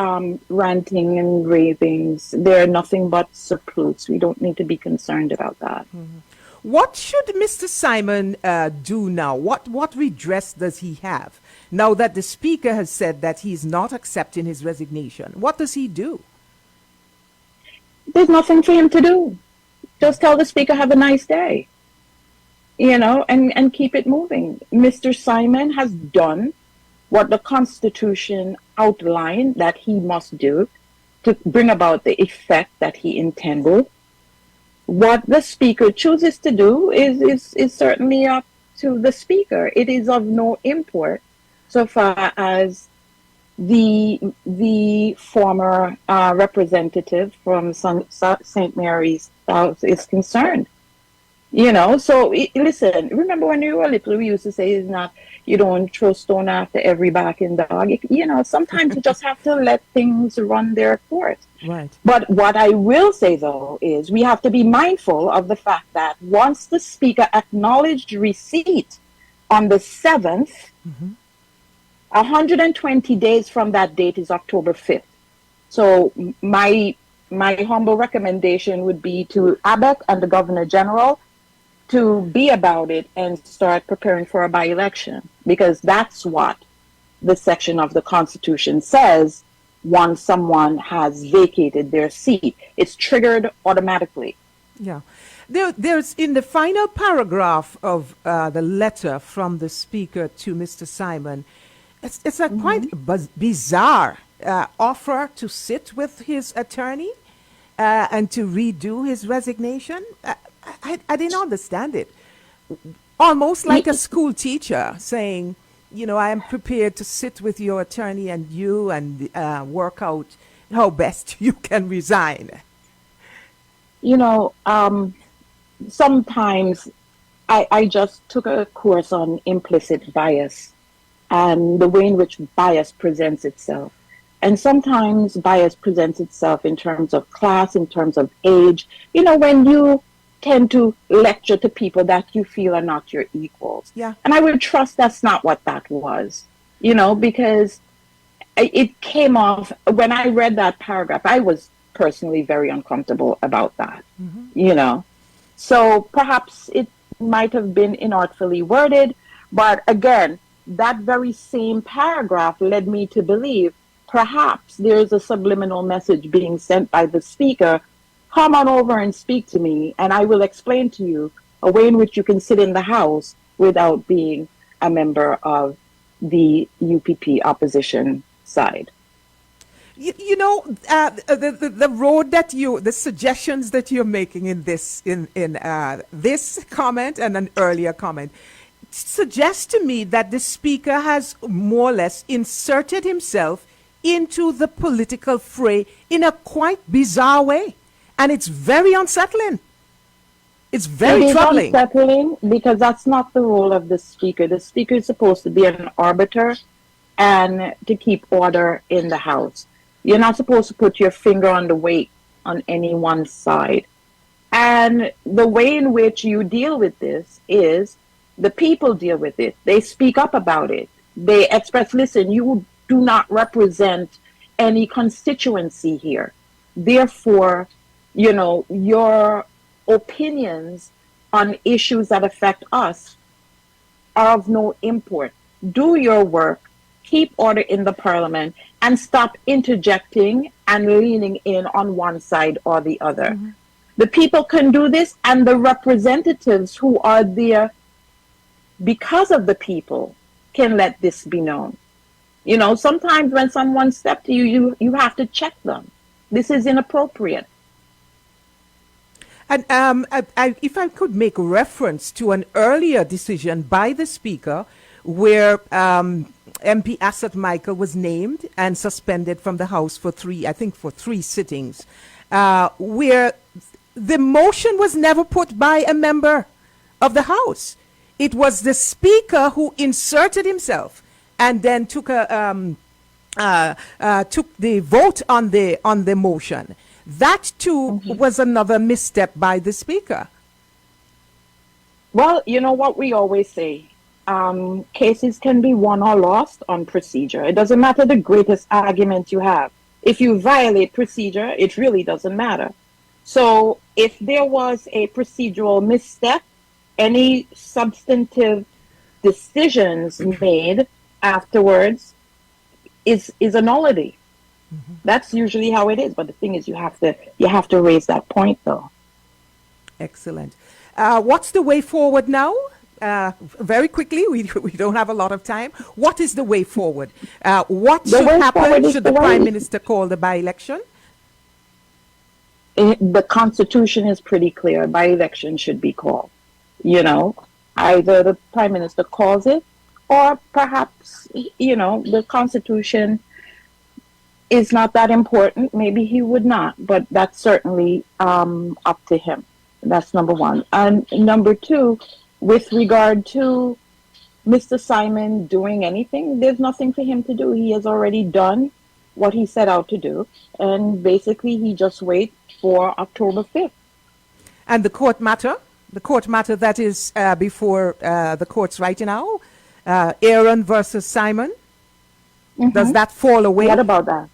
ranting and ravings, they're nothing but surplus. We don't need to be concerned about that. What should Mr. Simon do now? What redress does he have now that the Speaker has said that he's not accepting his resignation? What does he do? There's nothing for him to do. Just tell the Speaker, have a nice day. And keep it moving. Mr. Simon has done what the Constitution outlined that he must do to bring about the effect that he intended. What the Speaker chooses to do is certainly up to the Speaker. It is of no import so far as the former representative from St. Mary's South is concerned. You know, so listen, remember when you were little, we used to say, "Is not, you don't throw stone after every barking dog." You know, sometimes you just have to let things run their course. Right. But what I will say, though, is we have to be mindful of the fact that once the Speaker acknowledged receipt on the 7th, 120 days from that date is October 5th. So my humble recommendation would be to ABEC and the Governor General to be about it and start preparing for a by-election, because that's what the section of the Constitution says once someone has vacated their seat. It's triggered automatically. Yeah. There's in the final paragraph of the letter from the Speaker to Mr. Simon, it's a quite bizarre offer to sit with his attorney and to redo his resignation. I didn't understand it. Almost like a school teacher saying, you know, I am prepared to sit with your attorney and you and work out how best you can resign. You know, sometimes I just took a course on implicit bias and the way in which bias presents itself. And sometimes bias presents itself in terms of class, in terms of age. You know, when you tend to lecture to people that you feel are not your equals. Yeah. And I would trust that's not what that was, you know, because it came off, when I read that paragraph, I was personally very uncomfortable about that, you know. So perhaps it might have been inartfully worded, but again, that very same paragraph led me to believe perhaps there is a subliminal message being sent by the Speaker. Come on over and speak to me, and I will explain to you a way in which you can sit in the House without being a member of the UPP opposition side. You know, the road that the suggestions that you're making in this this comment and an earlier comment suggests to me that the Speaker has more or less inserted himself into the political fray in a quite bizarre way. And it's very unsettling. It's very troubling. It's unsettling because that's not the role of the Speaker. The Speaker is supposed to be an arbiter and to keep order in the House. You're not supposed to put your finger on the weight on any one side. And the way in which you deal with this is the people deal with it. They speak up about it. They express, listen, you do not represent any constituency here. Therefore, you know, your opinions on issues that affect us are of no import. Do your work, keep order in the Parliament, and stop interjecting and leaning in on one side or the other. The people can do this, and the representatives who are there because of the people can let this be known. You know, sometimes when someone steps to you, you have to check them. This is inappropriate. And if I could make reference to an earlier decision by the Speaker where MP Asad Michael was named and suspended from the House for three sittings, where the motion was never put by a member of the House. It was the Speaker who inserted himself and then took the vote on the motion. That too was another misstep by the Speaker. Well, you know what we always say, cases can be won or lost on procedure. It doesn't matter the greatest argument you have. If you violate procedure, it really doesn't matter. So if there was a procedural misstep, any substantive decisions made afterwards is a nullity. That's usually how it is. But the thing is, you have to raise that point, though. Excellent. What's the way forward now? Very quickly, we don't have a lot of time. What is the way forward? What should happen? Should the Prime Minister call the by-election? The Constitution is pretty clear. By-election should be called. You know, either the Prime Minister calls it, or perhaps, you know, the Constitution is not that important. Maybe he would not, but that's certainly up to him. That's number one. And number two, with regard to Mr. Simon doing anything, there's nothing for him to do. He has already done what he set out to do, and basically he just waits for October 5th. And the court matter that is before the courts right now, Aaron versus Simon, does that fall away? What about that?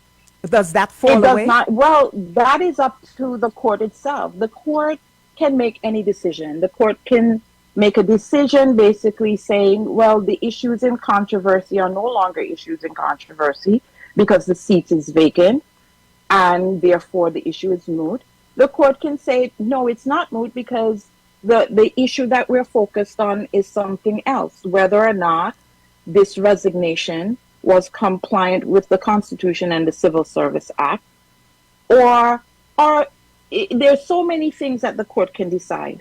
Does that fall away? It does not. Well, that is up to the court itself. The court can make any decision. The court can make a decision basically saying, well, the issues in controversy are no longer issues in controversy because the seat is vacant and therefore the issue is moot. The court can say, no, it's not moot because the issue that we're focused on is something else, whether or not this resignation was compliant with the Constitution and the Civil Service Act, or there's so many things that the court can decide.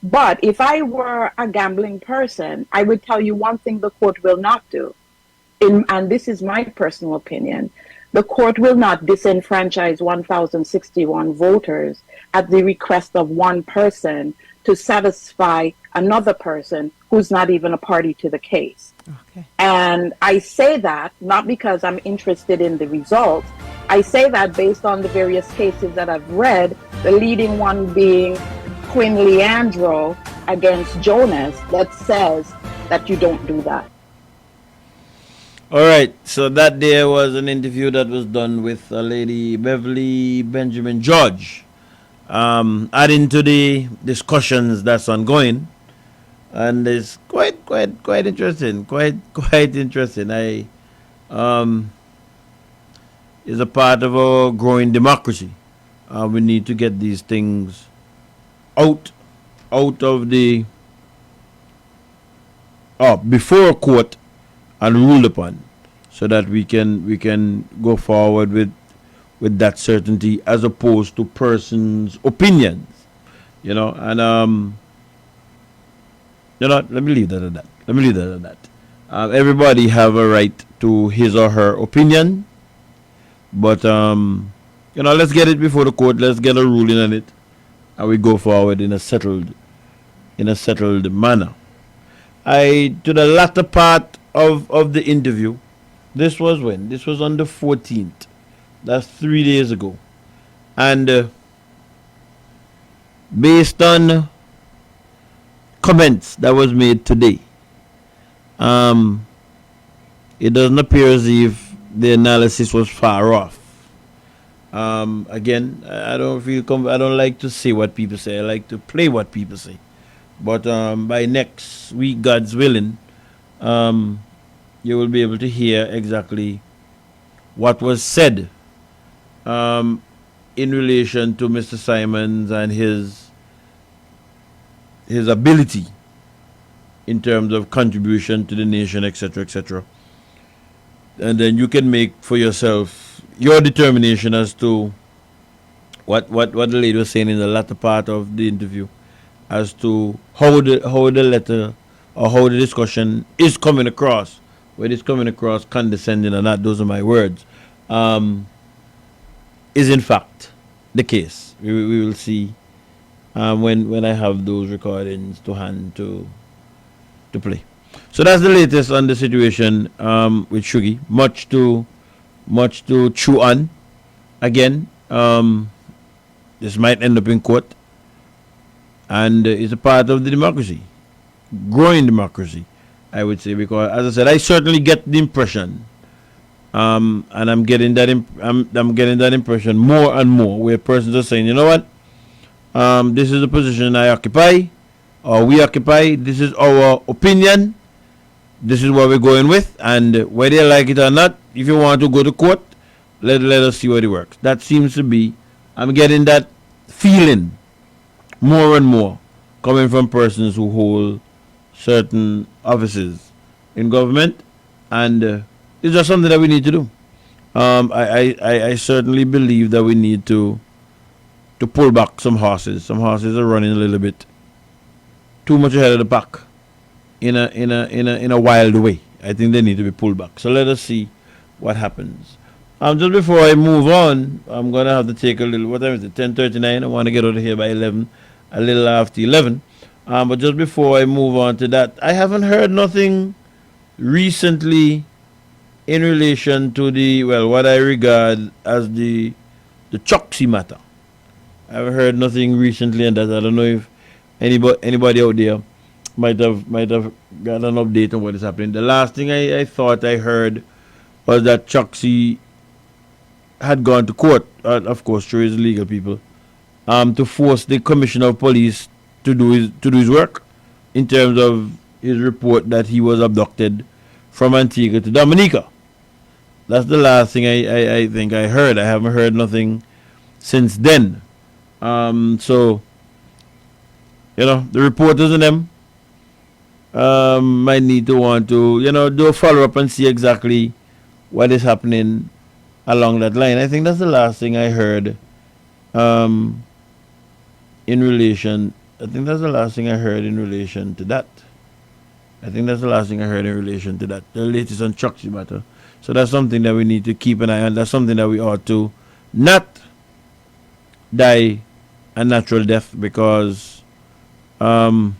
But if I were a gambling person, I would tell you one thing the court will not do, and this is my personal opinion. The court will not disenfranchise 1,061 voters at the request of one person to satisfy another person who's not even a party to the case. Okay. And I say that not because I'm interested in the results. I say that based on the various cases that I've read, the leading one being Quinn Leandro against Jonas, that says that you don't do that. All right, so that there was an interview that was done with a lady, Beverly Benjamin George, adding to the discussions that's ongoing, and it's quite interesting, quite interesting. Is a part of our growing democracy. We need to get these things out of the before court and ruled upon, so that we can go forward with that certainty, as opposed to persons' opinions, and let me leave that at that. Everybody have a right to his or her opinion, but let's get it before the court. Let's get a ruling on it, and we go forward in a settled manner. To the latter part of the interview, this was when? This was on the 14th. That's 3 days ago. And based on comments that was made today, it doesn't appear as if the analysis was far off. Again, I don't like to say what people say. I like to play what people say. But by next week, God's willing, you will be able to hear exactly what was said in relation to Mr. Simons and his ability in terms of contribution to the nation, etc., etc. And then you can make for yourself your determination as to what the lady was saying in the latter part of the interview, as to how the letter or how the discussion is coming across, whether it's coming across condescending or not. Those are my words. Is in fact the case. We will see when I have those recordings to hand to play. So that's the latest on the situation with Shuggie. Much to chew on. Again, this might end up in court, and it's a part of the democracy, growing democracy, I would say, because, as I said, I certainly get the impression, and I'm getting that impression more and more, where persons are saying, you know what, this is the position I occupy, or we occupy. This is our opinion. This is what we're going with, and whether you like it or not, if you want to go to court, let us see what it works. That seems to be, I'm getting that feeling more and more coming from persons who hold certain offices in government, and it's just something that we need to do. I certainly believe that we need to pull back some horses. Some horses are running a little bit too much ahead of the pack in a wild way. I think they need to be pulled back. So let us see what happens. Just before I move on, I'm gonna have to take a little. What time is it? 10:39. I want to get out of here by 11. a little after 11. But just before I move on to that, I haven't heard nothing recently in relation to what I regard as the Choksi matter. I haven't heard nothing recently on that. I don't know if anybody out there might have got an update on what is happening. The last thing I thought I heard was that Choksi had gone to court, of course, through his legal people, to force the commissioner of police to do his work in terms of his report that he was abducted from Antigua to Dominica. That's the last thing I think I heard. I haven't heard nothing since then. So, the reporters and them might need to want to, do a follow-up and see exactly what is happening along that line. I think that's the last thing I heard in relation to that. The latest on Choksi matter. So that's something that we need to keep an eye on. That's something that we ought to not die a natural death, because that's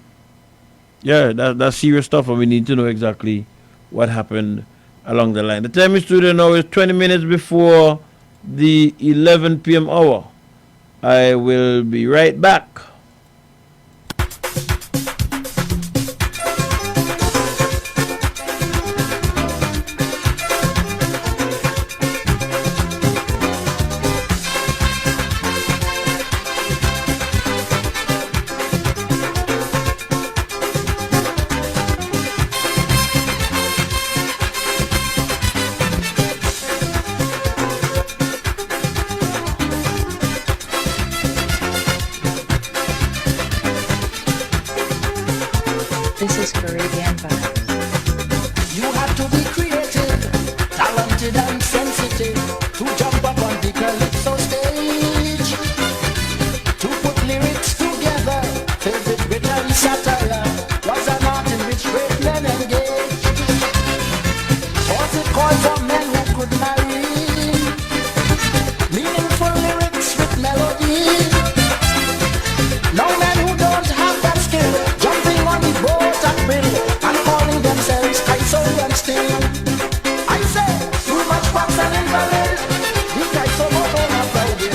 serious stuff, and we need to know exactly what happened along the line. The time in studio now is 20 minutes before the 11 p.m. hour. I will be right back. This is Caribbean Vibes. You have to be creative, talented and sensitive to jump up on the calypso stage, to put lyrics together filled with wit and satire. Was an art in which great men engaged. Was it called for men who could marry? Meaningful lyrics with melody. No men who don't have that skill, jumping on the boat at will and calling themselves ISO and still. I say, too much box and invalid. The ISO boat on a Friday,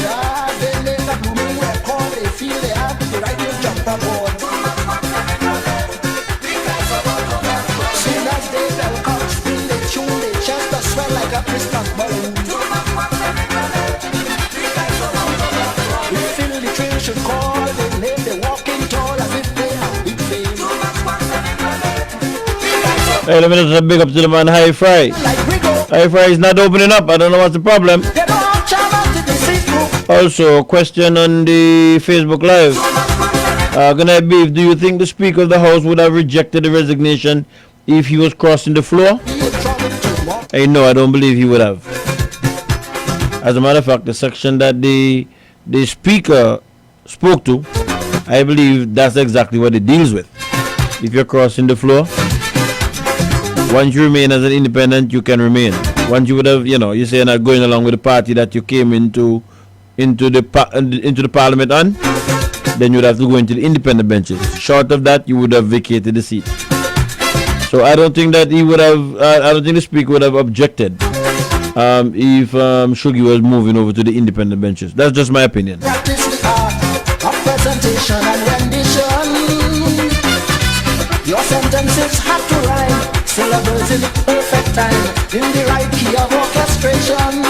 they make a blooming record. They feel they have the right to jump aboard. Soon as they bell comes, when they tune, they chest to swell like a Christmas balloon. We feel the train should call, they name, they walking tall as if they have big fame. Hey, let me just a big up to the man High Fry. High Fry is not opening up. I don't know what's the problem. Also, question on the Facebook Live. Gonna be, do you think the Speaker of the House would have rejected the resignation if he was crossing the floor? Hey, no, I don't believe he would have. As a matter of fact, the section that the Speaker spoke to, I believe that's exactly what it deals with. If you're crossing the floor, once you remain as an independent, you can remain. Once you would have, you say you're not going along with the party that you came into the parliament on, then you would have to go into the independent benches. Short of that, you would have vacated the seat. So I don't think that he would have. I don't think the Speaker would have objected if Shuggie was moving over to the independent benches. That's just my opinion. Practice the art of presentation and rendition. Your sentences have to rhyme, syllables in the perfect time, in the right key of orchestration.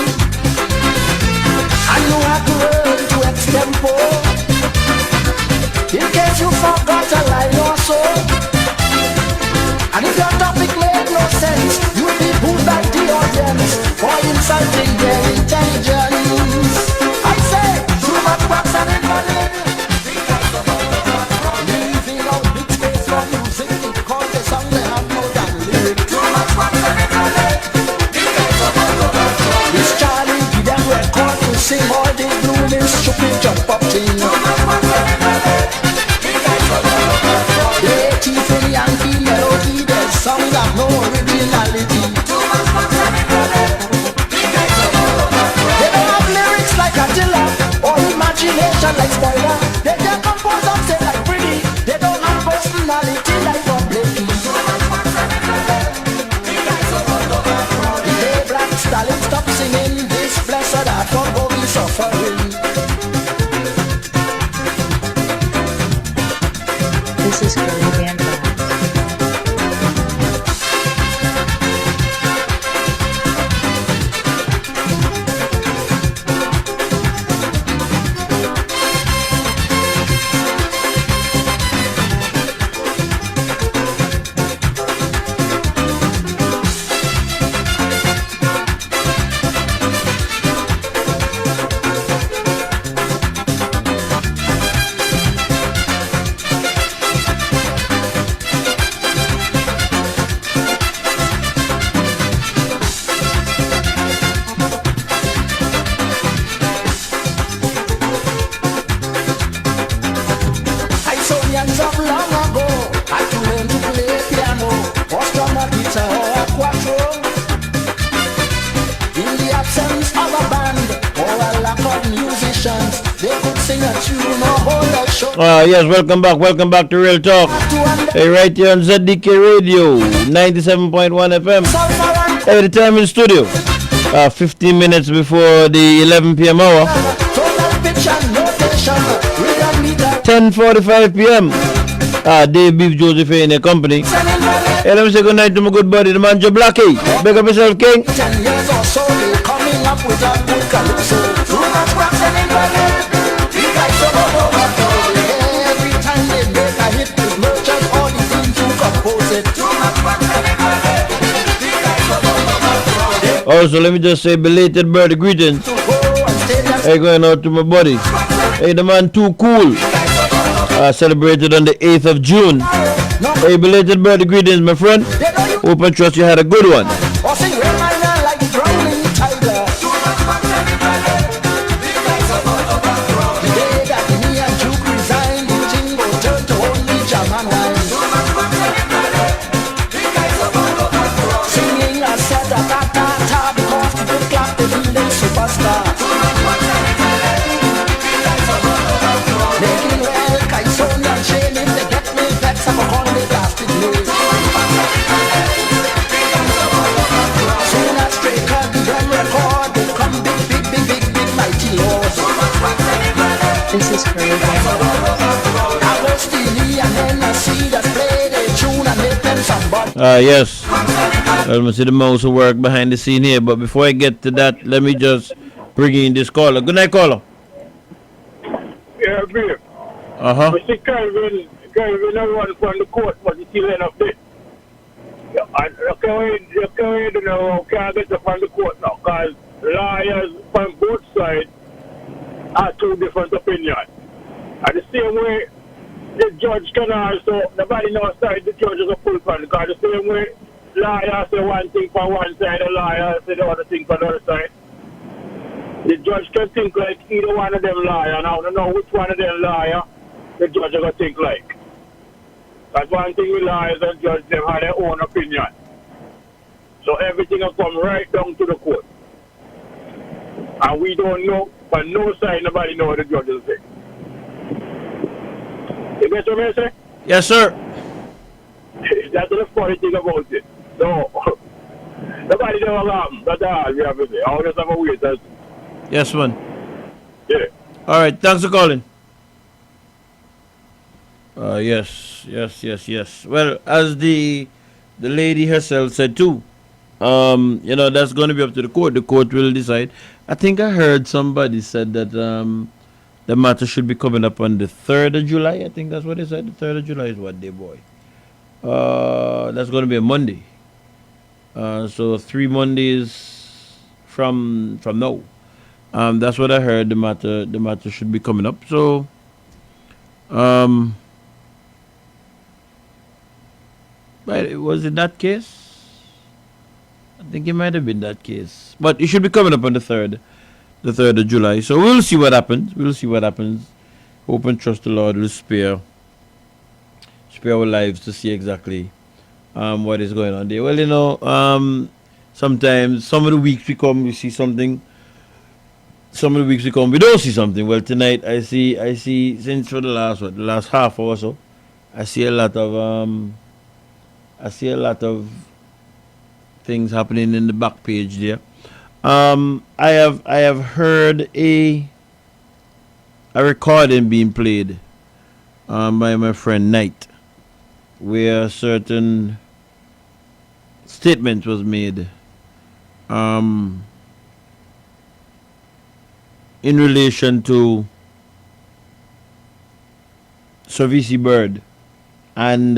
And you have to learn to extempo, in case you forgot a line or so. And if your topic made no sense, you'll be booed by the audience for insulting their intelligence. I say, too much wax and invalid. Leaving out big space for music because the song they have no damn lyrics. Too much wax and invalid. This Charlie give them record to sing all the blooming stupid jump up thing. They teeth in Yankee melody, their songs have no originality. They don't have lyrics like Attila or imagination like Spoiler. They can compose and say millions of long ago, I to learn to play piano, or strum a guitar or a quattro. In the absence of a band or a lack of musicians, they could sing a tune or hold a show. Yes, welcome back to Real Talk. Hey, right here on ZDK Radio, 97.1 FM. Hey, the time in studio, 15 minutes before the 11 p.m. hour. 10:45 p.m. Dave Beef Joseph in the company. Hey, let me say good night to my good buddy, the man Joe Blackie. Big up yourself, King. 10 years or so, they coming up with a good calypso. Too much rocks and invalid. The guys are all over. Every time they make a hit, the merchant all the team to compose it. Too much rocks and invalid. The guys are all over. Also, let me just say belated birthday greetings. Hey, going out to my buddy. Hey, the man Too Cool. Celebrated on the 8th of June. Hey, belated birthday greetings, my friend. Hope and trust you had a good one. This is Caribbean. Yes. Let me see the mouse who work behind the scene here. But before I get to that, let me just bring in this caller. Good night, caller. Yeah, Bill. Uh-huh. I see Calvin, everyone from the court, but he still end up there. You can't get up from the court now, because lawyers from both sides have two different opinions. And the same way, the judge can also, nobody knows side the judge is a full fan, because the same way, lawyers say one thing for one side, the lawyer say the other thing for the other side. The judge can think like either one of them liar. Now, I don't know which one of them liar the judge is going to think like. That's one thing with lawyers and judges, they have their own opinion. So everything will come right down to the court. And we don't know, but no side, nobody knows what the judge will say. You get what I say? Yes, sir. That's the funny thing about it. So, nobody knows what happened. That's all we have to say. I'll just have a wait. Yes, man. Yeah. All right. Thanks for calling. Yes. Well, as the lady herself said too, that's going to be up to the court. The court will decide. I think I heard somebody said that the matter should be coming up on the 3rd of July. I think that's what they said. The 3rd of July is what day, boy? That's going to be a Monday. So 3 Mondays from now. That's what I heard. The matter should be coming up. So, was it that case? I think it might have been that case. But it should be coming up on the 3rd of July. So we'll see what happens. Hope and trust the Lord will spare our lives to see exactly what is going on there. Well, sometimes some of the weeks we come, we see something. Some of the weeks we come, we don't see something. Well, tonight I see since for the last half hour or so, I see a lot of things happening in the back page there. I have heard a recording being played by my friend Knight, where a certain statement was made in relation to Savisi Bird and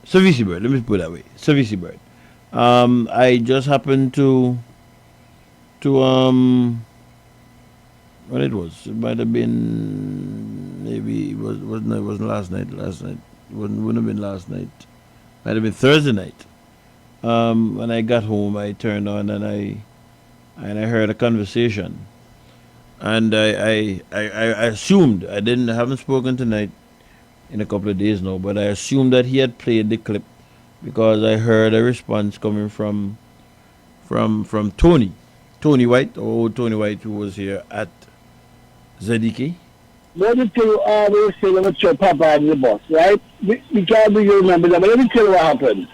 Savisi Bird, let me put it that way. Savisi Bird. I just happened to what it was. It might have been maybe it wasn't last night. Wouldn't have been last night. Might have been Thursday night. When I got home, I turned on and I heard a conversation And I assumed, I haven't spoken tonight in a couple of days now, but I assumed that he had played the clip because I heard a response coming from Tony White, who was here at ZDK. Let me tell you all those things about your papa and the boss, right? We can't be remember that, but let me tell you what happened.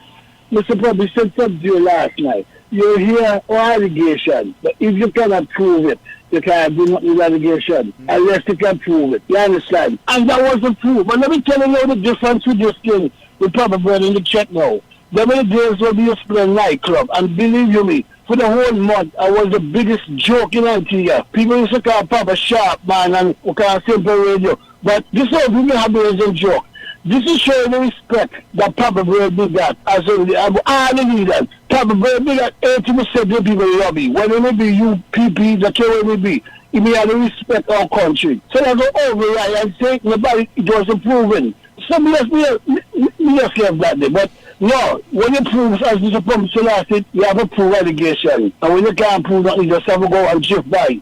Mr. Pop, we said something to you last night. You hear allegation, but if you cannot prove it, you can't do nothing with allegation unless you can prove it. You understand? And that wasn't true. But let me tell you the difference with this thing with Papa Bread in the check now. The many days will be a spring nightclub, and believe you me, for the whole month, I was the biggest joke in Antigua. People used to call Papa Sharp, man, and we call Simple Radio. But this whole people have a joke. This is showing the respect that Papa Bread did that. As all the leaders. Papa Bread did that 80% of the people love me. Whether it be UPP, the KWB, it may have to respect our country. So that's an override and say nobody it wasn't proven. Some of us me have that day, but no, when you prove as Mr. Pump said, you have to prove allegation. And when you can't prove that, you just have to go and shift by.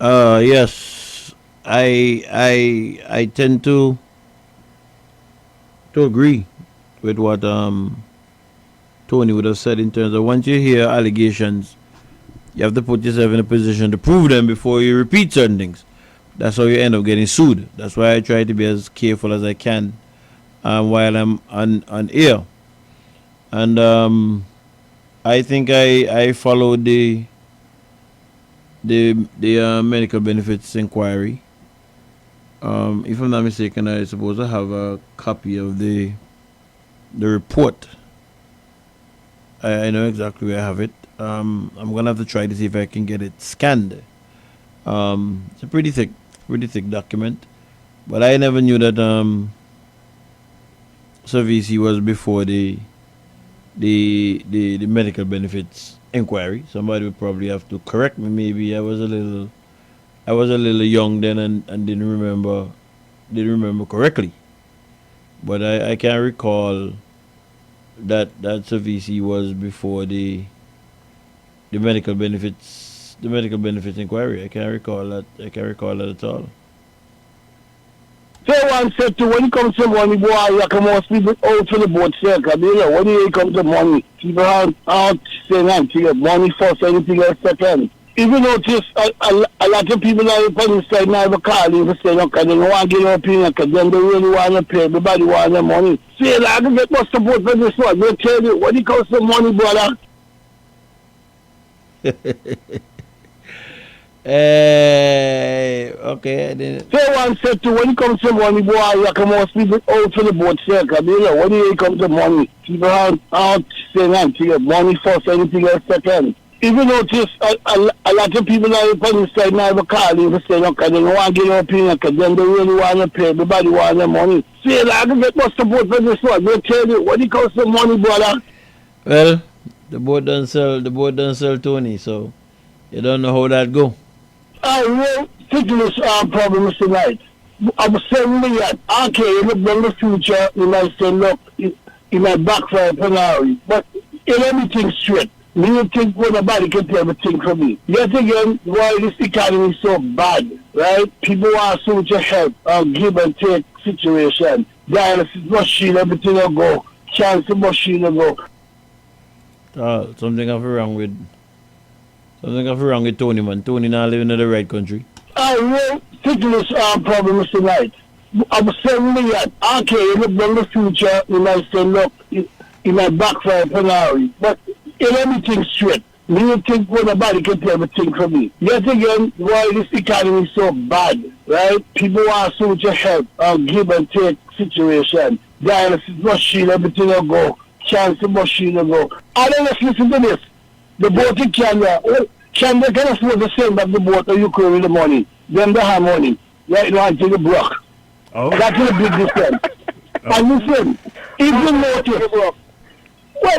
Yes. I tend to agree with what Tony would have said in terms of once you hear allegations, you have to put yourself in a position to prove them before you repeat certain things. That's how you end up getting sued. That's why I try to be as careful as I can while I'm on air. And I think I followed the medical benefits inquiry. If I'm not mistaken, I suppose I have a copy of the report. I know exactly where I have it. I'm gonna have to try to see if I can get it scanned. It's a pretty thick document, but I never knew that Savisi was before the medical benefits inquiry. Somebody would probably have to correct me. Maybe I was a little young then and didn't remember correctly. But I can't recall that Savisi was before the medical benefits inquiry. I can't recall that at all. So one said to when it comes to money, boy, you can most people out for the boat circle. You know, when it comes to money, people aren't saying anything. Money first, anything else second. Even notice a lot of people on the side now have call you for saying, okay, they don't want to give their opinion because then they really want to pay. Everybody wants their money. See, I can get more support for this one. They'll tell you, when it comes to money, brother. Okay. So one said to when it comes to money, boy, you can most people out for the boat circle. You know, when it comes to money, people aren't saying anything. Money first, anything else second. Even notice a lot of people on the side now have call you for saying, okay, they don't want to give their opinion because then they really want to pay. Everybody wants their money. See, I can get more support for this one. They'll tell you, when it comes to money, brother. Well, the boat don't sell Tony, so you don't know how that go. I will think this problem tonight. I was saying that, okay, you look in the future, you might say, look, it might backfire penalty. But in everything straight, me don't think nobody can do everything for me. Yet again, why this economy is so bad, right? People want so much help, give and take situation. Dialysis machine, everything will go. Cancer machine will go. Something have wrong with Tony, man. Tony not living in the right country. I will think this problem tonight. I was saying that, okay, you look in the future, you might say, look, it might backfire penalty. But in everything straight, me don't think nobody can do everything for me. Yet again, why this economy is so bad, right? People want so much help, give and take situation. Dialysis machine, everything will go. Cancer machine will go. I don't know if you listen to this. The boat in Canada, Canada can afford to send back the boat or Ukraine with the money. Them they have money. Right now, until the block. Oh. That's a big difference. And listen, even notice, well,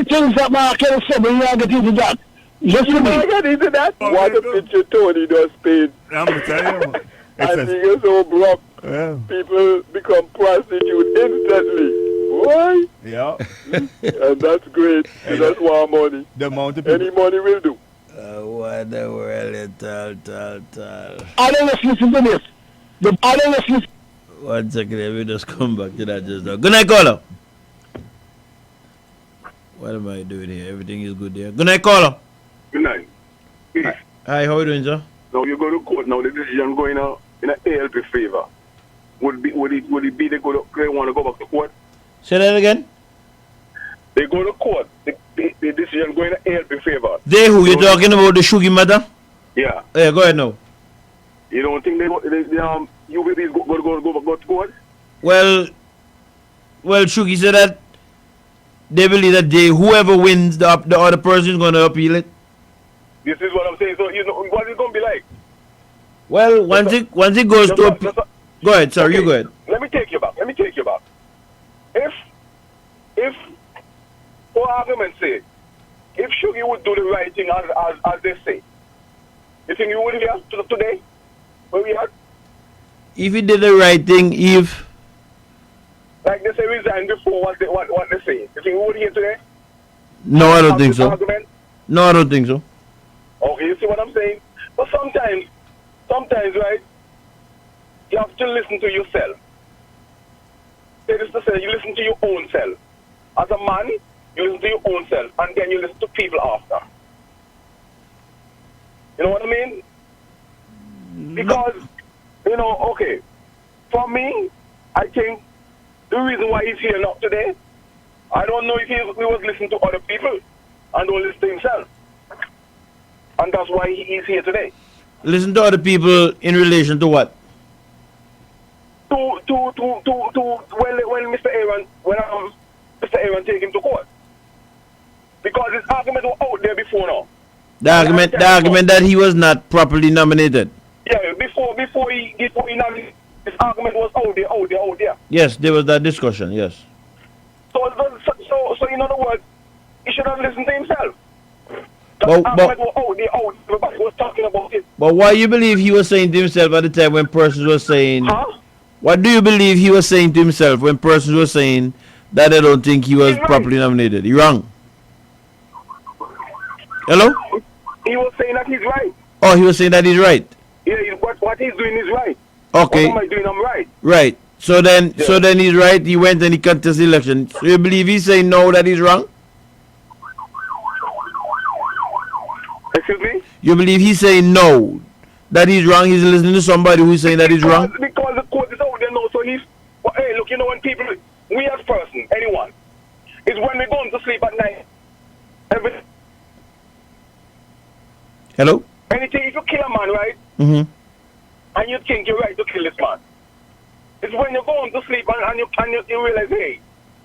things that man can say, but you don't get into that. Listen to me. You don't get into that? What a picture Tony does paint. I'm telling you. And he is so broke. Yeah. People become prostitutes instantly. Why? Yeah. And that's great. And that's why money. The amount of people. Any money will do. What the world you tell. I don't listen to this. I don't listen. 1 second, let me just come back to that just now. Good night, caller. What am I doing here? Everything is good there. Good night, caller. Good night. Hi, how are you doing, sir? Now you go to court now. The decision going in an ALP favor. Would it be they want to go back to court? Say that again. They go to court. The decision going in ALP favor. They who you talking about the Shugi matter? Yeah. Yeah, go ahead now. You don't think UBP is going to go to court? Well, Shugi said that they believe that whoever wins, the other person is going to appeal it. This is what I'm saying. So you know what it's going to be like. Well, once it goes to go ahead, sir. Okay. You go ahead. Let me take you back. If for argument's sake, if Shugi would do the right thing as they say, you think you would hear today where we are? If he did the right thing, like they say resign before what they say, you think we would hear today? No, I don't think so. Argument? No, I don't think so. Okay, you see what I'm saying? But sometimes, right, you have to listen to yourself. That is to say, you listen to your own self. As a man, you listen to your own self, and then you listen to people after. You know what I mean? Because, okay, for me, I think the reason why he's here not today, I don't know if he was listening to other people and don't listen to himself. And that's why he is here today. Listen to other people in relation to what? When Mr. Aaron take him to court. Because his argument was out there before now. The argument that he was not properly nominated. Yeah, before he nominated, his argument was out there. Yes, there was that discussion, yes. So in other words, he should have listened to himself. Everybody was talking about it. But why you believe he was saying to himself at the time when persons were saying... What do you believe he was saying to himself when persons were saying that they don't think he was properly nominated? You're wrong. Hello? He was saying that he's right. Oh, he was saying that he's right. Yeah, what he's doing is right. Okay. What am I doing? I'm right. Right. So then he's right. He went and he contested the election. So you believe he's saying no, that he's wrong? Excuse me? You believe he's saying no, that he's wrong? He's listening to somebody who's saying that he's wrong? Because the court is out there now, so he's... Well, hey, look, when people... We as person, anyone, is when we're going to sleep at night. Hello? Anything, if you kill a man, right? Mm-hmm. And you think you're right to kill this man. It's when you're going to sleep and you realize, hey,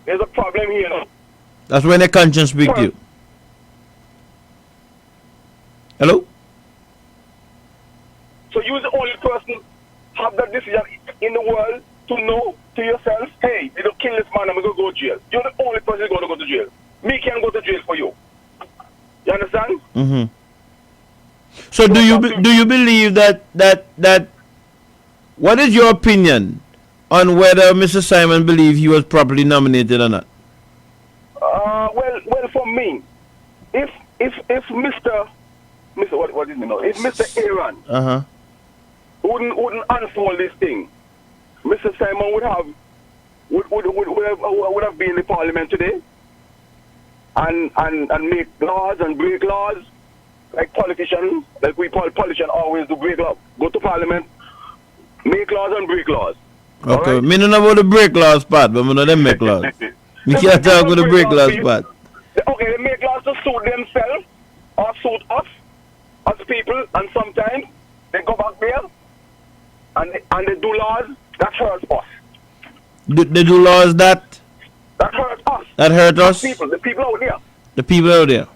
there's a problem here now. That's when the conscience speaks to you. Hello? So you're the only person have that decision in the world to know to yourself, hey, you don't kill this man, I'm going to go to jail. You're the only person who's going to go to jail. Me can't go to jail for you. You understand? Mm-hmm. So do you believe that what is your opinion on whether Mr. Simon believed he was properly nominated or not? Well, for me, if Mr. What is it now? If Mr. Aaron wouldn't unfold this thing, Mr. Simon would have been in the parliament today and make laws and break laws like politicians, like we politicians always do, break laws. Go to parliament, make laws and break laws. Okay, me don't know about the break laws part, but I know them make laws. We can't talk about the break laws part. Okay, they make laws to suit themselves or suit us as people, and sometimes they go back there and they do laws that hurt us. They do laws that hurt us. That hurt us? The people out there. The people out there.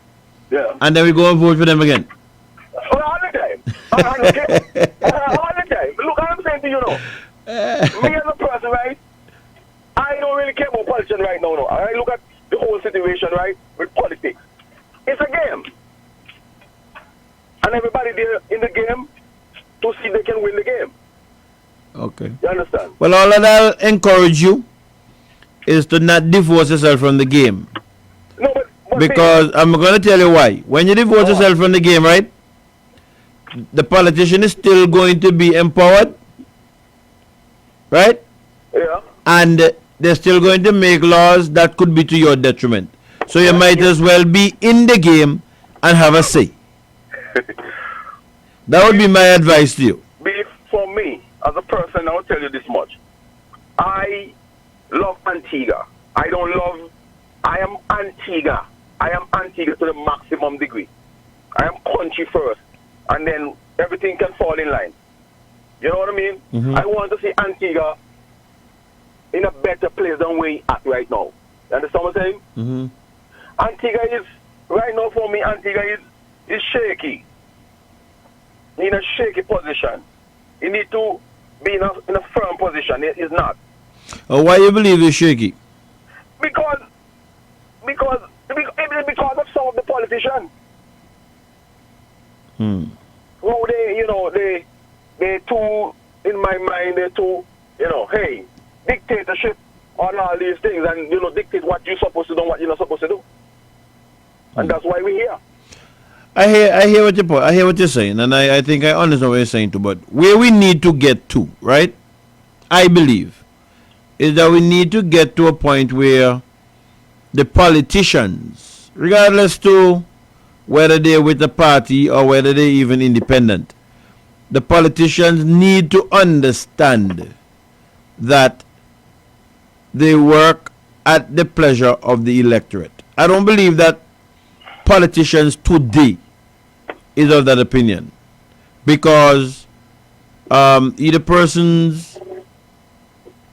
Yeah. And then we go and vote for them again. All the time. All the time. Look, I'm saying to you now. Me as a person, right? I don't really care about politics right now. I look at the whole situation, right, with politics. It's a game. And everybody there in the game to see if they can win the game. Okay. You understand? Well, all that I'll encourage you is to not divorce yourself from the game. No, but Because I'm going to tell you why. When you divorce yourself from the game, right? The politician is still going to be empowered, right? Yeah. And they're still going to make laws that could be to your detriment. So you might as well be in the game and have a say. That would be my advice to you. For me, as a person, I'll tell you this much. I love Antigua. I am Antigua. I am Antigua to the maximum degree. I am country first, and then everything can fall in line. You know what I mean? Mm-hmm. I want to see Antigua in a better place than we at right now. You understand what I'm saying? Mm-hmm. Antigua is, right now for me, Antigua is shaky. In a shaky position. You need to be in a firm position. It is not. Why you believe it's shaky? Because of some of the politicians. Well, they too, in my mind, they too, hey, dictatorship on all these things and, dictate what you're supposed to do and what you're not supposed to do. And that's why we're here. I hear what you're saying, and I think I understand what you're saying too. But where we need to get to, right? I believe, is that we need to get to a point where the politicians, regardless to whether they're with the party or whether they're even independent, the politicians need to understand that they work at the pleasure of the electorate. I don't believe that politicians today is of that opinion, because either person's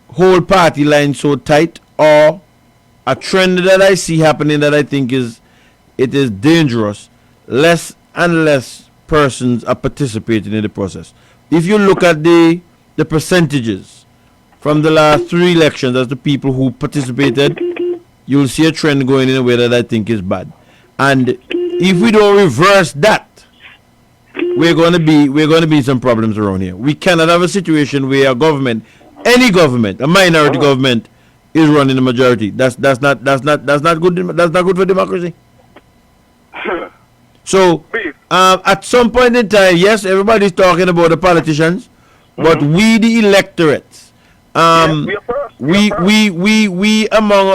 whole party line so tight, or a trend that I see happening that I think is dangerous. Less and less persons are participating in the process. If you look at the percentages from the last 3 elections as the people who participated, you'll see a trend going in a way that I think is bad. And if we don't reverse that, we're going to be some problems around here. We cannot have a situation where a government, any government, a minority government, is running the majority. That's not good. That's not good for democracy. So at some point in time, yes, everybody's talking about the politicians, but we the electorate, we among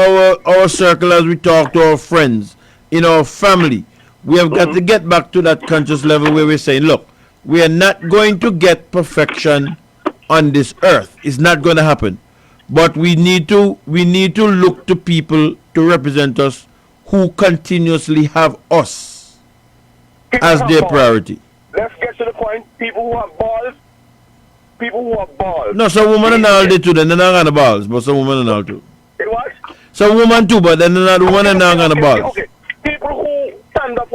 our circle, as we talk to our friends, in our family, we have got to get back to that conscious level where we're saying, look, we are not going to get perfection on this earth. It's not going to happen. But we need to look to people to represent us who continuously have us as their priority. Let's get to the point. People who have balls. No, some women are all day too. Then they're not on the balls, but some women are all too. It what? Some women too, but then they're not women are not on the balls. Okay. People who don't stand up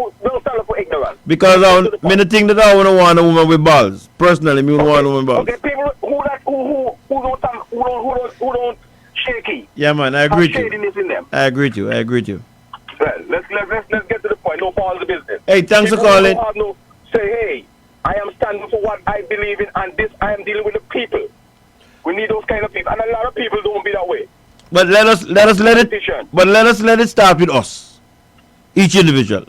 for ignorance. Because I think that I want a woman with balls. Personally, me want a woman with balls. Okay, people who don't shaky. Yeah, man, I agree with you. Shadiness in them. I agree with you. Well, let's get to the point. No balls of business. Hey, thanks for calling. Say, hey, I am standing for what I believe in, and this I am dealing with the people. We need those kind of people, and a lot of people don't be that way. But let us let it start with us, each individual.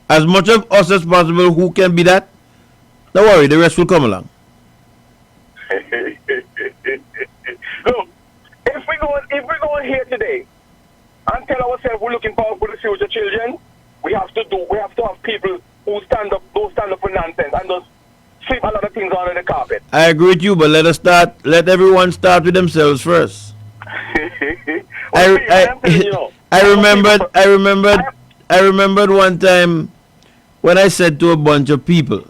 As much of us as possible who can be that. Don't worry, the rest will come along. Look, if we go here today and tell ourselves we're looking forward for the future children, we have to have people who don't stand up for nonsense and just sweep a lot of things under the carpet. I agree with you, but let everyone start with themselves first. I remembered one time when I said to a bunch of people,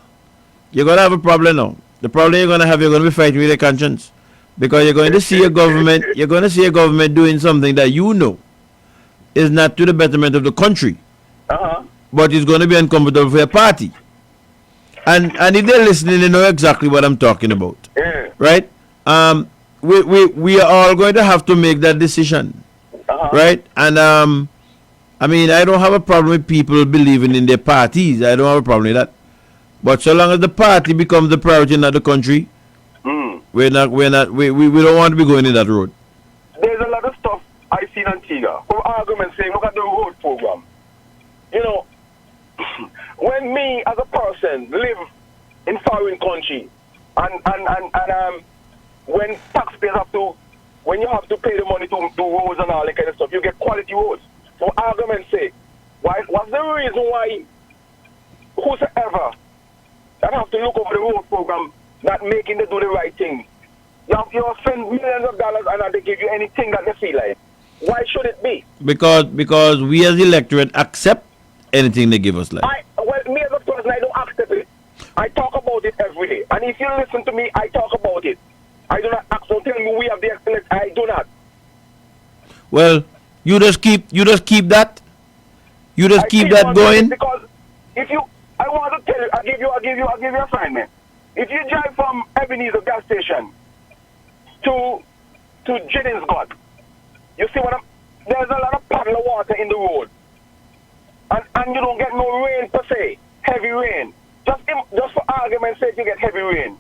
you're gonna have a problem now. The problem you're gonna be fighting with your conscience. Because you're going to see a government doing something that you know is not to the betterment of the country. But it's going to be uncomfortable for your party. And if they're listening, they know exactly what I'm talking about. Yeah. Right? We are all going to have to make that decision. Right? And I mean, I don't have a problem with people believing in their parties. I don't have a problem with that. But so long as the party becomes the priority in the country, we don't want to be going in that road. There's a lot of stuff I see in Antigua. From arguments saying, look at the road program. you know, when me as a person live in foreign country and when taxpayers when you have to pay the money to do roads and all that kind of stuff, you get quality roads. For argument's sake, what's the reason why whosoever that have to look over the road program not making them do the right thing? You spend millions of dollars and they give you anything that they feel like. Why should it be? Because we as the electorate accept anything they give us. Like me as a person, I don't accept it. I talk about it every day. And if you listen to me, I talk about it. I do not ask. Don't tell me we have the excellence. I do not. Well, you just keep that. You just keep that going. Because if you, I want to tell you, I'll give you a assignment. If you drive from Ebenezer gas station to Jennings God, you see there's a lot of puddle of water in the road, and you don't get no rain per se, heavy rain. Just for argument's sake, you get heavy rain.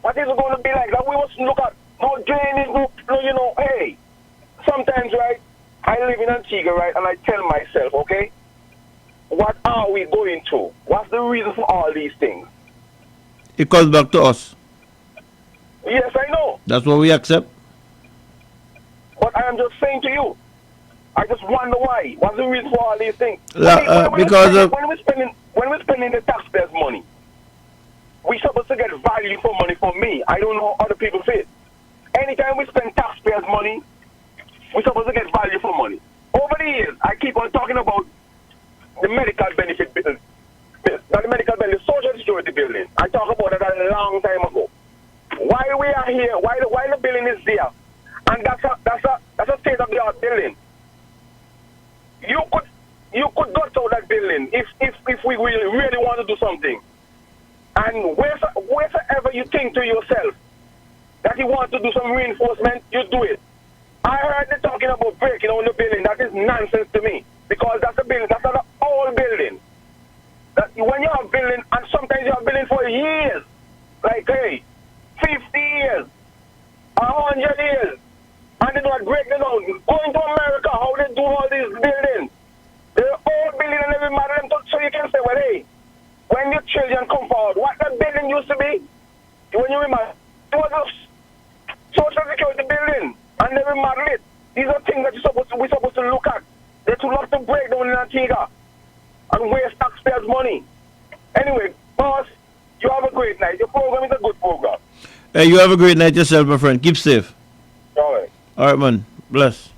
What is it going to be like? That we must look at no drainage, no, hey. Sometimes, right, I live in Antigua, right, and I tell myself, okay, what are we going to? What's the reason for all these things? It comes back to us. Yes, I know. That's what we accept. But I am just saying to you, I just wonder why. What's the reason for all these things? When we're spending the taxpayers' money, we're supposed to get value for money. For me, I don't know how other people feel. Anytime we spend taxpayers' money, we're supposed to get value for money. Over the years, I keep on talking about the medical benefit building, not the medical benefit, social security building. I talked about that a long time ago. Why we are here? Why the building is there? And that's a state-of-the-art building. You could go to that building if we really want to do something. And wheresoever you think to yourself that you want to do some reinforcement, you do it. I heard they talking about breaking on the building. That is nonsense to me, because that's a building. That's not an old building. That when you have building, and sometimes you have building for years, like 50 years, 100 years, and they don't break them down. Going to America, how they do all these buildings? They're old building and every matter them, so you can say, well, hey, when your children come forward, what that building used to be, when you remember, it was a social security building, and they remodeled it. These are things that we're supposed to look at. They're too love to break down in Antigua and waste taxpayers' money. Anyway, boss, you have a great night. Your program is a good program. Hey, you have a great night yourself, my friend. Keep safe. All right. All right, man. Bless.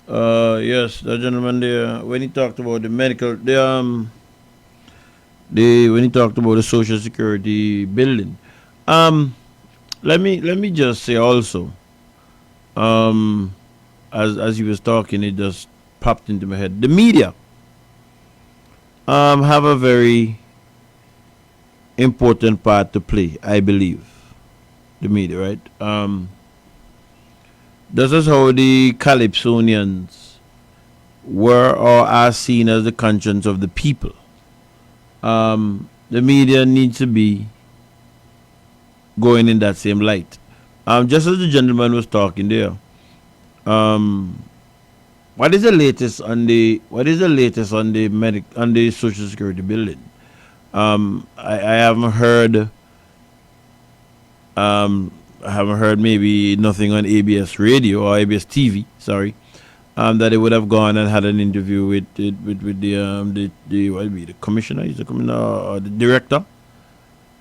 Yes, the gentleman there, when he talked about the medical, when he talked about the social security building, let me just say also, as he was talking, it just popped into my head. The media have a very important part to play, I believe. The media, right? This is how the Calypsonians were or are seen as the conscience of the people. The media needs to be going in that same light. Just as the gentleman was talking there, what is the latest on the Social Security building? I haven't heard. I haven't heard maybe nothing on ABS Radio or ABS TV. Sorry, that they would have gone and had an interview with the commissioner, or the director,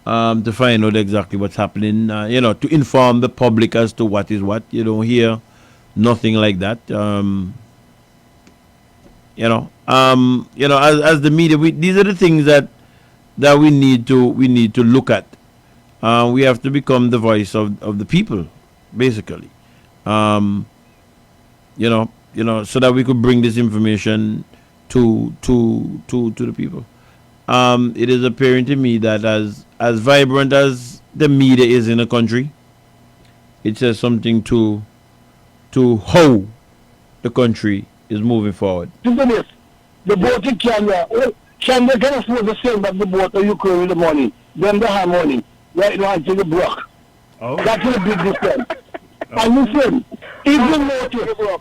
to find out exactly what's happening. To inform the public as to what is what. You don't hear nothing like that. As the media, these are the things that we need to look at. We have to become the voice of the people, basically. So that we could bring this information to the people. It is apparent to me that as vibrant as the media is in a country, it says something to how the country is moving forward. The boat in Kenya can afford to sell back the boat or you carry the money. Then they have money. Right now until the block. Oh. That's a big difference. And listen, even notice, well,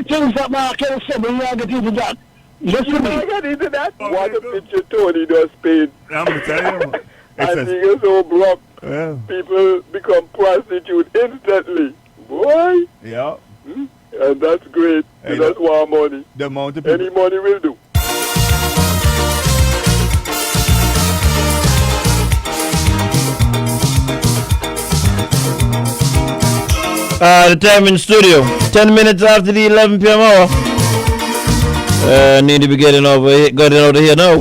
things that I can say, but you get into that. You not get into that? What a picture Tony does paint. I'm telling you. And he is so broke. Yeah. People become prostitute instantly. Boy. Yeah. And that's great. Hey, You just want money. The amount of people. Any money will do. The time in studio, 10 minutes after the 11 p.m. hour. Need to be getting out of here now.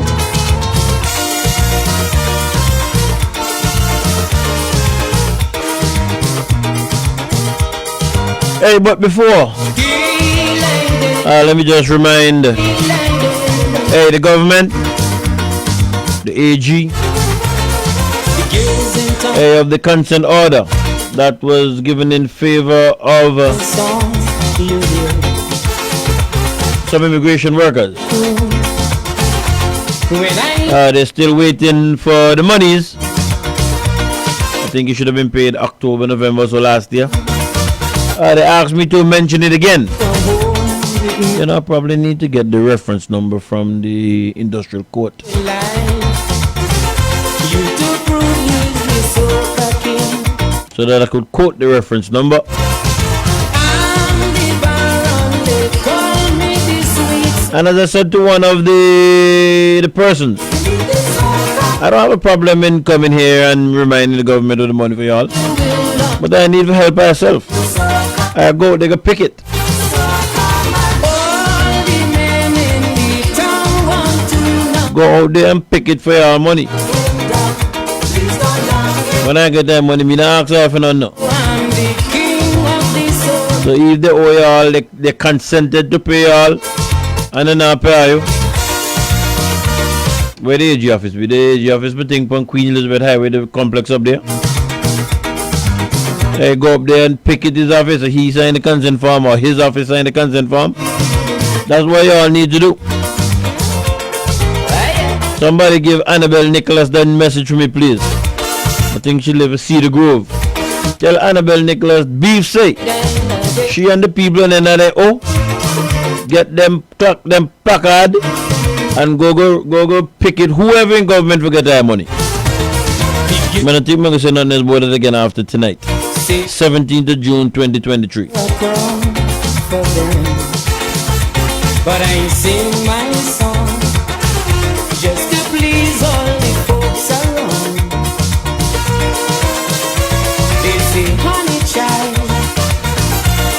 Hey, but before, let me just remind, hey, the government, the AG, hey, of the consent order that was given in favor of some immigration workers. They're still waiting for the monies. I think it should have been paid October, November, so last year. They asked me to mention it again. You know, I probably need to get the reference number from the industrial court. So that I could quote the reference number. And as I said to one of the persons, I don't have a problem in coming here and reminding the government of the money for y'all, but I need help myself. I go, they go pick it. Go out there and pick it for your money. When I get that money, me not ask her for nothing. So if they owe y'all, they consented to pay y'all, and then not pay you. Where the AG office? With the AG office, I think on Queen Elizabeth Highway, the complex up there. They go up there and pick it his office, or he sign the consent form, or his office sign the consent form. That's what y'all need to do. Somebody give Annabelle Nicholas that message for me, please. I think she live in Cedar Grove. Tell Annabelle Nicholas, beef say, she and the people in there, get them, tuck them placard, and go pick it. Whoever in government will get their money. I think I'm going to say nothing else about it again after tonight. 17th of June 2023. But I sing my song just to please all the folks around. They say, honey child,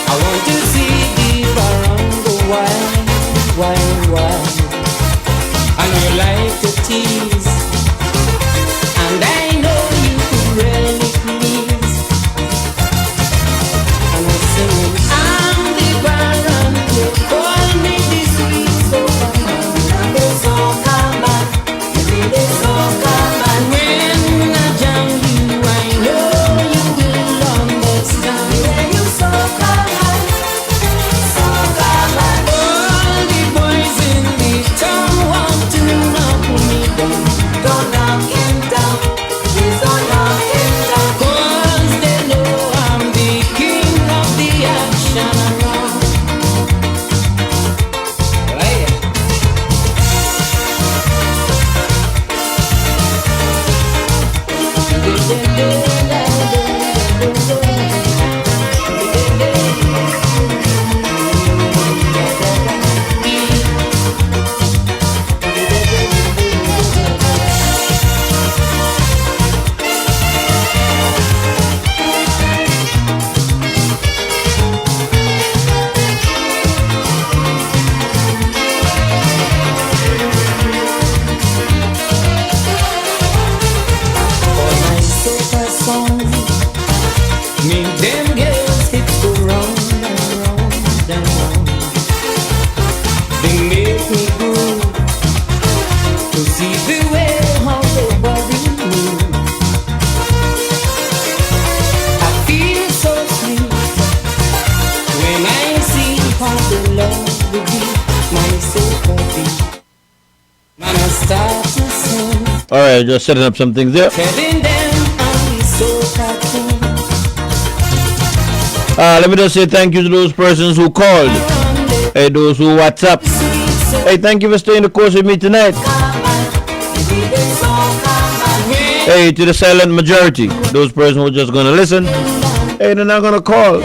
I want to see the barong go wild. And you like to tease, and I know you could really please. And I sing, I'm the baron, they call me the sweet soca. The soca man, the soca man. When I jam you, I know you will understand. Yeah, you soca man, soca man. All the boys in the town want to knock me down. Don't knock him down, please don't knock him down. 'Cause they know I'm the king of the action around. For my soca song, make them girls hips go round and round and round. They make me groove to see the way how they body move. I feel so sweet when I see how they love with me, my soca beat. Man, I start to sing, Alright, just setting up some things there. telling them I'm the soca king. Let me just say thank you to those persons who called, those who WhatsApp, Hey, thank you for staying the course with me tonight. Hey, to the silent majority, those persons who are just gonna listen. Hey, they're not gonna call.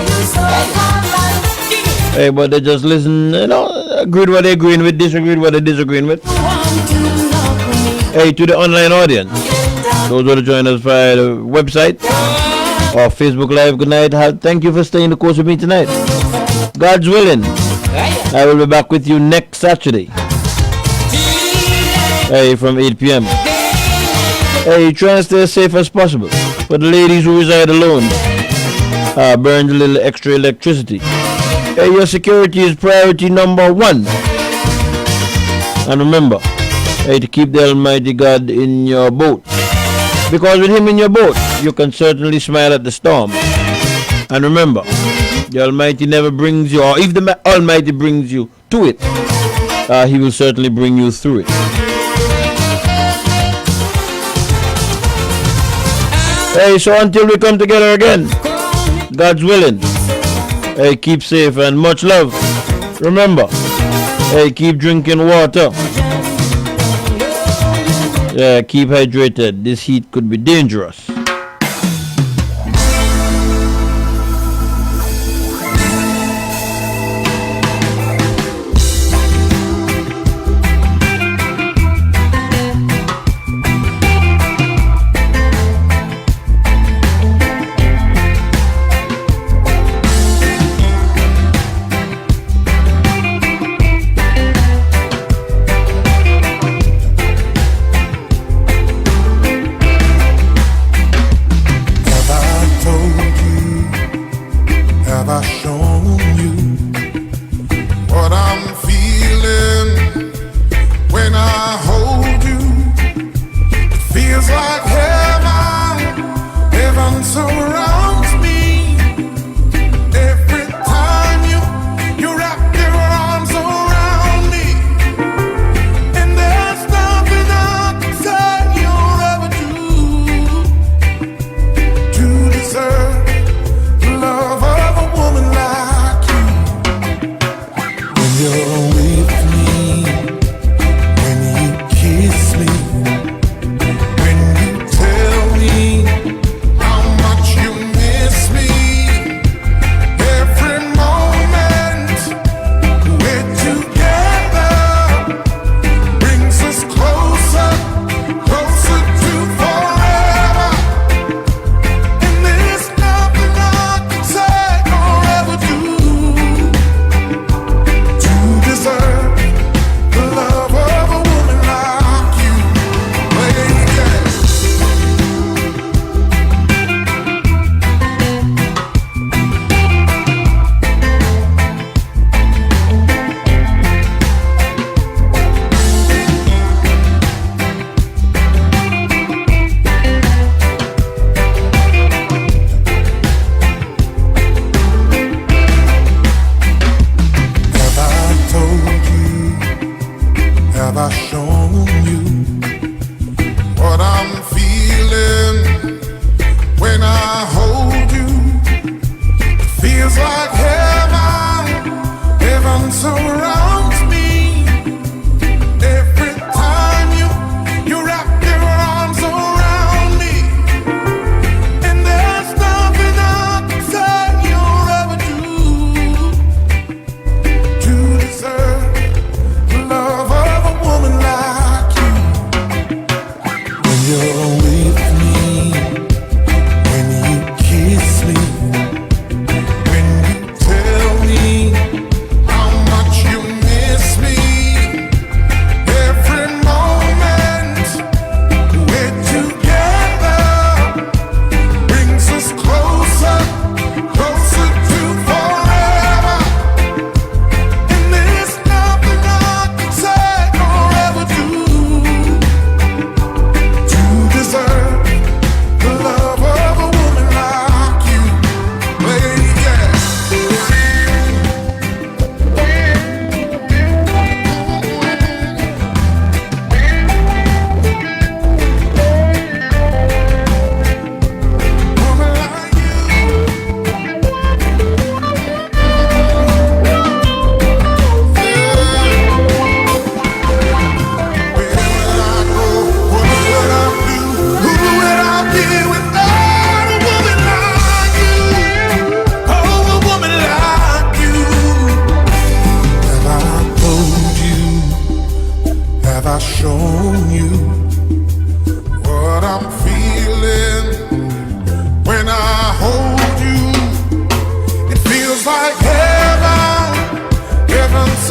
Hey, but they just listen, you know, agreed what they're agreeing with, disagreed what they're disagreeing with. Hey, to the online audience, those who are joining us via the website or Facebook Live, good night. Thank you for staying the course with me tonight. God's willing, I will be back with you next Saturday. Hey, from 8 p.m. Hey, try and stay as safe as possible. For the ladies who reside alone, burn a little extra electricity. Hey, your security is priority number 1. And remember, hey, to keep the Almighty God in your boat. Because with Him in your boat, you can certainly smile at the storm. And remember, the Almighty never brings you, or if the Almighty brings you to it, He will certainly bring you through it. Hey, so until we come together again, God's willing, hey, keep safe and much love. Remember, hey, keep drinking water. Yeah, keep hydrated. This heat could be dangerous.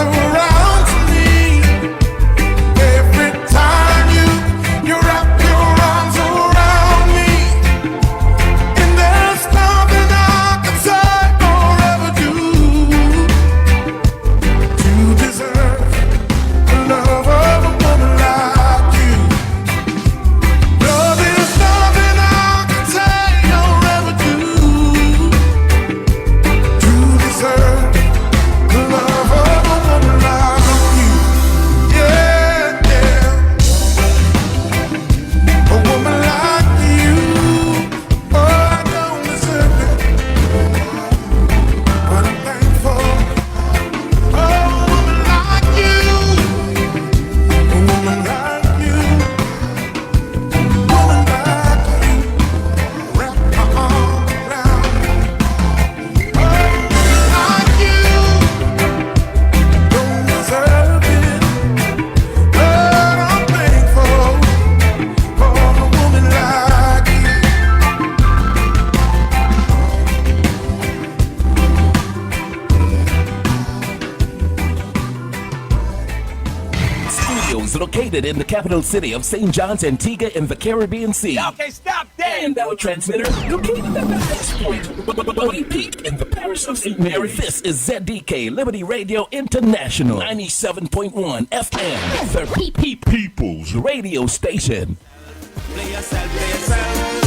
surrounds me. Every time you wrap your arms around me, and there's nothing I can say or ever do to deserve the love of a woman like you. No, there's nothing I can say or ever do to deserve the love of a woman like you. Yeah, yeah. A woman like you. Oh, I don't deserve it, but I'm thankful. Oh, a woman like you. A woman like you. Woman like you. Wrap my arms around me. Oh, like you. Don't deserve it, but I'm thankful for a woman like you. Studios located in the capital city of St. John's, Antigua in the Caribbean Sea. Okay, stop there. And our transmitter located at the highest point, Body Peak in the parish of St. Mary. This is ZDK Liberty Radio International 97.1 FM, the People's Radio Station. Play yourself, play yourself.